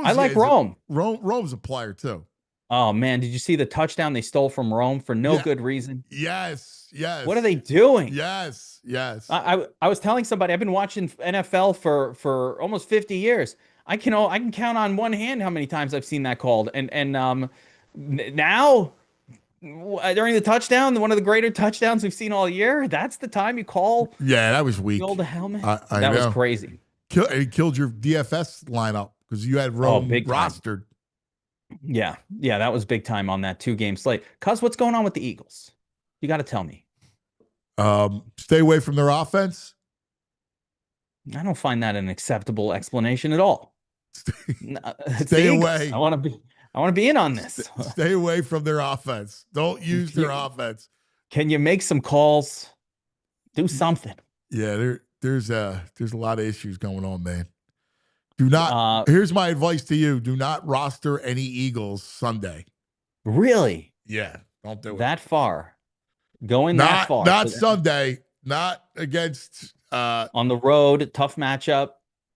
J: I like Rome.
B: Rome's a player too.
J: Oh man, did you see the touchdown they stole from Rome for no good reason?
B: Yes.
J: What are they doing?
B: Yes.
J: I was telling somebody I've been watching NFL for almost 50 years. I can count on one hand how many times I've seen that called. And now during the touchdown, one of the greater touchdowns we've seen all year, that's the time you call.
B: Yeah, that was weak.
J: The helmet.
B: That
J: that was crazy.
B: It killed your DFS lineup because you had Rome rostered.
J: Yeah, that was big time on that 2-game slate. Cuz, what's going on with the Eagles? You got to tell me.
B: Stay away from their offense.
J: I don't find that an acceptable explanation at all.
B: Stay away.
J: I want to be in on this.
B: Stay away from their offense. Don't use their offense.
J: Can you make some calls? Do something.
B: Yeah, there's a lot of issues going on, man. Do not. Here's my advice to you: do not roster any Eagles Sunday.
J: Really?
B: Yeah, don't do it
J: that far. Going that far.
B: Not Sunday. Not against
J: on the road. Tough matchup.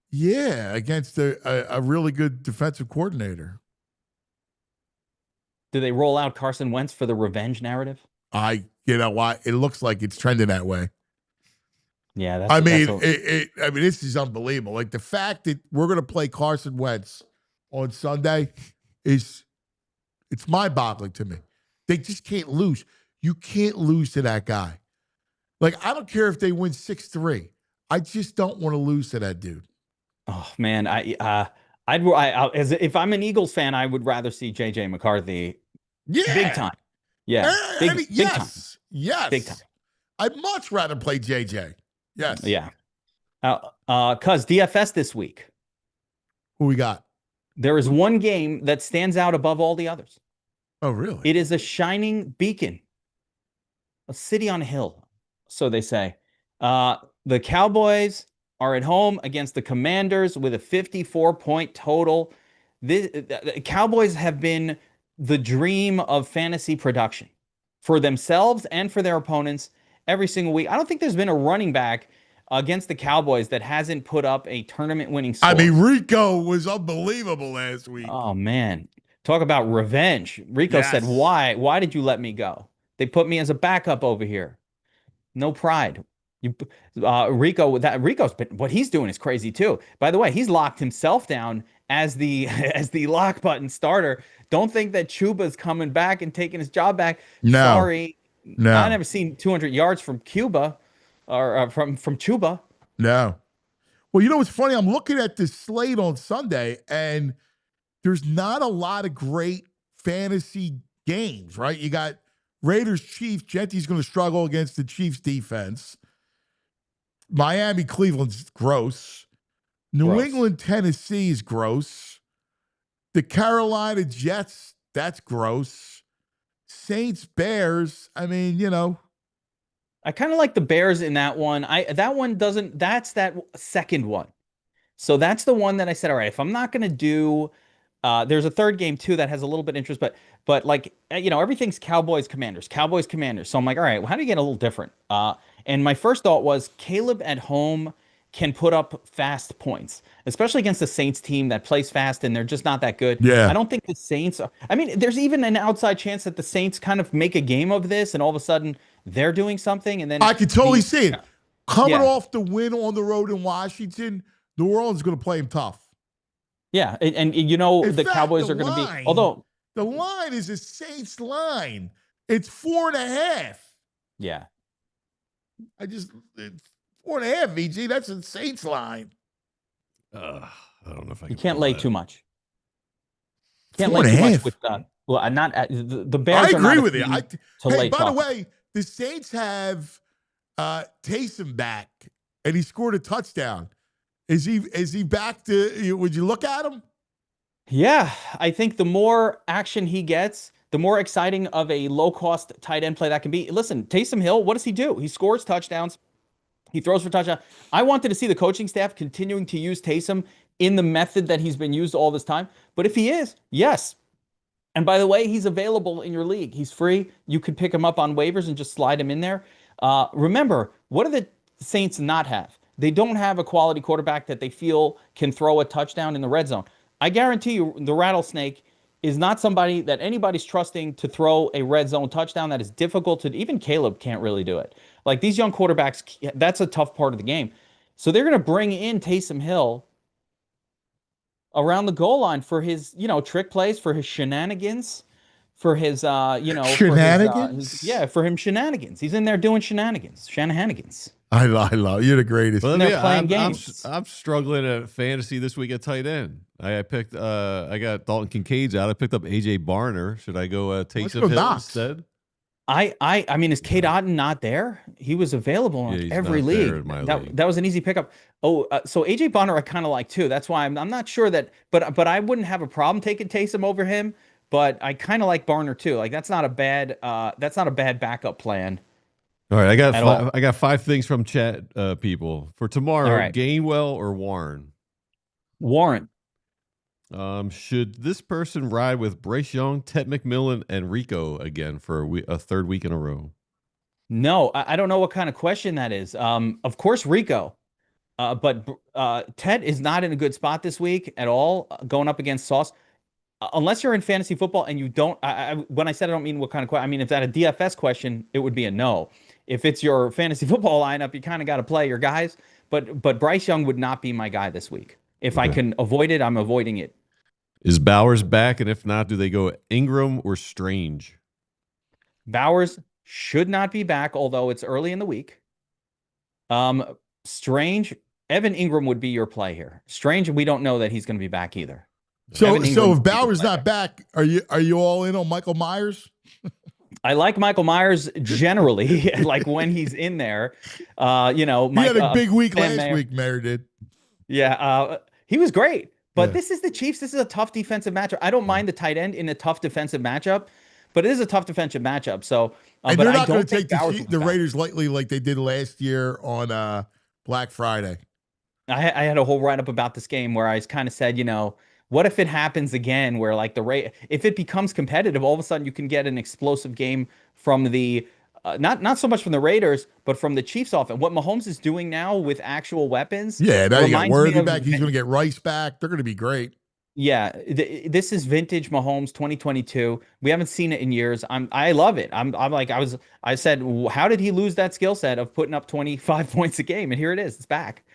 B: Yeah, against a really good defensive coordinator.
J: Do they roll out Carson Wentz for the revenge narrative?
B: You know why? It looks like it's trending that way.
J: Yeah,
B: this is unbelievable. Like the fact that we're going to play Carson Wentz on Sunday it's mind-boggling to me. They just can't lose. You can't lose to that guy. Like I don't care if they win 6-3. I just don't want to lose to that dude.
J: Oh man, if I'm an Eagles fan, I would rather see JJ McCarthy.
B: Yeah,
J: big time. Yeah, big time.
B: Yes,
J: big time.
B: I'd much rather play JJ. Yes.
J: Yeah. Cuz DFS this week.
B: Who we got?
J: There is one game that stands out above all the others.
B: Oh, really?
J: It is a shining beacon. A city on a hill, so they say. The Cowboys are at home against the Commanders with a 54-point total. The Cowboys have been the dream of fantasy production for themselves and for their opponents every single week. I don't think there's been a running back against the Cowboys that hasn't put up a tournament-winning score.
B: I mean, Rico was unbelievable last week.
J: Oh, man. Talk about revenge. Rico said, why did you let me go? They put me as a backup over here. No pride. You, Rico's been, what he's doing is crazy too. By the way, he's locked himself down as the as the lock button starter. Don't think that Chuba's coming back and taking his job back.
B: No,
J: Sorry, I
B: no,
J: never seen 200 yards from Cuba or from Chuba.
B: no. Well, you know what's funny? I'm looking at this slate on Sunday, and there's not a lot of great fantasy games, right? You got Raiders, Chiefs. Genty's going to struggle against the Chiefs defense. Miami, Cleveland's gross. New England, Tennessee is gross. The Carolina Jets, that's gross. Saints, Bears, I mean, you know.
J: I kind of like the Bears in that one. That one doesn't, that's that second one. So that's the one that I said, all right, if I'm not going to do, there's a third game too that has a little bit of interest, but like, you know, everything's Cowboys, Commanders. So I'm like, all right, well, how do you get a little different? And my first thought was Caleb at home can put up fast points, especially against the Saints team that plays fast and they're just not that good.
B: Yeah.
J: I don't think the Saints are, I mean, there's even an outside chance that the Saints kind of make a game of this and all of a sudden they're doing something. And then
B: I could totally see it. Coming
J: Yeah.
B: off the win on the road in Washington, New Orleans is going to play him tough.
J: Yeah. And you know,
B: In
J: the
B: fact,
J: Cowboys
B: the
J: are going to
B: line-
J: be, although,
B: The line is a Saints line. It's 4.5.
J: yeah.
B: It's 4.5, VG. That's a Saints line.
C: I don't know if I
J: You
C: can
J: can't
C: pull
J: lay
C: that.
J: too much. Can't
B: Four
J: lay
B: and
J: too
B: a
J: much
B: half.
J: with well, not the Bears.
B: I
J: are not
B: agree
J: a
B: with you.
J: team to
B: Hey,
J: lay
B: by the
J: chalk.
B: way, the Saints have Taysom back, and he scored a touchdown. Is he back to? Would you look at him?
J: Yeah, I think the more action he gets, the more exciting of a low-cost tight end play that can be. Listen, Taysom Hill, what does he do? He scores touchdowns. He throws for touchdown. I wanted to see the coaching staff continuing to use Taysom in the method that he's been used all this time. But if he is, yes. And by the way, he's available in your league. He's free. You could pick him up on waivers and just slide him in there. Remember, what do the Saints not have? They don't have a quality quarterback that they feel can throw a touchdown in the red zone. I guarantee you the Rattlesnake is not somebody that anybody's trusting to throw a red zone touchdown. That is difficult to, even Caleb can't really do it. Like these young quarterbacks, that's a tough part of the game. So they're going to bring in Taysom Hill around the goal line for his, trick plays, for his shenanigans, for his,
B: Shenanigans?
J: for him shenanigans. He's in there doing shenanigans.
B: I love you're the greatest.
C: Well,
J: They're
C: yeah,
J: playing
C: I'm
J: games.
C: I'm struggling at fantasy this week at tight end. I picked. I got Dalton Kincaid's out. I picked up AJ Barner. Should I go
B: go
C: Taysom Hill
B: Knox.
C: instead?
J: I mean, is Kate Otten not there? He was available in
C: he's
J: every
C: not there
J: league.
C: in my
J: That
C: league.
J: that was an easy pickup. Oh, so AJ Bonner I kind of like too. That's why I'm not sure that, but I wouldn't have a problem taking Taysom over him. But I kind of like Barner too. Like that's not a bad backup plan.
C: All right,
J: At all.
C: I got 5 things from chat people for tomorrow.
J: All right.
C: Gainwell or Warren?
J: Warren.
C: Should this person ride with Bryce Young, Ted McMillan, and Rico again for a third week in a row?
J: No, I don't know what kind of question that is. Of course, Rico. But Ted is not in a good spot this week at all, going up against Sauce. Unless you're in fantasy football and you don't, when I said I don't mean what kind of question, I mean, if that a DFS question, it would be a no. If it's your fantasy football lineup, you kind of got to play your guys. But Bryce Young would not be my guy this week. If I can avoid it, I'm avoiding it.
C: Is Bowers back? And if not, do they go Ingram or Strange?
J: Bowers should not be back, although it's early in the week. Strange, Evan Ingram would be your play here. Strange, we don't know that he's going to be back either.
B: So
J: Evan Ingram
B: if
J: would be your
B: Bauer's
J: play
B: not back, are you all in on Michael Myers?
J: I like Michael Myers generally, like when he's in there.
B: He had a big week last week, Mayer did.
J: Yeah, he was great. But
B: Yeah.
J: this is the Chiefs. This is a tough defensive matchup. I don't mind the tight end in a tough defensive matchup, but it is a tough defensive matchup. So,
B: And
J: but
B: they're
J: I
B: not going
J: don't
B: to
J: think
B: take
J: Bowers will be
B: the
J: back.
B: Raiders lightly like they did last year on Black Friday.
J: I had a whole write up about this game where I kind of said, what if it happens again where like if it becomes competitive, all of a sudden you can get an explosive game from the not so much from the Raiders, but from the Chiefs offense. What Mahomes is doing now with actual weapons.
B: Yeah, now you got
J: reminds me
B: Worthy
J: of-
B: back. He's going to get Rice back. They're going to be great.
J: Yeah, this is vintage Mahomes 2022. We haven't seen it in years. I love it. I'm like I said, how did he lose that skill set of putting up 25 points a game? And here it is. It's back.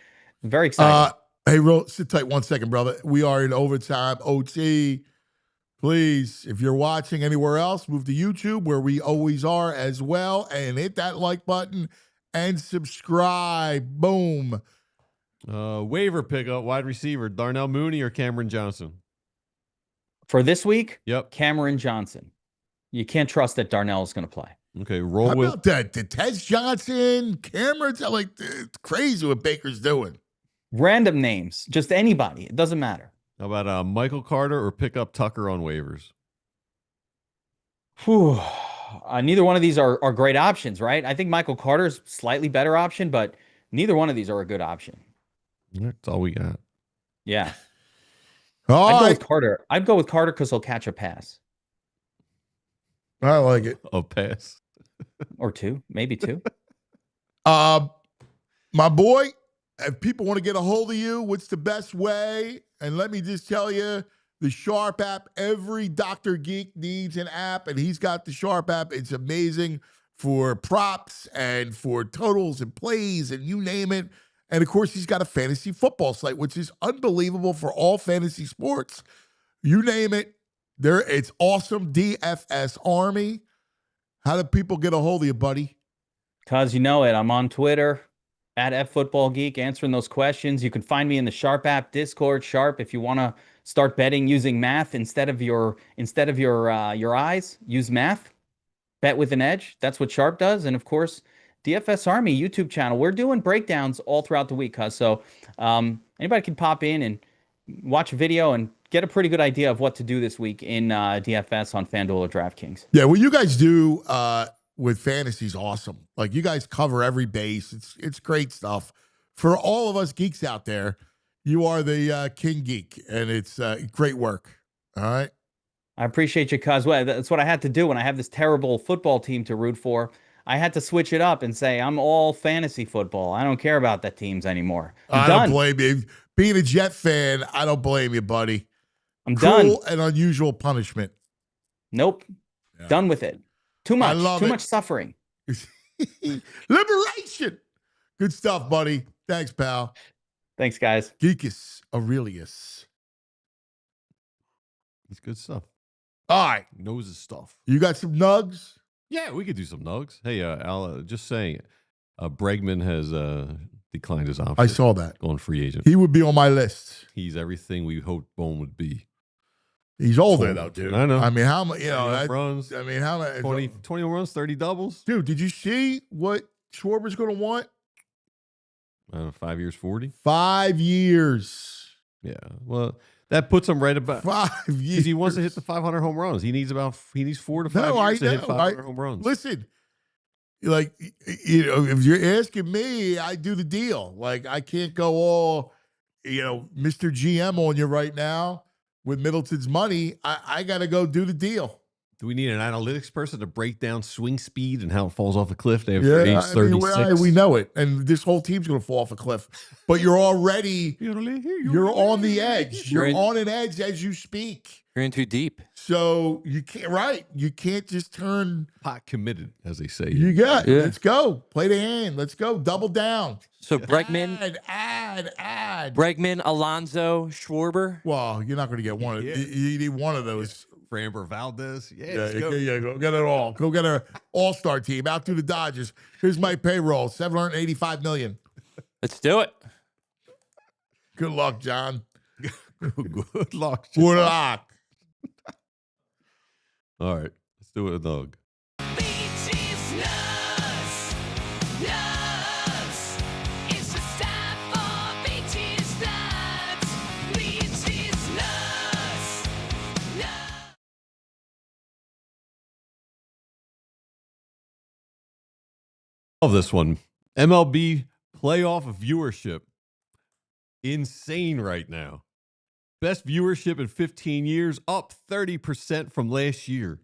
J: Very exciting.
B: Hey, sit tight 1 second, brother. We are in overtime OT. Please, if you're watching anywhere else, move to YouTube where we always are as well, and hit that like button and subscribe. Boom.
C: Waiver pickup, wide receiver, Darnell Mooney or Cameron Johnson?
J: For this week,
C: Yep.
J: Cameron Johnson. You can't trust that Darnell is going to play.
C: Okay, roll
B: How
C: with
B: about that? The Tez Johnson, Cameron's like it's crazy what Baker's doing.
J: Random names, just anybody. It doesn't matter.
C: How about Michael Carter or pick up Tucker on waivers?
J: Whew. Neither one of these are great options, right? I think Michael Carter's slightly better option, but neither one of these are a good option.
C: That's all we got.
J: Yeah.
B: All
J: I'd go
B: right.
J: with Carter. I'd go with Carter because he'll catch a pass.
B: I like it.
C: A pass.
J: Or two, maybe two.
B: My boy, if people want to get a hold of you, what's the best way? And let me just tell you, the Sharp app, every Dr. Geek needs an app, and he's got the Sharp app. It's amazing for props and for totals and plays and you name it. And, of course, he's got a fantasy football site, which is unbelievable for all fantasy sports. You name it. It's awesome. DFS Army. How do people get a hold of you, buddy?
J: Cause you know it. I'm on Twitter at @FootballGeek answering those questions. You can find me in the Sharp app, Discord, Sharp. If you want to start betting using math instead of your eyes, use math. Bet with an edge. That's what Sharp does. And of course, DFS Army YouTube channel. We're doing breakdowns all throughout the week, cuz. So anybody can pop in and watch a video and get a pretty good idea of what to do this week in DFS on FanDuel or DraftKings.
B: Yeah, what you guys do with fantasy is awesome. Like, you guys cover every base. It's great stuff. For all of us geeks out there, you are the king geek, and it's great work. All right?
J: I appreciate you, cuz. Well, that's what I had to do when I have this terrible football team to root for. I had to switch it up and say, I'm all fantasy football. I don't care about the teams anymore.
B: I
J: done.
B: don't blame you. Being a Jet fan, I don't blame you, buddy.
J: I'm
B: Cruel
J: done.
B: and unusual punishment.
J: Nope.
B: Yeah.
J: Done with it. Too much.
B: love
J: Too
B: it.
J: much suffering.
B: Liberation. Good stuff, buddy. Thanks, pal.
J: Thanks, guys.
B: Geekus Aurelius.
C: It's good stuff.
B: All right.
C: Knows his stuff.
B: You got some nugs?
C: Yeah, we could do some nugs. Hey, Al, just saying, Bregman has declined his option.
B: I saw that.
C: Going free agent.
B: He would be on my list.
C: He's everything we hoped Bone would be.
B: He's older, though, dude.
C: I know.
B: I mean, how much,
C: runs.
B: I mean, how much?
C: 20 runs, 30 doubles.
B: Dude, did you see what Schwarber's going to want?
C: 5 years, 40.
B: 5 years.
C: Yeah. Well, that puts him right about
B: 5 years.
C: Because he wants to hit the 500 home runs. He needs 4 to 5 years to hit 500 home runs.
B: Listen, like, if you're asking me, I do the deal. Like, I can't go all, Mr. GM on you right now with Middleton's money. I got to go do the deal.
C: Do we need an analytics person to break down swing speed and how it falls off a cliff after age 36?
B: We know it. And this whole team's going to fall off a cliff. But you're already, you're on the edge. You're on an edge as you speak.
D: You're in too deep.
B: So you can't just turn.
C: Pot committed, as they say.
B: Let's go. Play the hand. Let's go. Double down.
D: So Bregman,
B: Add.
D: Bregman, Alonso, Schwarber.
B: Well, you're not going to get one. You need one of those.
C: Framber Valdez.
B: Go get it all. Go get an all-star team. Out to the Dodgers. Here's my payroll, $785 million.
D: Let's do it.
B: Good luck, John.
C: Good luck.
B: Good luck.
C: All right. Let's do it with Doug. Love this one. MLB playoff viewership. Insane right now. Best viewership in 15 years, up 30% from last year.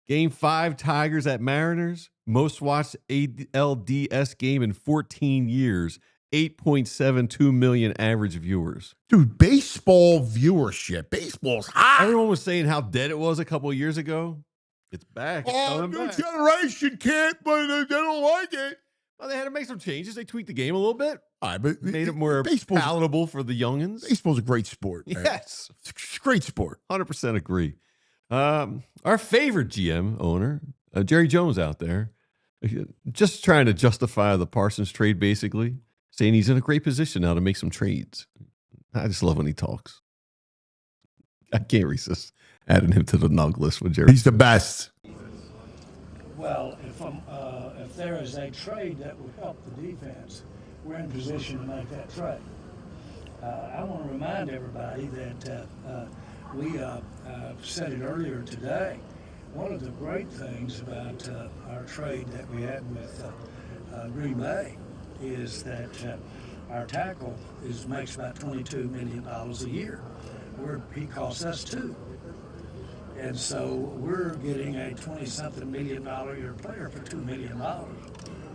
C: Game 5, Tigers at Mariners. Most watched ALDS game in 14 years. 8.72 million average viewers.
B: Dude, baseball viewership. Baseball's hot.
C: Everyone was saying how dead it was a couple of years ago. It's back. It's
B: Oh,
C: coming
B: new
C: back.
B: generation can't, but they don't like it.
C: Well, they had to make some changes. They tweaked the game a little bit.
B: All right, but
C: Made it more
B: baseball's,
C: palatable for the youngins.
B: baseball's a great sport. Man.
C: Yes.
B: It's a great sport.
C: 100% agree. Our favorite GM owner, Jerry Jones out there, just trying to justify the Parsons trade, basically, saying he's in a great position now to make some trades. I just love when he talks. I can't resist adding him to the Nug list with Jerry.
B: He's the best.
K: Well, if there is a trade that would help the defense, we're in position to make that trade. I want to remind everybody that we said it earlier today. One of the great things about our trade that we had with Green Bay is that our tackle makes about $22 million a year, where he costs us $2 million. And so we're getting a $20-something million a year player for $2 million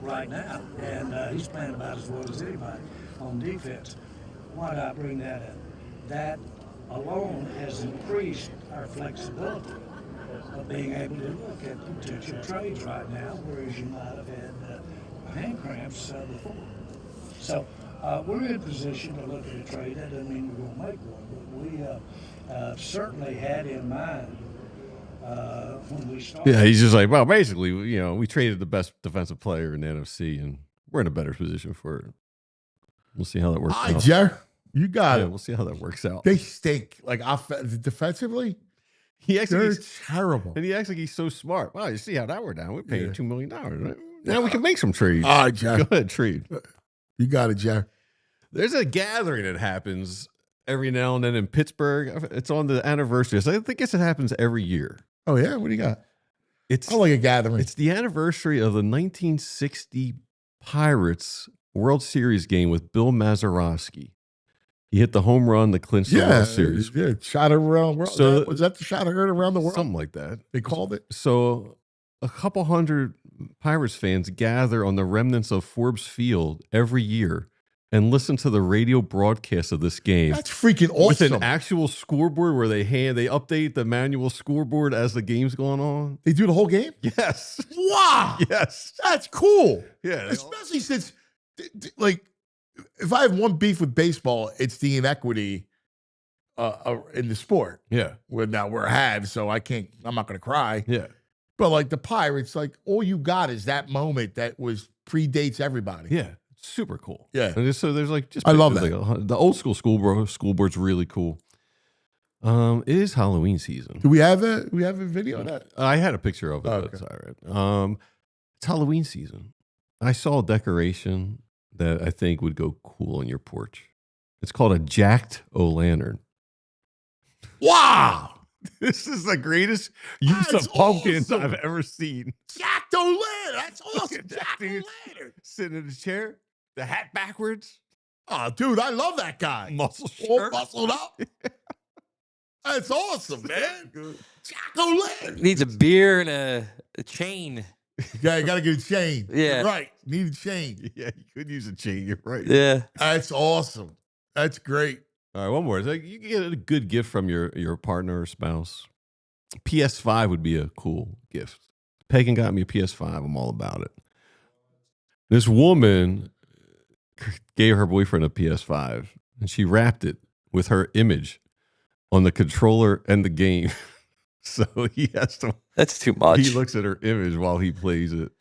K: right now. And he's playing about as well as anybody on defense. Why not bring that up? That alone has increased our flexibility of being able to look at potential trades right now, whereas you might have had hand cramps before. So we're in position to look at a trade. That doesn't mean we're going to make one, but we certainly had in mind when we started.
C: Yeah, he's just like, well, basically, we traded the best defensive player in the NFC, and we're in a better position for it. We'll see how that works out.
B: Jer, you got it.
C: We'll see how that works out.
B: They stink. Like, defensively, they're terrible.
C: And he acts like he's so smart. Wow, you see how that worked out. We're paying $2 million. Right? Now we can make some trades.
B: All right, Jer.
C: Go ahead, trade.
B: You got it, Jer.
C: There's a gathering that happens every now and then in Pittsburgh. It's on the anniversary. So I think it happens every year.
B: Oh, yeah? What do you got?
C: It's
B: I like a gathering.
C: It's the anniversary of the 1960 Pirates World Series game with Bill Mazeroski. He hit the home run to clinch the World Series.
B: Yeah, shot around the world.
C: So,
B: was that the shot I heard around the world?
C: Something like that.
B: They called it?
C: So a couple hundred Pirates fans gather on the remnants of Forbes Field every year and listen to the radio broadcast of this game.
B: That's freaking awesome.
C: With an actual scoreboard where they update the manual scoreboard as the game's going on.
B: They do the whole game?
C: Yes.
B: Wow.
C: Yes.
B: That's cool.
C: Yeah.
B: Especially since, like, if I have one beef with baseball, it's the inequity in the sport.
C: Yeah.
B: We're had, so I'm not going to cry.
C: Yeah.
B: But like the Pirates, like all you got is that moment that predates everybody.
C: Yeah. Super cool.
B: Yeah.
C: And so there's like
B: I love that.
C: Like the old school schoolboard's really cool. It is Halloween season.
B: Do we have a video of that?
C: I had a picture of it.
B: Okay.
C: That's all right. It's Halloween season. I saw a decoration that I think would go cool on your porch. It's called a jack-o'-lantern.
B: Wow.
C: This is the greatest use of pumpkins I've ever seen.
B: Jack-o'-lantern. That's awesome. Jack-o'-lantern.
C: Sitting in his chair, the hat backwards.
B: Oh, dude, I love that guy.
C: Muscle
B: All
C: shirt.
B: muscled up. That's awesome, man. Jack-o'-lantern.
D: Needs a beer and a chain.
B: Yeah, you got to get a chain.
D: Yeah.
B: You're right. Need a chain.
C: Yeah, you could use a chain. You're right.
D: Yeah.
B: That's awesome. That's great.
C: All right, one more. It's like you can get a good gift from your partner or spouse. PS5 would be a cool gift. Pagan got me a PS5. I'm all about it. This woman gave her boyfriend a PS5, and she wrapped it with her image on the controller and the game. So he has to.
D: That's too much.
C: He looks at her image while he plays it.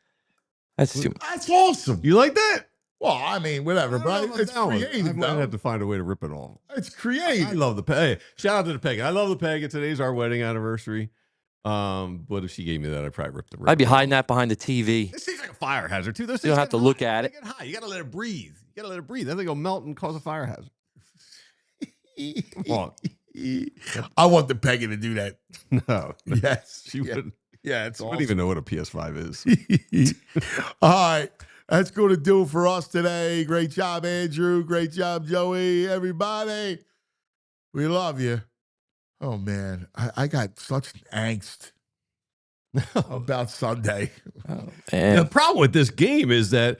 D: That's too much.
B: That's awesome.
C: You like that?
B: Well, I mean, whatever, but it's creative.
C: I might have to find a way to rip it off.
B: It's creative.
C: I love the Peg. Hey, shout out to the Peg. I love the Peg. Today's our wedding anniversary. But if she gave me that, I'd probably rip the.
D: I'd be hiding that behind the TV.
C: This seems like a fire hazard too. Those
D: You don't have to look at it.
C: Get high. You got to let it breathe. Then they go melt and cause a fire hazard. Come on.
B: I want the Peggy to do that.
C: No.
B: Yes.
C: She wouldn't.
B: Yeah, it's
C: She
B: awesome.
C: wouldn't even know what a PS5 is.
B: All right. That's going to do it for us today. Great job, Andrew. Great job, Joey. Everybody. We love you. Oh, man. I got such angst about Sunday.
D: Oh, man.
C: The problem with this game is that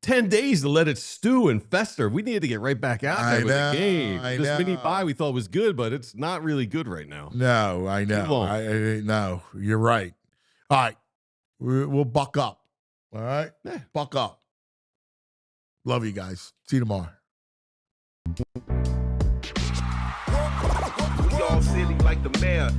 C: 10 days to let it stew and fester. We needed to get right back out there with the game. This mini bye we thought was good, but it's not really good right now.
B: No, I know. No, you're right. All right. We'll buck up. All right? Buck up. Love you guys. See you tomorrow.
L: We all silly like the mayor.